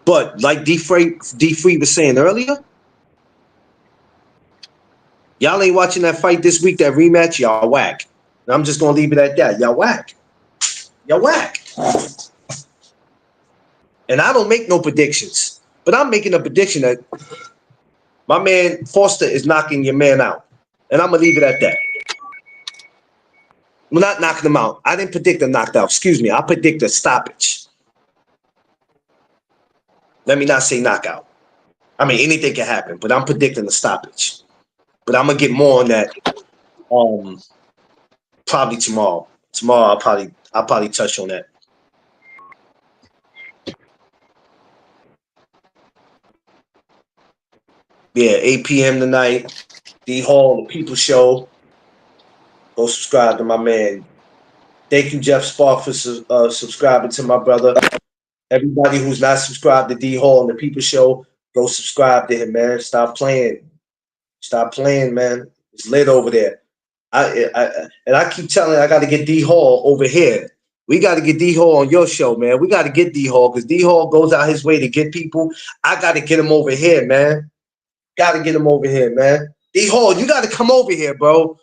But like D Free was saying earlier, y'all ain't watching that fight this week, that rematch. Y'all whack. And I'm just gonna leave it at that. Y'all whack. Y'all whack. And I don't make no predictions, but I'm making a prediction that my man Foster is knocking your man out. And I'm going to leave it at that. I'm not knocking him out. I didn't predict a knockout. Excuse me. I predict a stoppage. Let me not say knockout. I mean, anything can happen, but I'm predicting a stoppage. But I'm going to get more on that probably tomorrow. Tomorrow I'll probably touch on that. Yeah, 8 p.m. tonight. D Hall, the People Show. Go subscribe to my man. Thank you, Jeff Spark, for subscribing to my brother. Everybody who's not subscribed to D Hall and the People Show, go subscribe to him, man. Stop playing. Stop playing, man. It's lit over there. I keep telling I got to get D Hall over here. We got to get D Hall on your show, man. We got to get D Hall because D Hall goes out his way to get people. I got to get him over here, man. Got to get him over here, man. D Hall, you got to come over here, bro.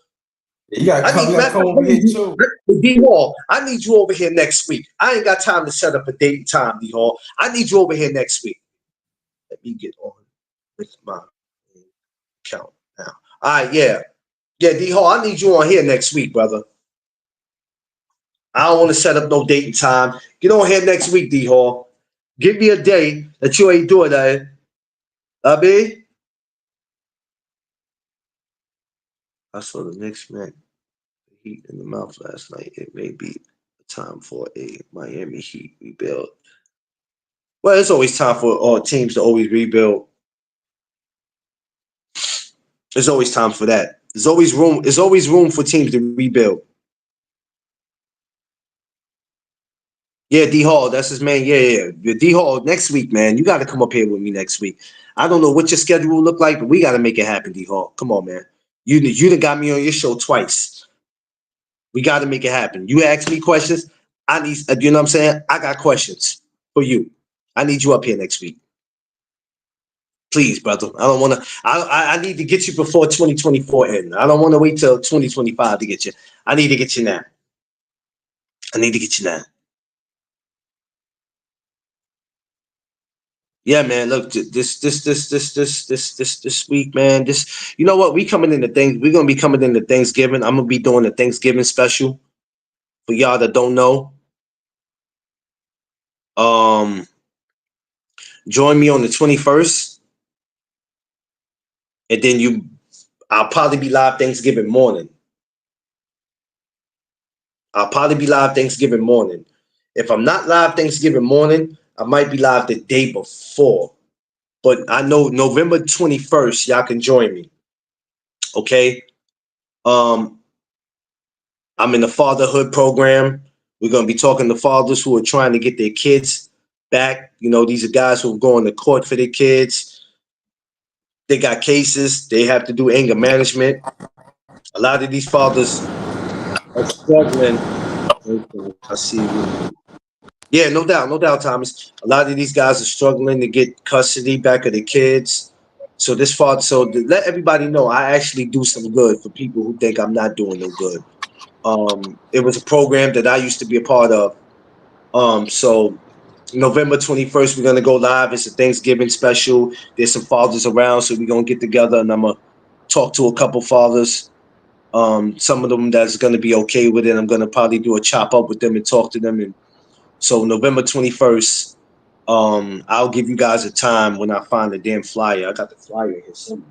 You got to come over here, too. D Hall, I need you over here next week. I ain't got time to set up a date and time, D Hall. I need you over here next week. Let me get on with my account now. All right, yeah. Yeah, D Hall, I need you on here next week, brother. I don't want to set up no date and time. Get on here next week, D Hall. Give me a day that you ain't doing that. Abby? I saw the Knicks man Heat in the mouth last night. It may be time for a Miami Heat rebuild. Well, it's always time for all teams to always rebuild. There's always time for that. There's always room for teams to rebuild. Yeah, D Hall, that's his man. Yeah. D Hall, next week, man. You got to come up here with me next week. I don't know what your schedule will look like, but we got to make it happen, D Hall. Come on, man. You done got me on your show twice. We got to make it happen. You ask me questions. I need, you know what I'm saying? I got questions for you. I need you up here next week. Please, brother. I don't want to. I need to get you before 2024 ends. I don't want to wait till 2025 to get you. I need to get you now. Yeah, man. Look, this week, man. You know what? We're gonna be coming into Thanksgiving. I'm gonna be doing a Thanksgiving special for y'all that don't know. Join me on the 21st, and then I'll probably be live Thanksgiving morning. If I'm not live Thanksgiving morning, I might be live the day before. But I know November 21st, y'all can join me. Okay? I'm in the fatherhood program. We're going to be talking to fathers who are trying to get their kids back. You know, these are guys who are going to court for their kids. They got cases. They have to do anger management. A lot of these fathers are struggling. I see you. Yeah, no doubt, Thomas. A lot of these guys are struggling to get custody back of their kids. So this father, so to let everybody know, I actually do some good for people who think I'm not doing no good. It was a program that I used to be a part of. So November 21st, we're gonna go live. It's a Thanksgiving special. There's some fathers around, so we're gonna get together and I'm gonna talk to a couple fathers. Some of them that's gonna be okay with it. I'm gonna probably do a chop up with them and talk to them. And so November 21st, I'll give you guys a time when I find the damn flyer. I got the flyer here somewhere.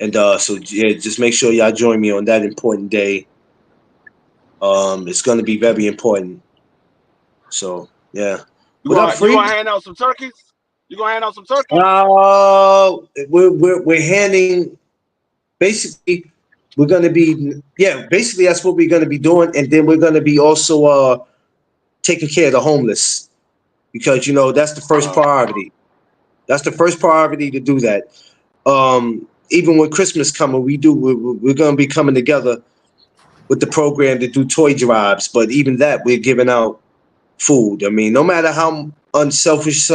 And so yeah, just make sure y'all join me on that important day. It's gonna be very important. So yeah. You gonna hand out some turkeys? You gonna hand out some turkeys? We're handing. Basically, we're gonna be basically that's what we're gonna be doing, and then we're gonna be also taking care of the homeless because that's the first priority. That's the first priority to do that. Even with Christmas coming, we're gonna be coming together with the program to do toy drives, but even that we're giving out food. I mean, no matter how unselfish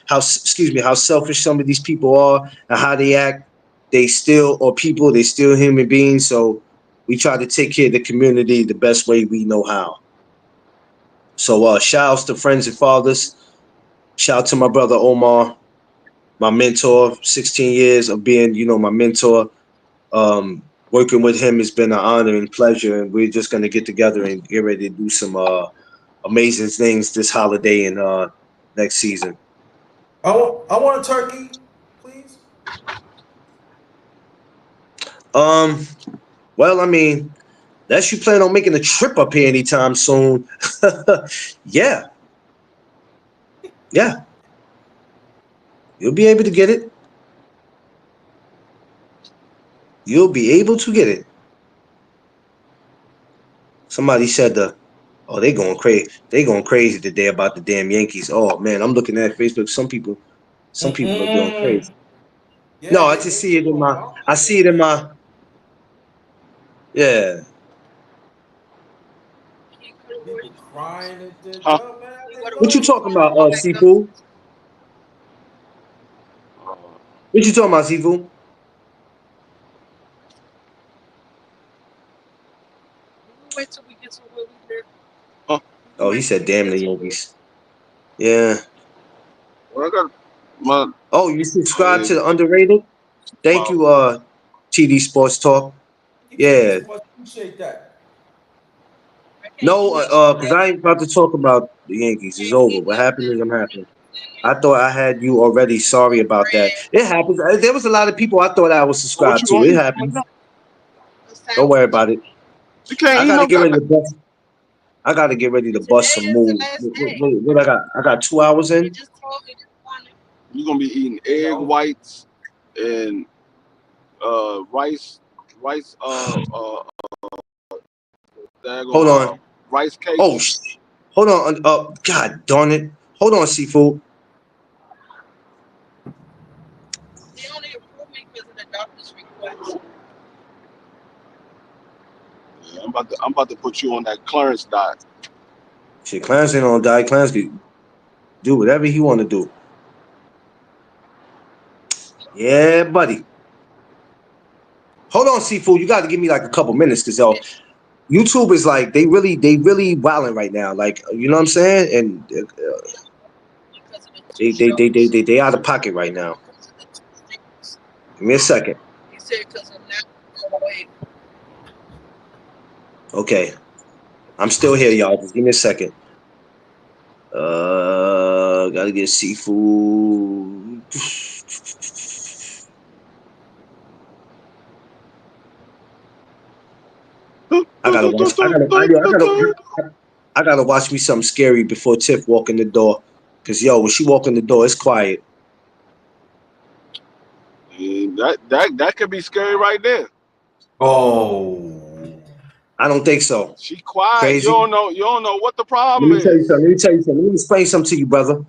how selfish some of these people are and how they act, they still human beings. So we try to take care of the community the best way we know how. So shout outs to friends and fathers. Shout out to my brother Omar, my mentor, 16 years of being, my mentor. Working with him has been an honor and pleasure, and we're just gonna get together and get ready to do some amazing things this holiday and next season. I want a turkey, please. Well, I mean, unless you plan on making a trip up here anytime soon, yeah, you'll be able to get it. You'll be able to get it. Somebody said they going crazy. They going crazy today about the damn Yankees. Oh man, I'm looking at Facebook. Some people are going crazy. Yeah, no, I just see it in my. I see it in my. Yeah. Huh? What you talking about, Seafood? What you talking about, Seafood? Wait till we get to where we live. Huh? Oh, he said, "Damn the Yankees." Yeah. Well, oh, you subscribe to the Underrated? Thank you, TD Sports Talk. Yeah. Appreciate that. No, because I ain't about to talk about the Yankees. It's over. What happened is happening. I thought I had you already. Sorry about that. It happens. There was a lot of people I thought I was subscribed to. It happens. Don't worry about it. I gotta get ready to bust. I gotta get ready to bust some moves. What I got? I got 2 hours in. You're gonna be eating egg whites and rice. Hold on. Rice cakes. Oh, hold on. God darn it. Hold on, Seafood. They only approved me because of the doctor's request. Yeah, I'm about to put you on that Clarence diet. Shit, Clarence ain't on diet. Clarence can do whatever he want to do. Yeah, buddy. Hold on, Seafood. You got to give me like a couple minutes because YouTube is like they really wilding right now. Like, you know what I'm saying? And they out of pocket right now. Give me a second. He said because I'm not away. Okay, I'm still here, y'all. Just give me a second. Gotta get Seafood. I gotta watch me something scary before Tiff walk in the door. Cause when she walk in the door, it's quiet. That could be scary right there. Oh, I don't think so. She quiet. Crazy. You don't know what the problem is. Let me tell you something. Let me explain something to you, brother.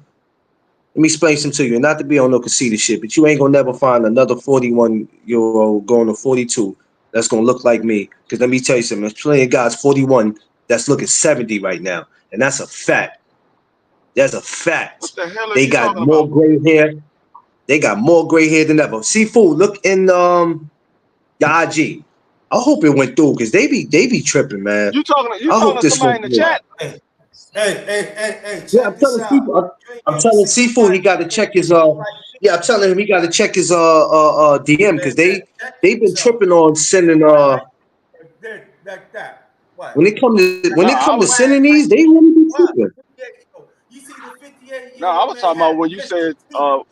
Let me explain some to you. Not to be on no conceited shit, but you ain't gonna never find another 41-year-old going to 42 that's gonna look like me. Because let me tell you something. There's plenty of guys 41 that's looking 70 right now, and that's a fact. That's a fact. What the hell are They you got talking more about? gray hair. They got more gray hair than ever. Seafood, look in your IG. I hope it went through because they be tripping, man. You talking I hope to this somebody in went the through. chat? Hey, Yeah, check I'm this telling out. Seafood. I'm telling Seafood he got to check his Yeah, I'm telling him he got to check his DM because they've been tripping on sending Like that. What? when it come I to was sending these, they really be What? tripping. You see the 58 no, I was talking about when you said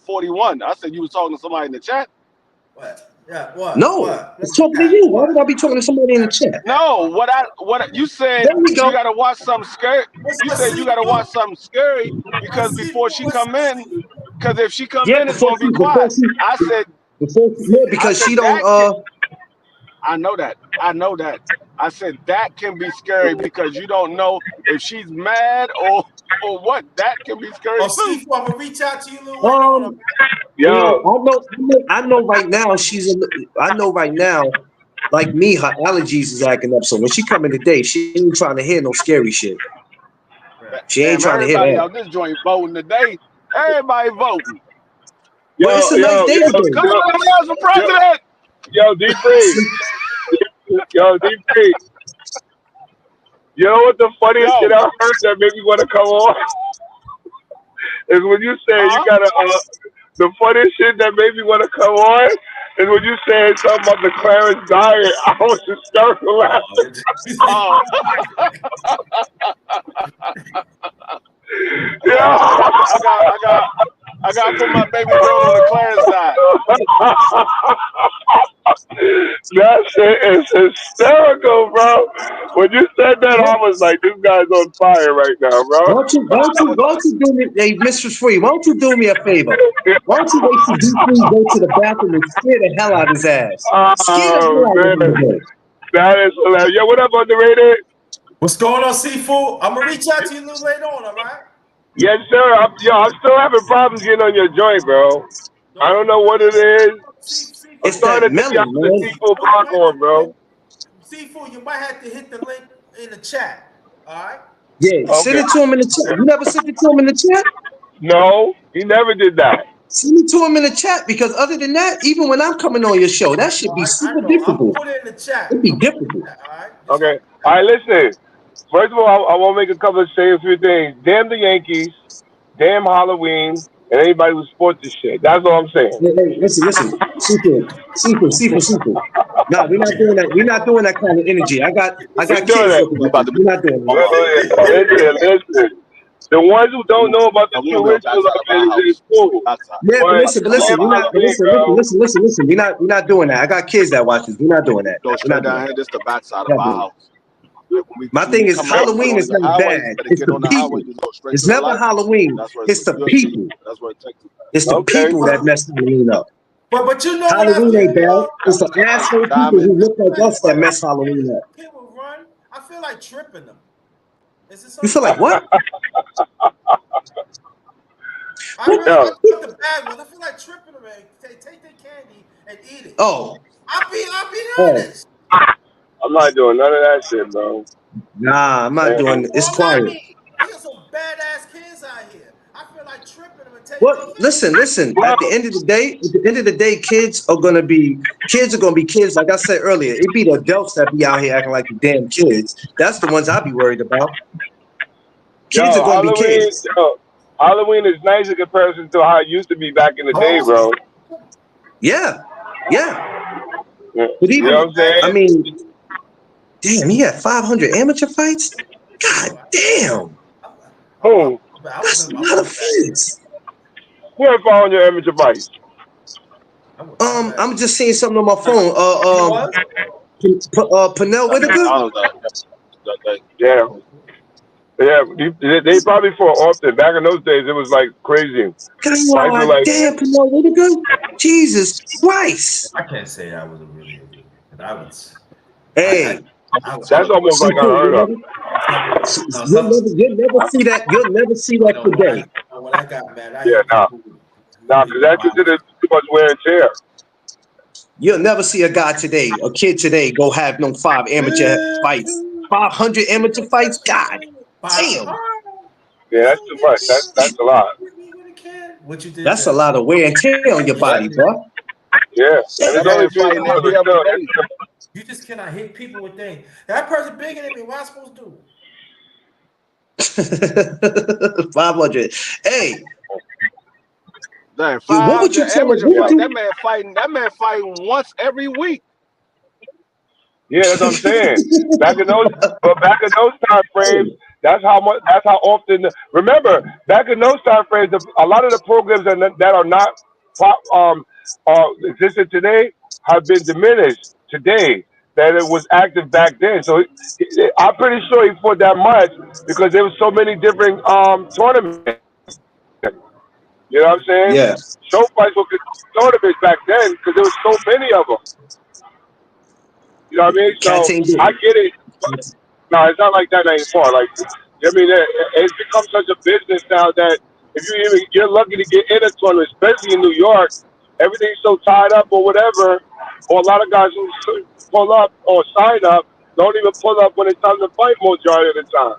41. I said you was talking to somebody in the chat. What? Yeah, what? No, What? I'm talking to you. Why would I be talking to somebody in the chat? No, what you said There we you go. gotta watch something scary. You said you gotta watch something scary because before she come in, because if she come Yeah, in, it's gonna be quiet. I said because she that don't I know that. I said that can be scary because you don't know if she's mad or what. That can be scary Oh, too. Steve, I'm gonna reach out to you a little later on. Yo, I know right now I know right now, like me, her allergies is acting up. So when she come in today, she ain't trying to hear no scary shit. She ain't Damn, trying to hear everybody that. out this joint voting today. Everybody voting. But it's a nice day today. Kamala Harris for president. Yo, D3. Yo, D3. You know what the funniest shit I heard that made me want to come on? Is when you say you gotta, the funniest shit that made me want to come on is when you said something about the Clarence diet. I was hysterical laughing. Oh. Yeah. I got to put my baby girl on the Clarence diet. That shit is hysterical, bro. When you said that, I was like, this guy's on fire right now, bro. Why don't you do me, hey, Mistress Free? Why don't you do me a favor? Why don't you wait till D3 go to the bathroom and scare the hell out of his ass? Scare the hell out of him. That is hilarious. Yo, what up, underrated? What's going on, Seafood? I'm gonna reach out to you a little later on, all right? Yes, sir. I'm still having problems getting on your joint, bro. I don't know what it is. I'm It's starting that to take you out melon, the man. Seafood popcorn, bro. Seafood, you might have to hit the link in the chat, all right? Yeah, send it to him in the chat. You never sent it to him in the chat? No, he never did that. Send it to him in the chat because other than that, even when I'm coming on your show, that should be super difficult. I'll put it in the chat. It'd be difficult. All right? Okay. All right, listen. First of all, I want to make say a few things. Damn the Yankees. Damn Halloween. And anybody who supports this shit. That's all I'm saying. Hey, listen. Seafood. No, we're not doing that. We're not doing that kind of energy. I got kids looking at you. We're not doing that. Listen. The ones who don't know about the true ritual of it is cool. Yeah, but listen, we're not. Listen. We're not doing that. I got kids that watch this. We're not doing that. Go straight down here. This the backside of our house. My thing is Halloween is not bad. It's the people. It's never Halloween. It's the people. It's the people that mess Halloween up. But you know Halloween ain't bad. It's the asshole people who look like us that mess Halloween up. People run. I feel like tripping them. Is this You feel like what? I took the bad ones. I feel like tripping them and take their candy and eat it. Oh. I'll be honest. I'm not doing none of that shit, bro. Nah, I'm not doing it. It's quiet. We got some badass kids out here. I feel like tripping them and taking Well, listen. At the end of the day, kids are gonna be kids. Like I said earlier, it be the adults that be out here acting like the damn kids. That's the ones I be worried about. Kids are gonna be kids. Halloween is nice in comparison to how it used to be back in the day, bro. Yeah. But even, you know what I'm saying? I mean, damn, he had 500 amateur fights. God damn. Who? That's a lot of fights. Who had 500 amateur fights? I'm just seeing something on my phone. Pernell Whitaker. Yeah, they probably fought often. Back in those days, it was like crazy. God damn, Pernell Whitaker. Jesus Christ. I can't say that was a really good. That was. Hey. That's almost like unheard of. You'll never see that. You'll never see that today. When I got mad. I Yeah, hate nah. people who Nah, hate because that's violence. considered too much wear and tear. You'll never see a guy today, a kid today, go have no 5 amateur fights. 500 amateur fights? God damn. Yeah, that's too much. That's a lot. What you did That's a there? lot of wear and tear on your body, bro. Yeah, and That it's Damn. only man few fighting guys, every but other still, day. You just cannot hit people with things. That person bigger than me. What am I supposed to do? 500. Hey, Dang, dude, what would 500 you tell a amateur what would fight. you That man fighting once every week. yeah, that's what I'm saying. Back in those time frames, that's how often. Remember, back in those time frames, a lot of the programs that are not existent today have been diminished today. That it was active back then. So I'm pretty sure he fought that much because there was so many different tournaments. You know what I'm saying? Yeah. Show fights were tournaments back then because there was so many of them. You know what I mean? Cats So ain't do I get it. No, it's not like that anymore. Like, I mean, it's become such a business now that if you're lucky to get in a tournament, especially in New York, everything's so tied up or whatever. Or a lot of guys who pull up or sign up don't even pull up when it's time to fight majority of the time.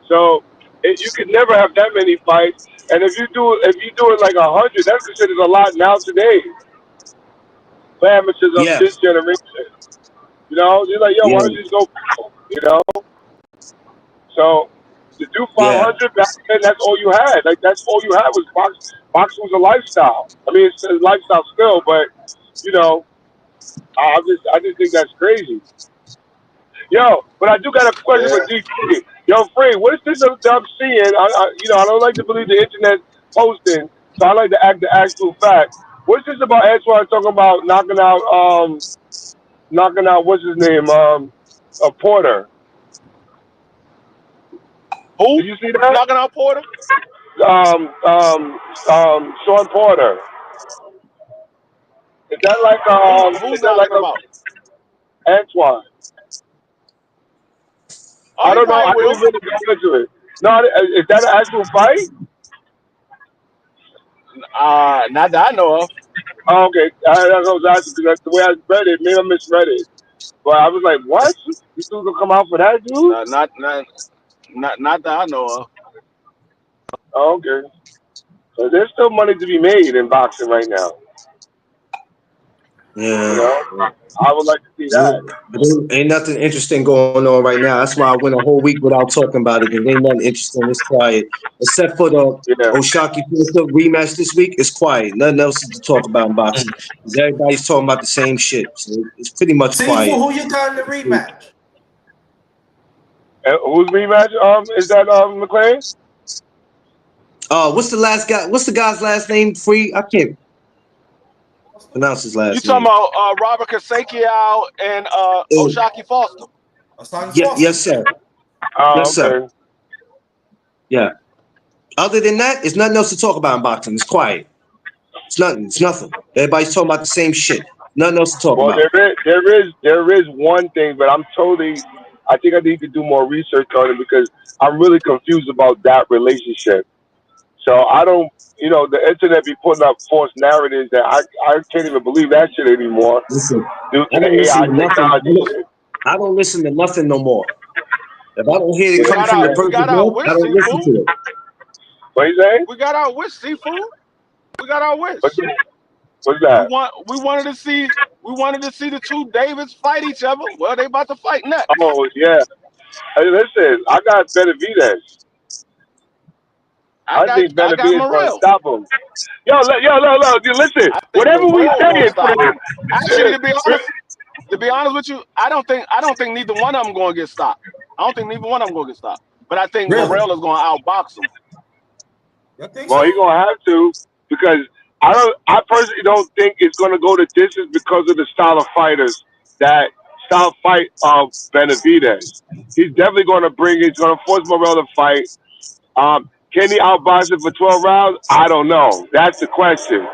So you could never have that many fights. And if you do it like 100, that's considered a lot now today for amateurs of Yeah. this generation. You know, you're like, yo, why Yeah. don't you just go? You know, so to do Yeah. 500 back then, that's all you had. Like that's all you had was box. Boxing was a lifestyle. I mean, it's a lifestyle still, but you know, I just think that's crazy. Yo, but I do got a question for Yeah. DP. Yo, Free, what is this that I'm seeing? I don't like to believe the internet posting, so I like to act the actual fact. What's this about Antoine talking about knocking out what's his name, a Porter? Who? Did you see that? Knocking out Porter? Sean Porter. Is that like Who's knocking him out? Antoine? Oh, I he don't know. probably I will. didn't really go into it. No, is that an actual fight? Not that I know of. Oh, okay, I was asking because the way I read it, maybe I misread it. But I was like, what? You dude gonna come out for that, dude? Not that I know of. Oh, okay. So there's still money to be made in boxing right now. You Yeah. know, I would like to see that. Ain't nothing interesting going on right now. That's why I went a whole week without talking about it because ain't nothing interesting. It's quiet. Except for the Yeah. Oshaki rematch this week, it's quiet. Nothing else to talk about in boxing. Because everybody's talking about the same shit. So it's pretty much See quiet. who you got in the rematch? And whose rematch? Is that McLean? What's the guy's last name? Free? I can't pronounce his You last talking name. about Robert Kasakiel and Oshaki Foster? Yes, sir. Oh, Yes, sir. okay. Yeah. Other than that, there's nothing else to talk about in boxing. It's quiet. It's nothing. It's nothing. Everybody's talking about the same shit. Nothing else to talk Well, about. there is one thing, but I think I need to do more research on it because I'm really confused about that relationship. So I don't, the internet be putting up false narratives that I can't even believe that shit anymore Listen, due I to don't the listen AI to nothing. technology shit. I don't listen to nothing no more. If I don't hear it Yeah, come from the We person's got our mouth, wish, I don't listen Seafood. to it. what you saying? We got our wish, Seafood. We got our wish. What's that? We wanted to see the two Davids fight each other. Well, they about to fight next. Oh yeah. Hey, listen, I got Benavidez. I think I got Benavidez gonna Morrell. stop him. Yo, look, listen. I think Whatever we Morrell say gonna is stop him. Actually, to be honest with you, I don't think neither one of them gonna get stopped. I don't think neither one of them gonna get stopped. But I think Really? Morrell is gonna outbox him. You think Well, so? he's gonna have to because I personally don't think it's gonna go the distance because of the style of fighters that style fight of Benavidez. He's definitely gonna he's gonna force Morrell to fight. Can he outbox him for 12 rounds? I don't know. That's the question.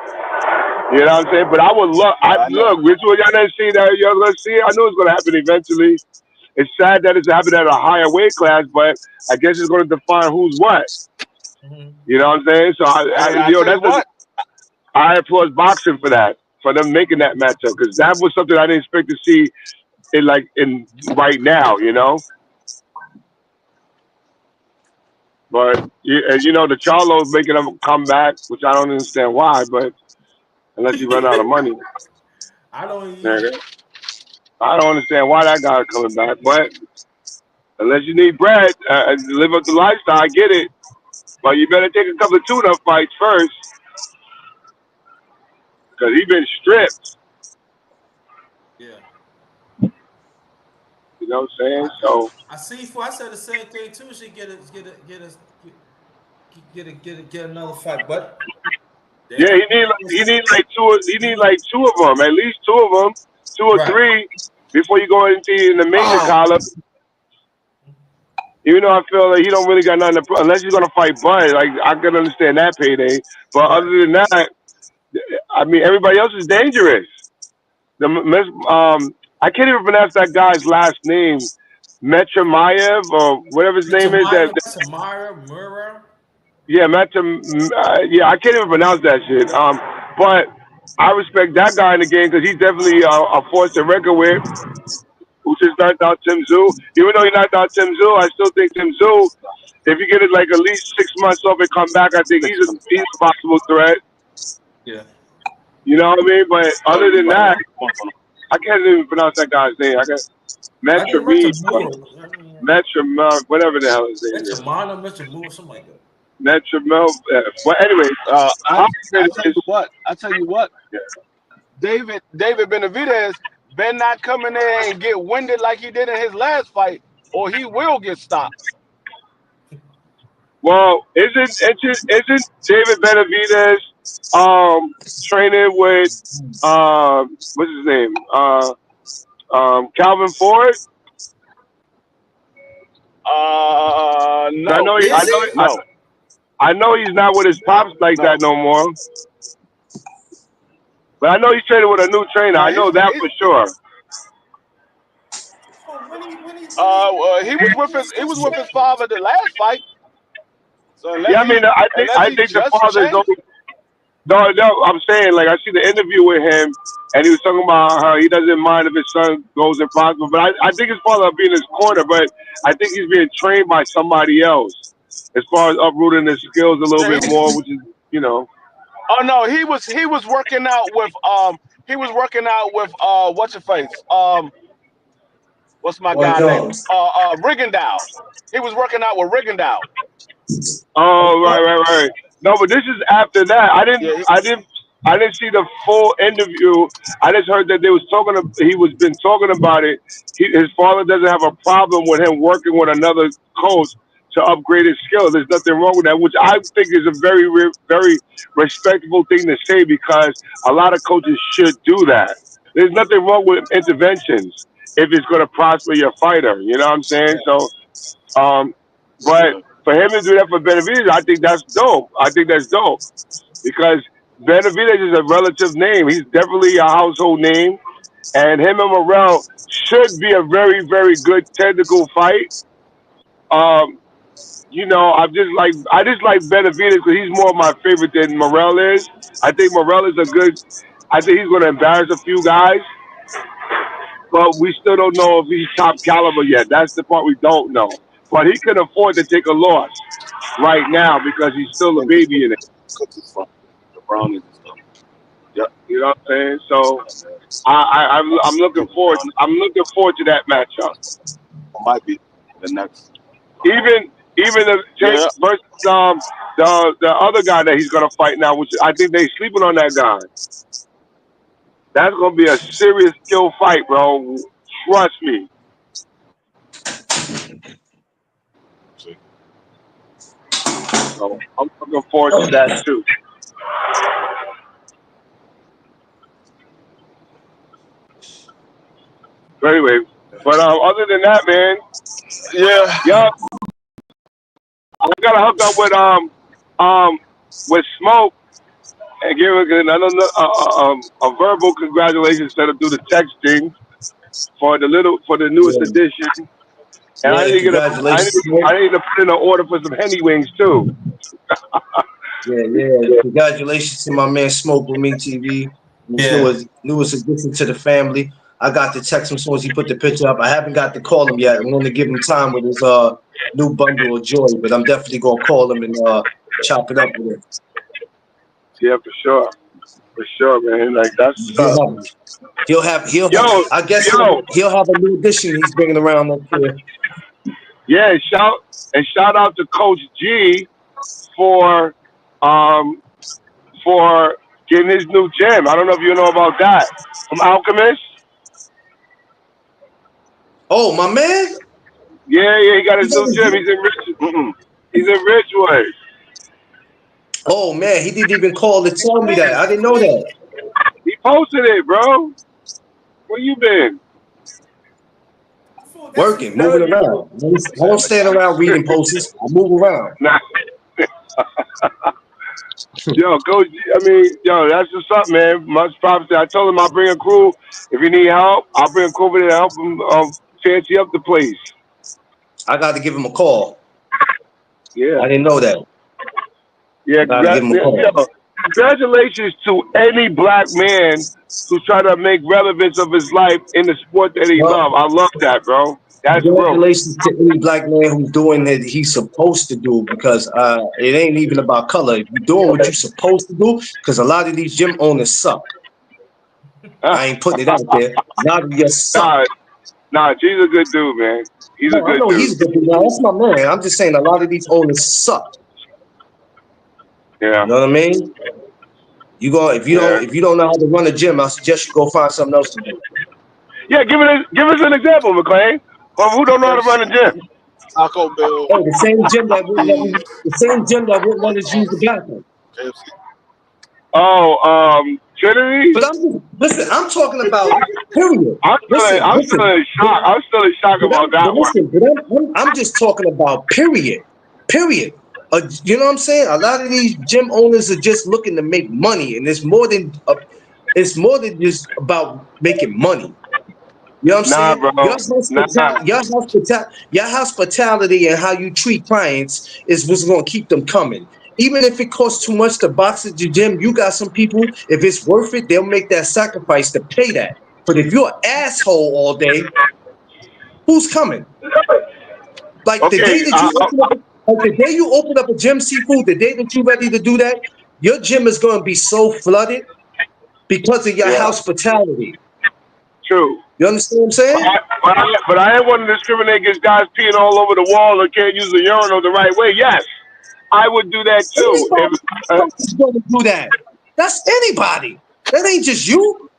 You know what I'm saying? But I would love. Yeah, I know. Which one y'all didn't see that? Y'all gonna see it? I knew it was gonna happen eventually. It's sad that it's happening at a higher weight class, but I guess it's gonna define who's what. Mhm. You know what I'm saying? So Hey, I you know, tell you what. I applaud boxing for that, for them making that matchup, because that was something I didn't expect to see in right now. You know, but you know, the Charlo's making them come back, which I don't understand why, but unless he run out of money, I don't man, even. I don't understand why that guy's coming back. But unless you need bread, live up the lifestyle, I get it. But you better take a couple of tune-up fights first, because he been stripped. Yeah. You know what I'm saying? I, So I see. For I said the same thing too. Should get another fight, but they yeah, not. he need like two of them, at least two of them, two or Right. three, before you go into the major column. Even though I feel like he don't really got nothing to, unless he's gonna fight Bud. Like I can understand that payday, but Right. other than that, I mean everybody else is dangerous. I can't even pronounce that guy's last name, Metromayev or whatever his name is. Tamara, Mura. Yeah, yeah, I can't even pronounce that shit. But I respect that guy in the game because he's definitely a force to reckon with. Who just knocked out Tim Tszyu. Even though he knocked out Tim Tszyu, I still think Tim Tszyu, if you get it like at least 6 months off and come back, I think he's a possible threat. Yeah. You know what I mean? But other than that, I can't even pronounce that guy's name. I got I think Metro, whatever the hell his name is. Metro, something like that. Metro. Well, anyway, I tell you what. Yeah. David Benavidez better not come in there and get winded like he did in his last fight, or he will get stopped. Well, isn't David Benavidez training with what's his name? Calvin Ford? No. I know he's not with his pops like that no more. But I know he's training with a new trainer. I know that for sure. He was with his father the last fight. So yeah, I mean, I think the father's only. No, I'm saying, like, I see the interview with him, and he was talking about how he doesn't mind if his son goes impossible. But I think his father will be in his corner, but I think he's being trained by somebody else as far as uprooting his skills a little bit more, which is, you know. Oh no, he was working out with what's your face? What's my guy name? Rigondeaux. He was working out with Rigondeaux. Oh, right. No, but this is after that. I didn't see the full interview. I just heard that he was been talking about it. His father doesn't have a problem with him working with another coach to upgrade his skills. There's nothing wrong with that, which I think is a very, very respectable thing to say because a lot of coaches should do that. There's nothing wrong with interventions if it's going to prosper your fighter. You know what I'm saying? So, but for him to do that for Benavidez, I think that's dope. Because Benavidez is a relative name. He's definitely a household name. And him and Morrell should be a very, very good technical fight. You know, I just like Benavidez because he's more of my favorite than Morrell is. I think Morrell is I think he's going to embarrass a few guys. But we still don't know if he's top caliber yet. That's the part we don't know. But he can afford to take a loss right now because he's still a baby in it. The brownies and stuff. Yep. You know what I'm saying? So I'm looking forward. I'm looking forward to that matchup. Might be the next. Even the Jake versus the other guy that he's gonna fight now, which I think they sleeping on that guy. That's gonna be a serious skill fight, bro. Trust me. So I'm looking forward to that too. But anyway, other than that, man, yeah, I gotta hook up with Smoke and give him a verbal congratulations instead of do the texting for the newest edition. And Yeah, congratulations. I need to put in an order for some Henny wings too. Yeah. Congratulations to my man Smoke with Me TV. Newest addition to the family. I got to text him as soon as he put the picture up. I haven't got to call him yet. I'm going to give him time with his new bundle of joy, but I'm definitely going to call him and chop it up with him. Yeah, for sure, man. Like that's He'll have he'll have a new addition he's bringing around next year. Yeah, shout out to Coach G for getting his new gym. I don't know if you know about that. From Alchemist. Oh, my man. Yeah, he got his new gym. He's in Ridgeway. Oh man, he didn't even call to tell me that. I didn't know that. He posted it, bro. Where you been? Working, moving around. I don't stand around reading posts. I move around. Yo, Coach, that's just up, man. Much props. I told him I'll bring a crew. If you need help, I'll bring a crew over there to help him fancy up the place. I got to give him a call. Yeah. I didn't know that. Yeah, congratulations to any black man who's trying to make relevance of his life in the sport that he loves. I love that, bro. That's congratulations to any black man who's doing that he's supposed to do, because it ain't even about color. If you're doing what you're supposed to do, because a lot of these gym owners suck. I ain't putting it out there. A lot of you suck. Nah, G's a good dude, man. He's a good dude. He's a good dude. Now, that's my man. I'm just saying a lot of these owners suck. Yeah. You know what I mean? If you don't know how to run a gym, I suggest you go find something else to do. Yeah, give us an example, McClain, of who don't know how to run a gym. Taco Bell. Oh, the same gym that wouldn't let us use the bathroom. Oh, Trinity. But I'm talking about period. I'm still in shock. I'm still in shock about that one. I'm just talking about period. Period. You know what I'm saying? A lot of these gym owners are just looking to make money, and it's more than just about making money. You know what I'm saying? Your hospitality and how you treat clients is what's going to keep them coming. Even if it costs too much to box at your gym, you got some people, if it's worth it, they'll make that sacrifice to pay that. But if you're an asshole all day, who's coming? Like the day that the day you open up a gym, Seafood, the day that you're ready to do that, your gym is going to be so flooded because of your hospitality. True. You understand what I'm saying? But I ain't want to discriminate against guys peeing all over the wall or can't use the urinal the right way. Yes, I would do that too. Everybody's going to do that. That's anybody. That ain't just you.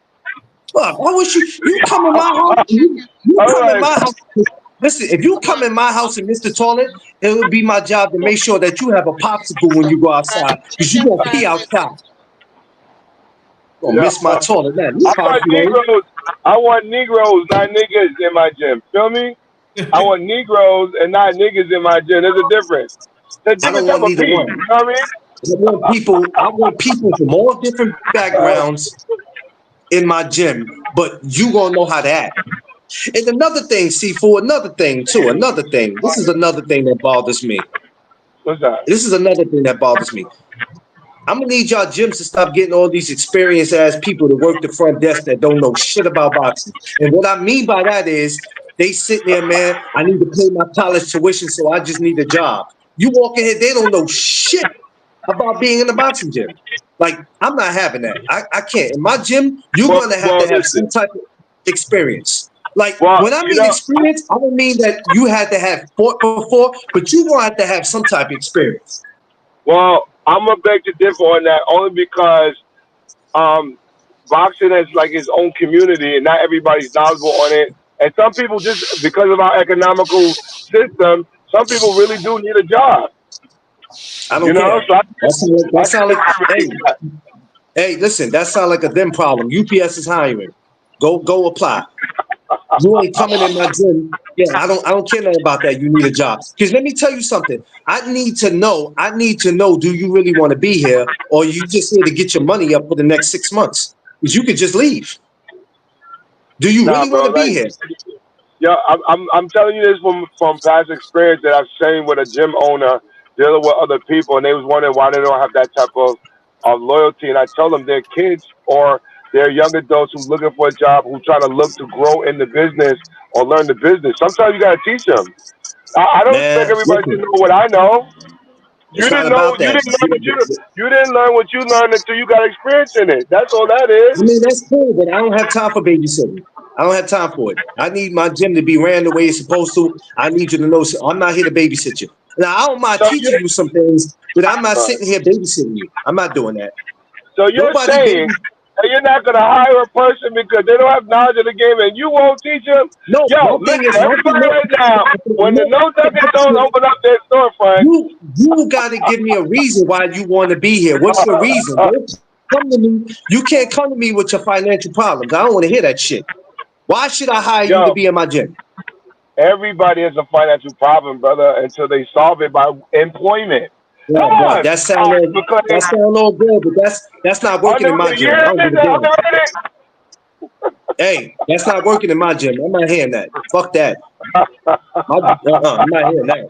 Look, I wish you come in my house. You come in my house. Listen, if you come in my house and miss the toilet, it would be my job to make sure that you have a popsicle when you go outside, because you're going to pee outside. Miss my toilet. Man, I want Negroes, not niggas in my gym. Feel me? I want Negroes and not niggas in my gym. There's a difference. I don't want neither one. You know what I mean? I want people from all different backgrounds in my gym, but you gonna know how to act. And another thing, C4, another thing. This is another thing that bothers me. What's that? This is another thing that bothers me. I'm gonna need y'all gyms to stop getting all these experienced ass people to work the front desk that don't know shit about boxing. And what I mean by that is they sit there, man, I need to pay my college tuition, so I just need a job. You walk in here, they don't know shit about being in the boxing gym. Like, I'm not having that. I can't. In my gym, you're gonna have to have some type of experience. Like, when I mean experience, I don't mean that you had to have fought before, but you gonna have to have some type of experience. Well, I'm gonna beg to differ on that, only because boxing is like its own community, and not everybody's knowledgeable on it. And some people, just because of our economical system, some people really do need a job. I don't care. That sound like hey, listen, that sounds like a them problem. UPS is hiring. Go apply. You ain't coming in my gym. Yeah, I don't care nothing about that. You need a job. Because let me tell you something. I need to know, do you really want to be here, or you just need to get your money up for the next 6 months? Because you could just leave. Do you really want to be here? Yeah, I'm telling you this from past experience that I've seen with a gym owner dealing with other people, and they was wondering why they don't have that type of loyalty. And I tell them they're kids or they're young adults who looking for a job who trying to look to grow in the business or learn the business. Sometimes you got to teach them. I don't expect Man, everybody to listen, know what I know. You it's not didn't know. about You that. didn't learn what you didn't learn what you learned until you got experience in it. That's all that I is. mean, that's cool, but I don't have time for babysitting. I don't have time for it. I need my gym to be ran the way it's supposed to. I need you to know I'm not here to babysit you. Now, I don't mind So teaching you you some things, but I'm not sitting here babysitting you. I'm not doing that. so you're Nobody saying baby. that you're not gonna hire a person because they don't have knowledge of the game and you won't teach them? No, Yo, my thing listen, is, my thing everybody right now, when the no Dunkin' Donuts is, open up their storefront, you got to give me a reason why you want to be here. What's your reason? Don't come to me. You can't come to me with your financial problems. I don't want to hear that shit. Why should I hire you to yo, be in my gym? everybody has a financial problem, brother, until they solve it by employment. Yeah, Come but on, McLean. that sound all good, but that's not working in my Underrated. You gym. I hear don't this? give a damn. Underrated. Hey, that's not working in my gym. I'm not hearing that. Fuck that. I'm not hearing that.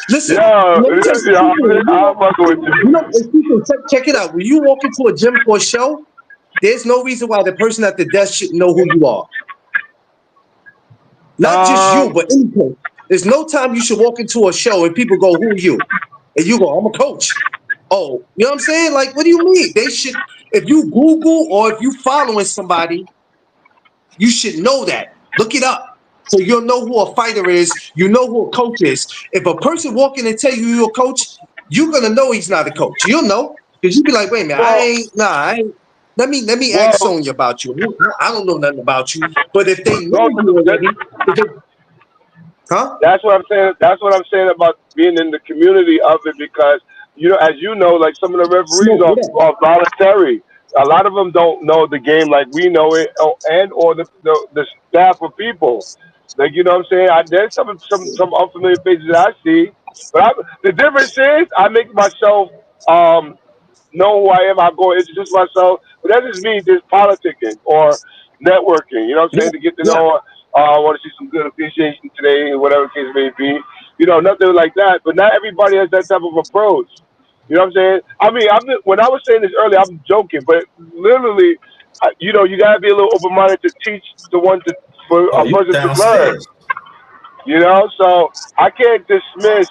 Listen, Yo, let me tell you, I'm fucking with you. people, check it out. When you walk into a gym for a show, there's no reason why the person at the desk shouldn't know who you are. Not just you, but any coach. There's no time you should walk into a show and people go, "Who are you?" And you go, "I'm a coach." Oh, you know what I'm saying? Like, what do you mean? They should. If you Google or if you following somebody, you should know that. Look it up. So you'll know who a fighter is. You know who a coach is. If a person walk in and tell you you're a coach, you're gonna know he's not a coach. You'll know because you be like, "Wait a minute, Well, I ain't. Let me well, ask Sonya about you. I don't know nothing about you." But if they know no, you already, huh? that's what I'm saying. That's what I'm saying about being in the community of it because as you know, like some of the referees Smoke it up. are voluntary. A lot of them don't know the game like we know it, or the staff of people. Like what I'm saying. There's some unfamiliar faces that I see, but the difference is I make myself know who I am. I go introduce myself, but that just means just politicking or networking. You know what I'm Yeah, saying? To get to yeah. know. I want to see some good appreciation today, whatever the case may be. Nothing like that. But not everybody has that type of approach. You know what I'm saying? I mean, when I was saying this earlier, I'm joking, but literally, you gotta be a little open-minded to teach for Oh, a you person to learn. downstairs. So I can't dismiss.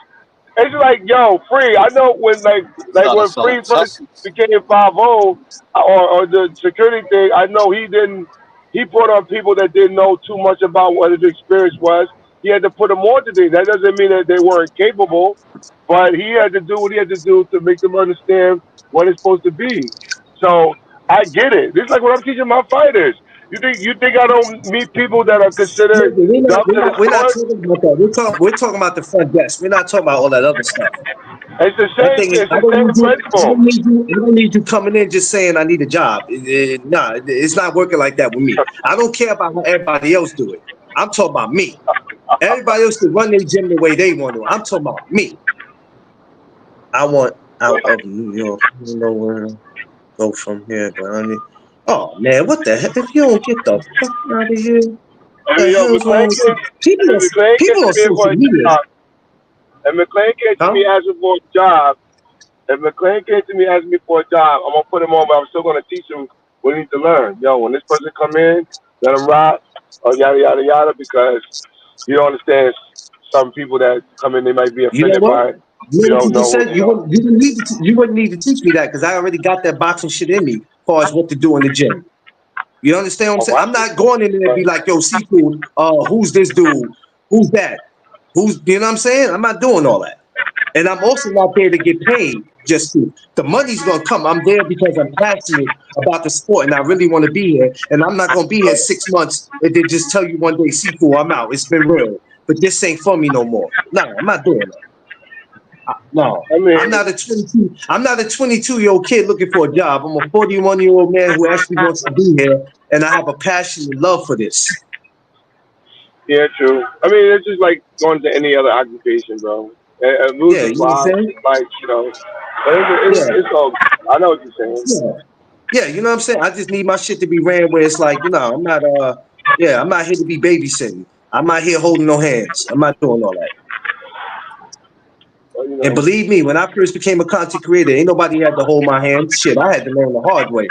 It's like, yo, Free. I know when when Free first became 5-0 or the security thing. I know he didn't. He brought on people that didn't know too much about what his experience was. He had to put them on to things. That doesn't mean that they weren't capable, but he had to do what he had to do to make them understand what it's supposed to be. So I get it. This is like what I'm teaching my fighters. You think I don't meet people that are No, considered but dumb to the we're not sport? talking about that. We're talking about the front desk. We're not talking about all that other stuff. It's the My same. thing is, It's the same principle. I don't need you coming in just saying I need a job. Nah, it's not working like that with me. I don't care about how everybody else do it. I'm talking about me. Everybody else can run their gym the way they want to. I'm talking about me. I want out of New York. I don't know where to go from here, but I need. Oh man, what the heck? If you don't get the fuck out of here, I the mean, yo, hell's wrong McLean with came. you? People And are McLean came people to on me for social a media, job. And McLean came to huh? me asking for a job. If McLean came to me asking me for a job, I'm gonna put him on, but I'm still gonna teach him what he needs to learn. Yo, when this person come in, let him rock, or yada yada yada, because you don't understand some people that come in, they might be You know offended what? by it. You You know what don't you just know, said? You wouldn't need to teach me that because I already got that boxing shit in me as far as what to do in the gym. You understand what I'm oh, saying? what? I'm not going in there and be like, "Yo, Seafood, who's this dude? Who's that? You know what I'm saying?" I'm not doing all that. And I'm also not there to get paid just to. The money's gonna come. I'm there because I'm passionate about the sport and I really want to be here. And I'm not gonna be here 6 months and then just tell you one day, Seafood, I'm out. It's been real. But this ain't for me no more. No, I'm not doing that. No, I I'm mean, not a 22. I'm not a 22-year-old kid looking for a job. I'm a 41-year-old man who actually wants to be here, and I have a passion and love for this. yeah, true. I mean, it's just like going to any other occupation, bro. And Yeah, losing you know what I'm slots, saying? like but Yeah, it's all. I know what you're saying. yeah, yeah. You know what I'm saying? I just need my shit to be ran where it's like, I'm not. Yeah, I'm not here to be babysitting. I'm not here holding no hands. I'm not doing all that. Well, you And know, believe me, when I first became a content creator, ain't nobody had to hold my hand. Shit, I had to learn the hard way.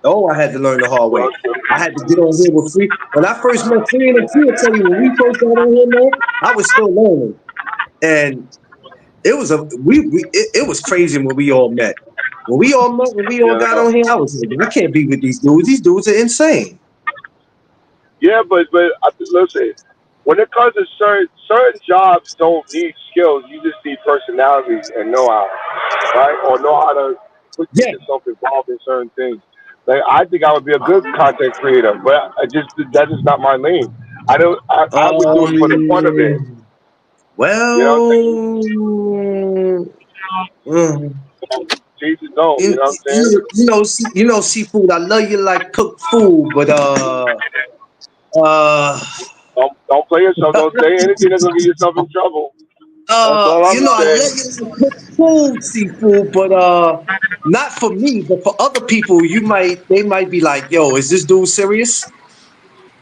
Oh, I had to learn the hard way. well, I had to get on here with Free. When I first met Free, and Free will tell you, when we first got on here, man, I was still learning. And it was it was crazy when we all met. When we all met, when we all yeah, got on here, I was like, I can't be with these dudes. These dudes are insane. yeah, but listen, when it comes to certain jobs, don't need skills. You just need personality and know-how, right? Or know how to put Yeah. yourself involved in certain things. Like I think I would be a good content creator, but that is not my lane. I would do it for the fun of it. You know what I'm Well, mm, saying? Jesus knows. You know what I'm saying? seafood. I love you like cooked food, but uh, Don't play yourself. Don't say anything that's gonna get yourself in trouble. That's all I'm I love saying. you like cooked food, seafood, but not for me, but for other people, they might be like, yo, is this dude serious?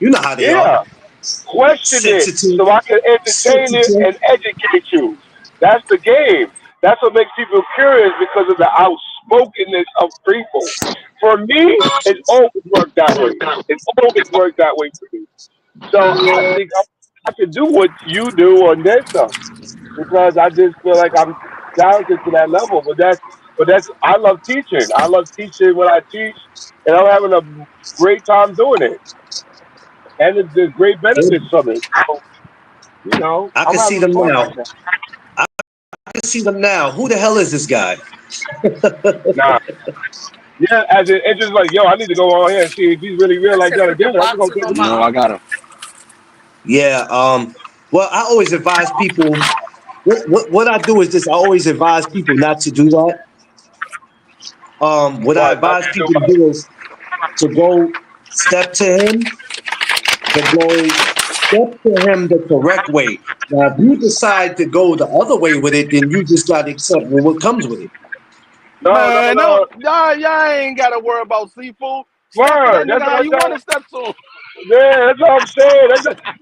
You know how they are. Yeah. Question it Sensitive, so I can entertain it sensitive. and educate you. That's the game. That's what makes people curious because of the outspokenness of people. For me, it's always worked that way. It's always worked that way for me. So I think I can do what you do on this stuff because I just feel like I'm talented to that level. But that's I love teaching. I love teaching what I teach, and I'm having a great time doing it. And there's great benefits from it. So, I I'm can see having them fun now. right now. I can see them now. Who the hell is this guy? Nah, yeah, it's just like, yo, I need to go on here and see if he's really real like that again. I'm gonna take a No, I got him. Yeah. Well, I always advise people. What I do is this. I always advise people not to do that. What I what? Not advise to do people to what? do is to go step to him, to go step to him the correct way. Now, if you decide to go the other way with it, then you just got to accept what comes with it. No, no, Man, no, no. y'all ain't gotta worry about seafood. Step to that Word. nigga That's how what I'm you want saying. to step to him. Yeah, that's what I'm saying.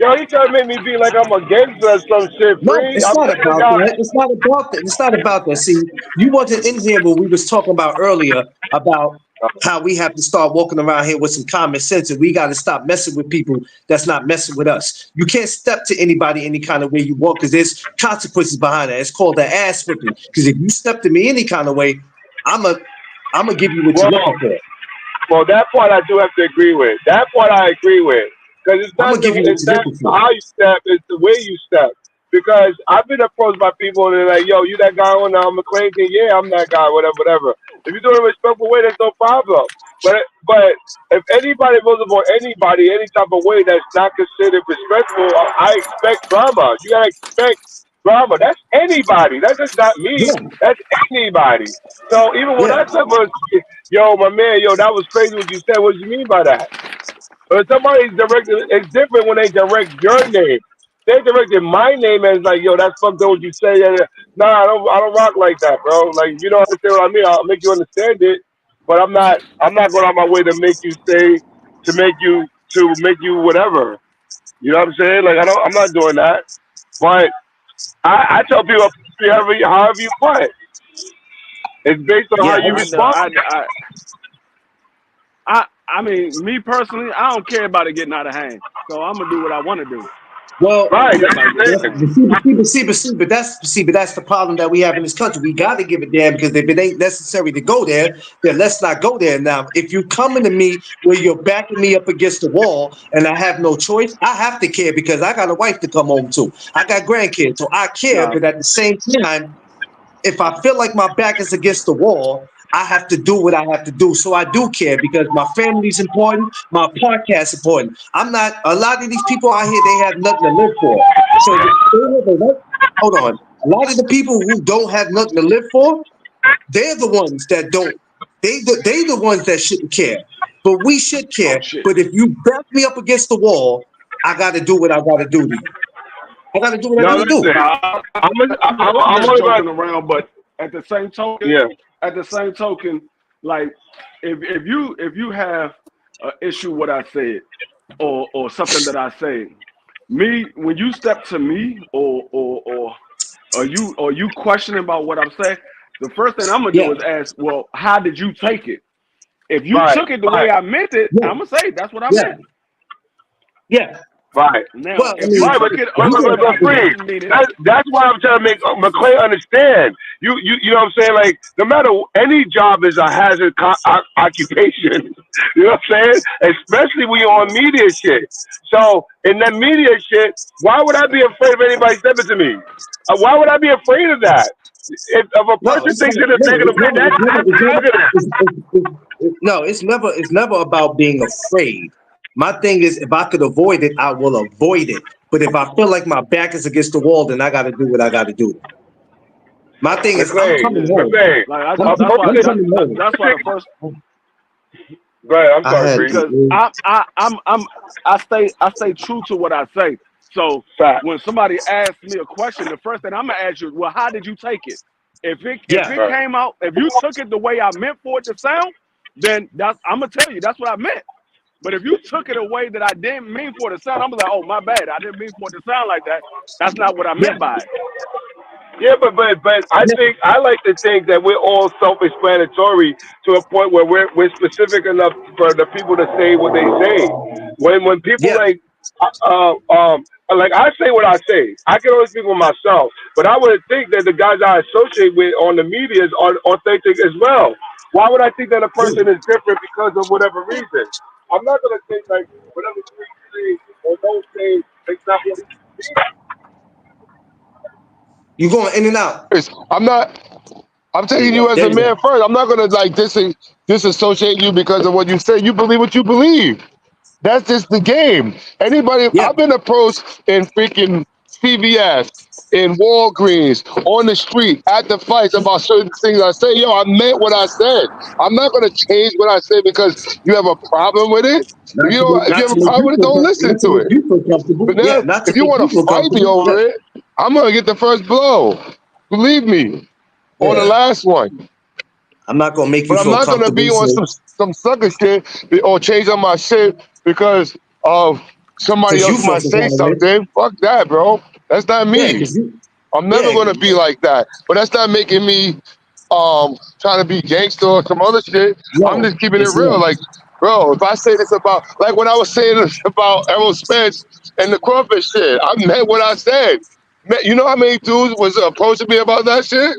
Yo, he trying to make me be like I'm a gangster or some shit. No, Free. it's I'm not just a about guy. that. It's not about that. It's not about that. See, you wasn't in here when we was talking about earlier about how we have to start walking around here with some common sense and we got to stop messing with people that's not messing with us. You can't step to anybody any kind of way you want because there's consequences behind that. It's called the ass whipping. Because if you step to me any kind of way, I'm a give you what you're Well, looking for. well, that part I do have to agree with. That part I agree with. Because I'm gonna give you what it's you're not looking for. how you step, it's the way you step. Because I've been approached by people and they're like, yo, you that guy on McLean thing? Yeah, I'm that guy, whatever, whatever. If you do it in a respectful way, there's no problem. But if anybody goes about anybody any type of way that's not considered respectful, I expect drama. You gotta expect drama. That's anybody. That's just not me. Yeah, That's anybody. So even when yeah. I said, yo, my man, yo, that was crazy what you said. What do you mean by that? But somebody's directed, it's different when they direct your name. They directed my name as like, yo, that's fucked up what you say. Nah, I don't rock like that, bro. Like, you don't understand what I mean. I'll make you understand it, but I'm not going out my way to make you say, to make you whatever. You know what I'm saying? Like, I'm not doing that. But I tell people, however you want. It's based on how Yeah, you respond. I mean, me personally, I don't care about it getting out of hand. So I'm gonna do what I want to do. well, I don't Right, care that's about what getting I'm out of saying. hand. but that's the problem that we have in this country. We got to give a damn because if it ain't necessary to go there, then let's not go there. Now, if you're coming to me where you're backing me up against the wall and I have no choice, I have to care because I got a wife to come home to. I got grandkids, so I care. Nah, But at the same time, if I feel like my back is against the wall, I have to do what I have to do. So I do care because my family's important, my podcast is important. I'm not a lot of these people out here, they have nothing to live for. So hold on. A lot of the people who don't have nothing to live for, they're the ones that don't. They the ones that shouldn't care. But we should oh care. shit. But if you back me up against the wall, I gotta do what I gotta do to you. I gotta do what I No, gotta do. listen, Nah, I'm I'm just only going joking around, but at the same token, yeah. like if you have an issue what I said, or something that I say. Me, when you step to me or you questioning about what I'm saying, the first thing I'm gonna Yeah, do is ask, well, how did you take it? If you Right, took it the way right, I meant it, yeah, I'm gonna say that's what I yeah, meant. yeah. right. Now, Well, I if you mean, Right, but took it if a you way gonna that I keep it, Free. didn't mean it, That's why I'm trying to make McClay understand. You know what I'm saying? Like, no matter any job is a hazard occupation. You know what I'm saying? Especially when you're on media shit. So in that media shit, why would I be afraid of anybody stepping to me? Why would I be afraid of that? If a no, person it's thinks never, in a no, negative it's way, never, it's never, that's it's never, negative. no, it's never about being afraid. My thing is, if I could avoid it, I will avoid it. But if I feel like my back is against the wall, then I got to do what I got to do. My thing is, I'm McClay, coming yeah. home. McClay, Like a that's why I'm person, coming home. that's why the first right, I'm I sorry, had Free. because to. I stay true to what I say. So Fact. when somebody asks me a question, the first thing I'm gonna ask you is, well, how did you take it? If Yeah, it Right. came out, if you took it the way I meant for it to sound, then I'm gonna tell you that's what I meant. But if you took it a way that I didn't mean for it to sound, I'm like, oh my bad, I didn't mean for it to sound like that. That's not what I yeah, meant by it. Yeah, but yeah. I like to think that we're all self-explanatory to a point where we're specific enough for the people to say what they say. When people Yeah. like I say what I say, I can only speak for myself. But I would think that the guys I associate with on the media are authentic as well. Why would I think that a person is different because of whatever reason? I'm not gonna think like whatever they say or don't say, it's not what it means. You going in and out. I'm not. I'm There you taking you go. as There a you go. man first. I'm not gonna like disassociate you because of what you say. You believe what you believe. That's just the game. Anybody, Yeah. I've been approached in freaking CVS, in Walgreens, on the street, at the fights about certain things I say. Yo, I meant what I said. I'm not gonna change what I say because you have a problem with it. Not to make, If you not have to a make problem you with it, feel don't listen not to to make it. you feel comfortable. But now, Yeah, not to if you make want you to feel fight me comfortable. Yeah. over it, I'm gonna get the first blow. Believe me, on the Yeah. last one. I'm not gonna make you But I'm feel not gonna be comfortable. on So some sucker shit or change on my shit because of somebody because you else feel might some say kind of way. something. Fuck that, bro. That's not Yeah, me. because you I'm never yeah, gonna be like that. But that's not making me trying to be gangster or some other shit. I'm no, just keeping it it's real. not. Like, bro, if I say this about like when I was saying this about Errol Spence and the crawfish shit, I meant what I said. You know how many dudes was approaching me about that shit?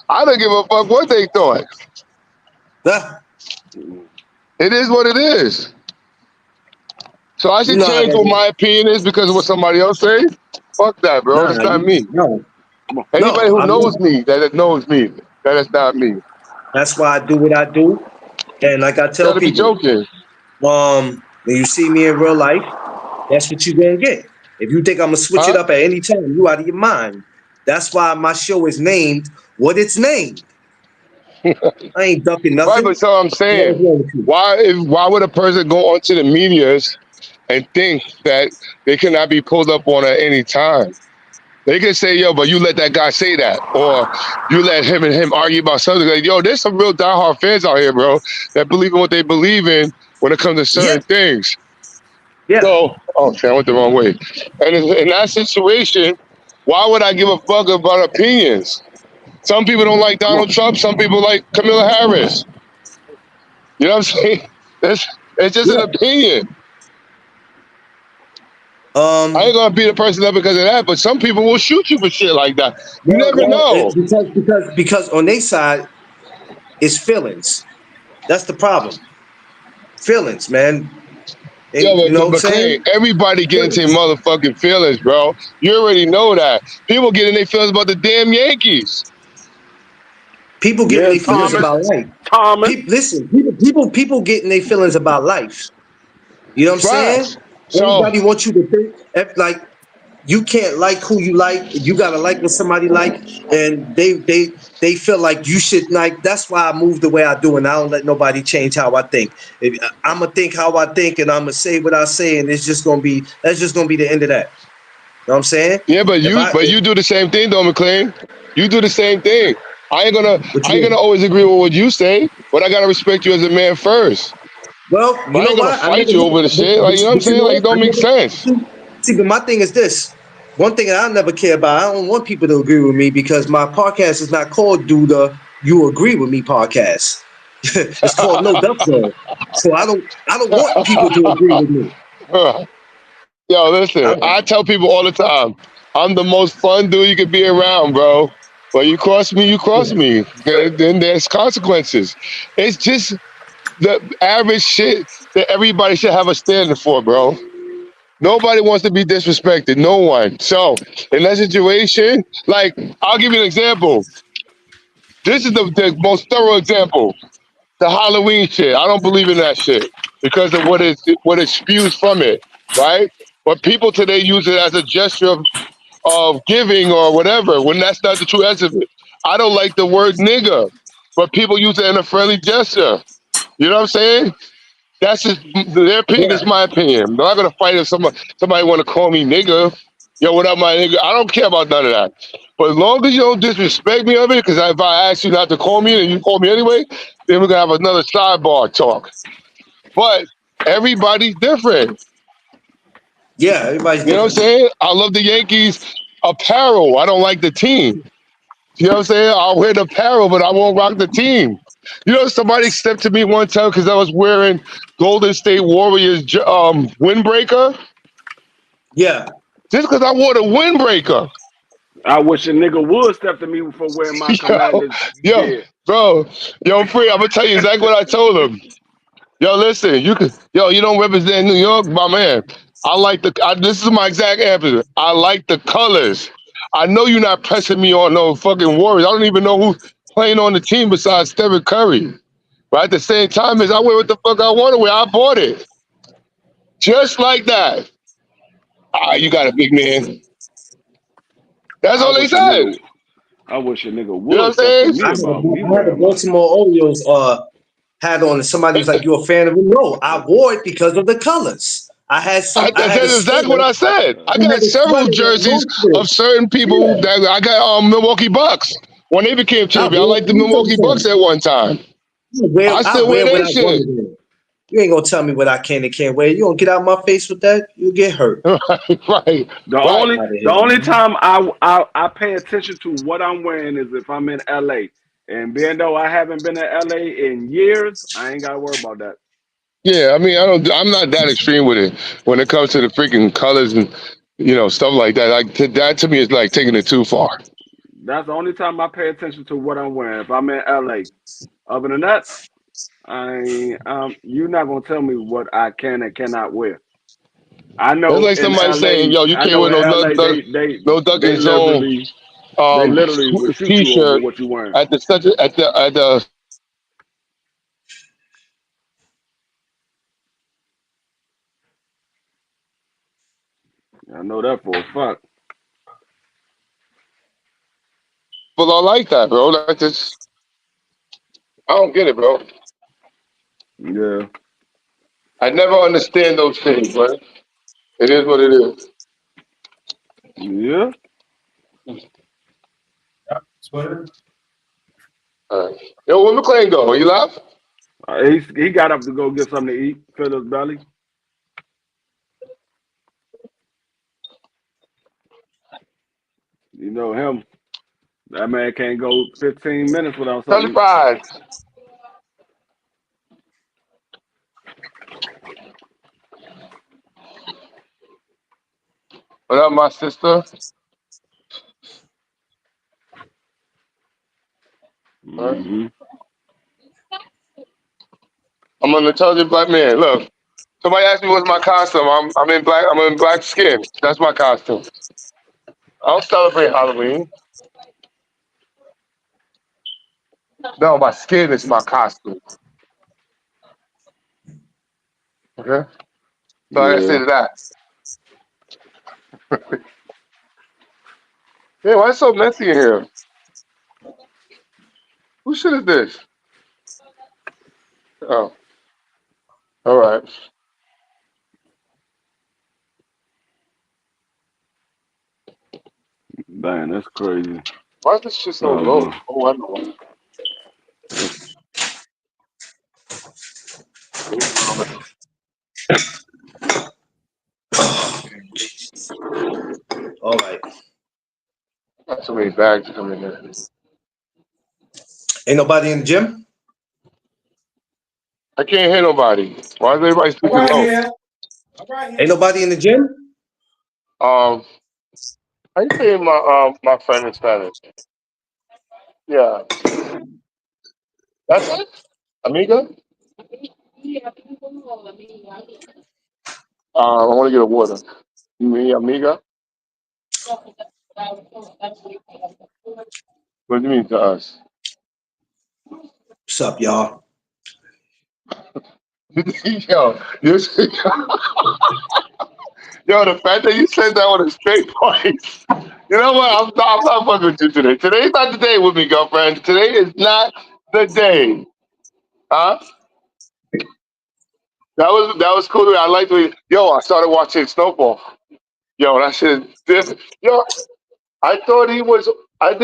I don't give a fuck what they thought. Huh? It is what it is. So I You should know how change that what is. my opinion is because of what somebody else say? Fuck that, bro. That's Nah, not me. no, Come on. Anybody no, who I'm knows not. me, that it knows me, that is not me. That's why I do what I do. And like I tell Gotta be people, joking. when you see me in real life, that's what you're gonna get. If you think I'm gonna switch it Huh? up at any time, you out of your mind. That's why my show is named what it's named. I ain't ducking Right, nothing. but so I'm What is saying, wrong with you? why would a person go onto the medias and think that they cannot be pulled up on at any time? They can say, yo, but you let that guy say that. Or you let him and him argue about something. Like, yo, there's some real diehard fans out here, bro, that believe in what they believe in when it comes to Yeah, certain things. yeah. So, oh, shit, I went the wrong way. And in that situation, why would I give a fuck about opinions? Some people don't like Donald Trump. Some people like Kamala Harris. You know what I'm saying? It's just an Yeah. opinion. I ain't Um, gonna beat a person up because of that, but some people will shoot you for shit like that. You never know. because on their side it's feelings. That's the problem. Feelings, man. Yo, And you know but what I'm McLean, saying? everybody get into Feelings. motherfucking feelings, bro. You already know that. People get in their feelings about the damn Yankees. People getting Yeah, their feelings Thomas. about life. Thomas. Listen, people getting their feelings about life. You know what I'm saying? Facts. So, Everybody wants you to think like you can't like who you like. You gotta like what somebody like, and they feel like you should like. That's why I move the way I do, and I don't let nobody change how I think. If I'm gonna think how I think, and I'm gonna say what I say, and that's just gonna be the end of that. You know what I'm saying? yeah, but If I you do the same thing though, McLean. You do the same thing. what I you ain't gonna mean? always agree with what you say, but I gotta respect you as a man first. Well, But you I know ain't gonna what? I fight never, you over the shit. Like, you know what I'm but you saying? know Like, what? it don't I make never. sense. See, but my thing is this. One thing that I never care about. I don't want people to agree with me because my podcast is not called "Do the You Agree with Me" podcast. It's called No Duck Zone. So I don't want people to agree with me. Yo, listen, I tell people all the time, I'm the most fun dude you could be around, bro. But you cross me, you cross me. Then there's consequences. It's just the average shit that everybody should have a standard for, bro. Nobody wants to be disrespected. No one. So in that situation, like, I'll give you an example. This is the most thorough example. The Halloween shit. I don't believe in that shit because of what it spews from it, right? But people today use it as a gesture of giving or whatever, when that's not the true essence of it. I don't like the word nigga, but people use it in a friendly gesture. You know what I'm saying? That's just their opinion Yeah, is my opinion. I'm not gonna fight if somebody want to call me nigga. Yo, what up, my nigga? I don't care about none of that. But as long as you don't disrespect me of it, because if I ask you not to call me and you call me anyway, then we're gonna have another sidebar talk. But everybody's different. yeah. Everybody's You know what I'm different. saying? I love the Yankees apparel. I don't like the team. You know what I'm saying? I'll wear the apparel, but I won't rock the team. You know, somebody stepped to me one time because I was wearing Golden State Warriors windbreaker. Yeah. Just because I wore the windbreaker. I wish a nigga would step to me for wearing my Yo, Commanders yo, gear. bro, yo, free. I'm gonna tell you exactly what I told him. Yo, listen, you don't represent New York, my man. I like this is my exact answer. I like the colors. I know you're not pressing me on no fucking Warriors. I don't even know who's playing on the team besides Stephen Curry. But at the same time, as I wear what the fuck I want to wear, I bought it. Just like that. Ah, you got a big man. That's I all they wish a said. nigga I wish a nigga You know what I'm would step to saying? me about me I had the wearing my Baltimore Orioles hat on, and somebody was like, "You a fan of it?" No, I wore it because of the colors. I had some. I had a That's exactly what sweater. I said. I I had got a several sweater that jerseys goes with of it. certain people Yeah, that I got Milwaukee Bucks when they became I champion. I wear. liked the Let me tell you Milwaukee Bucks something. at one time. I I still wear wear what their I want shit. to wear. You ain't gonna tell me what I can and can't wear. You gonna get out my face with that? You'll get hurt. right, The right. only Out of the here, only man. time I pay attention to what I'm wearing is if I'm in LA. And being though I haven't been to LA in years, I ain't gotta worry about that. Yeah, I mean, I'm not that extreme with it when it comes to the freaking colors and stuff like that. Like that to me is like taking it too far. That's the only time I pay attention to what I'm wearing. If I'm in LA. Other than that, you're not gonna tell me what I can and cannot wear. I It's know like in somebody saying, LA, "Yo, you I can't know wear in no LA no ducking zone they literally will shoot you over t-shirt what you wearing. at the I know that for a fact. People are like that, bro. Like this, I don't get it, bro. Yeah. I never understand those things, but it is what it is. Yeah. All right. Yo, where McClain go? Are you live? He got up to go get something to eat, fill his belly. You know him. That man can't go 15 minutes without something to eat. 35. What up, my sister? All right. Mm-hmm. I'm an intelligent black man. Look, somebody asked me what's my costume. I'm in black. I'm in black skin. That's my costume. I don't celebrate Halloween. No, my skin is my costume. Okay. So I gotta say Yeah. to that. Yeah, why it's so messy in here? Who shit is this? Oh, all right. Dang, that's crazy. Why is this shit so low? Oh, I know. All right. Got so many bags coming in. Ain't nobody in the gym? I can't hear nobody. Why is everybody I'm speaking right low? here. I'm right here. Ain't nobody in the gym? How you say my friend in Spanish? Yeah. That's it? Amiga? I want to get a water. You mean amiga? What do you mean to us? What's up, y'all? Yo, yo, the fact that you said that with a straight voice. You know what? I'm not fucking with you today. Today's not the day with me, girlfriend. Today is not the day. Huh? That was cool. I liked it. Yo, I started watching Snowfall. Yo, that shit is different. Yo, I thought he was. I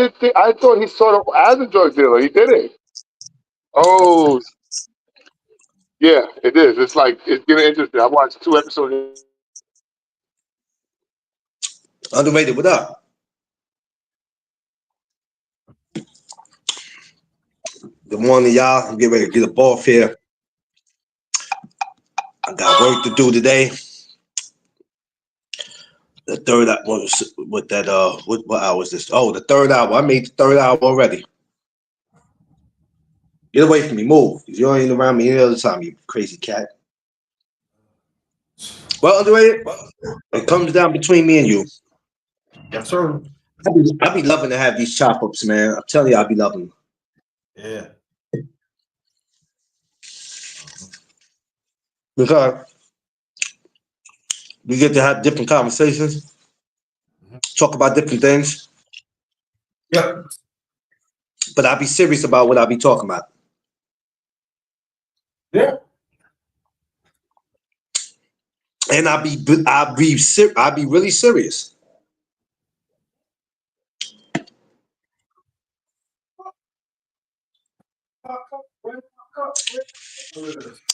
thought he started as a drug dealer. He did it. Oh, yeah, it is. It's like it's getting interesting. I watched 2 episodes. Underrated, what up? Good morning, y'all. I'm getting ready to get up off here. I got work to do today. The third hour, what hour is this? Oh, the third hour. I made the third hour already. Get away from me, move. You ain't around me any other time, you crazy cat. Well, underrated, it comes down between me and you. Yes, sir. I be loving to have these chop ups, man. I'm telling you, I be loving them. Yeah. Because we get to have different conversations, talk about different things, Yep. but I be serious about what I be talking about. Yeah. And I be really serious.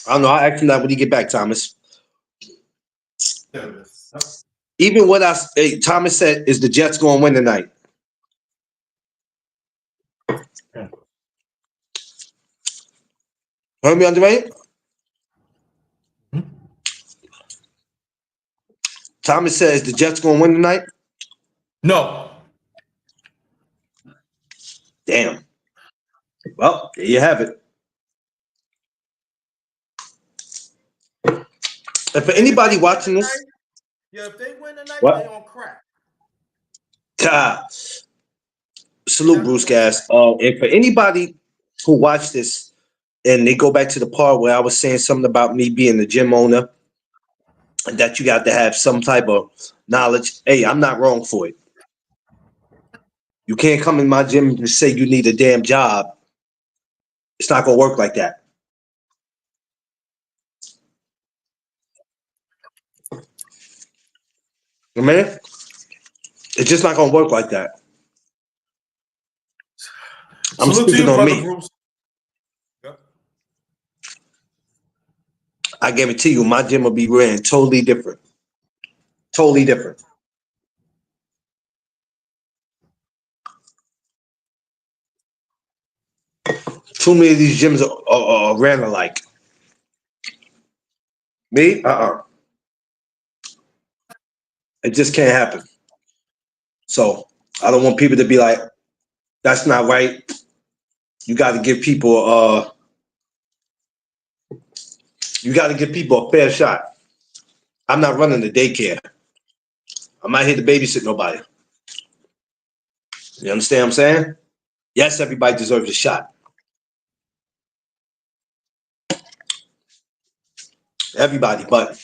I don't know. I asked him that when he get back, Thomas. Even what Thomas said is the Jets going to win tonight. Heard me on the right? Thomas says the Jets going to win tonight. No. Damn. Well, there you have it. And for anybody watching this, yeah, if they win tonight, what? they on crack. Salute, Bruce Gas. And for anybody who watched this and they go back to the part where I was saying something about me being the gym owner and that you got to have some type of knowledge. Hey, I'm not wrong for it. You can't come in my gym and say you need a damn job. It's not going to work like that. Man, it's just not going to work like that. I'm Salute to speaking you, on brother me. Bruce. Yep. I guarantee you my gym will be ran totally different. Totally different. Too many of these gyms are ran alike. Me? It just can't happen. So I don't want people to be like, that's not right. You got to give people a fair shot. I'm not running the daycare. I'm not here to babysit nobody. You understand what I'm saying? Yes, everybody deserves a shot. Everybody, but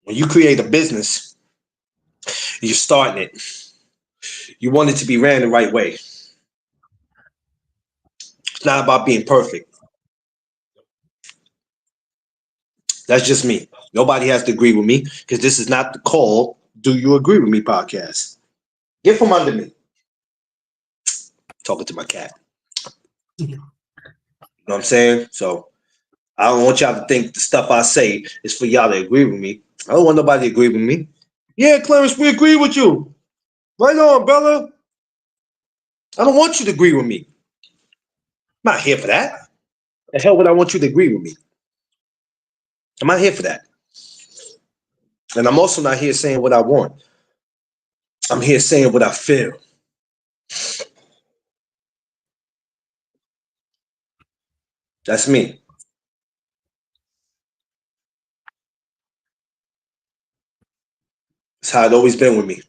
when you create a business, you're starting it. You want it to be ran the right way. It's not about being perfect. That's just me. Nobody has to agree with me because this is not the call. Do you agree with me podcast? Get from under me. Talking to my cat. You know what I'm saying? So I don't want y'all to think the stuff I say is for y'all to agree with me. I don't want nobody to agree with me. Yeah, Clarence, we agree with you. Right on, brother. I don't want you to agree with me. I'm not here for that. The hell would I want you to agree with me? I'm not here for that. And I'm also not here saying what I want. I'm here saying what I feel. That's me. That's how it's always been with me.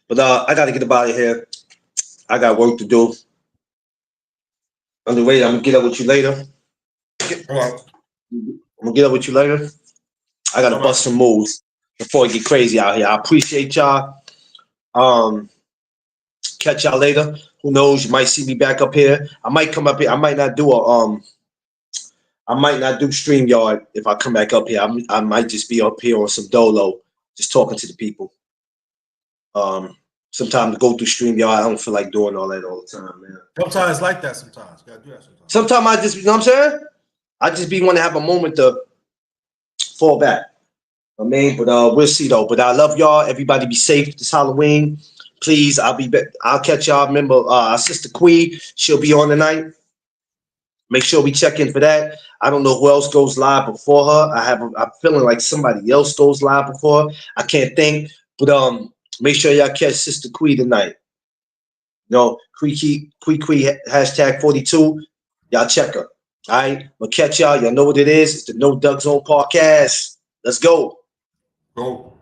But I got to get up out of here. I got work to do. On the way, I'm going to get up with you later. All right. I'm going to get up with you later. I got to bust some moves before it get crazy out here. I appreciate y'all. Catch y'all later. Who knows? You might see me back up here. I might come up here. I might not do StreamYard if I come back up here. I might just be up here on some dolo, just talking to the people. Sometimes to go through StreamYard, I don't feel like doing all that all the time, man. Sometimes it's like that. Sometimes you gotta do that. Sometimes I just, you know what I'm saying? I just be want to have a moment to fall back. I mean, but we'll see though. But I love y'all. Everybody be safe this Halloween. Please, I'll be back. I'll catch y'all. Remember, our sister Queen, she'll be on tonight. Make sure we check in for that. I don't know who else goes live before her. I'm feeling like somebody else goes live before her. I can't think. But make sure y'all catch Sister Queen tonight. You know, Quee hashtag 42. Y'all check her. All right. We'll catch y'all. Y'all know what it is. It's the No Doug Zone podcast. Let's go. Go.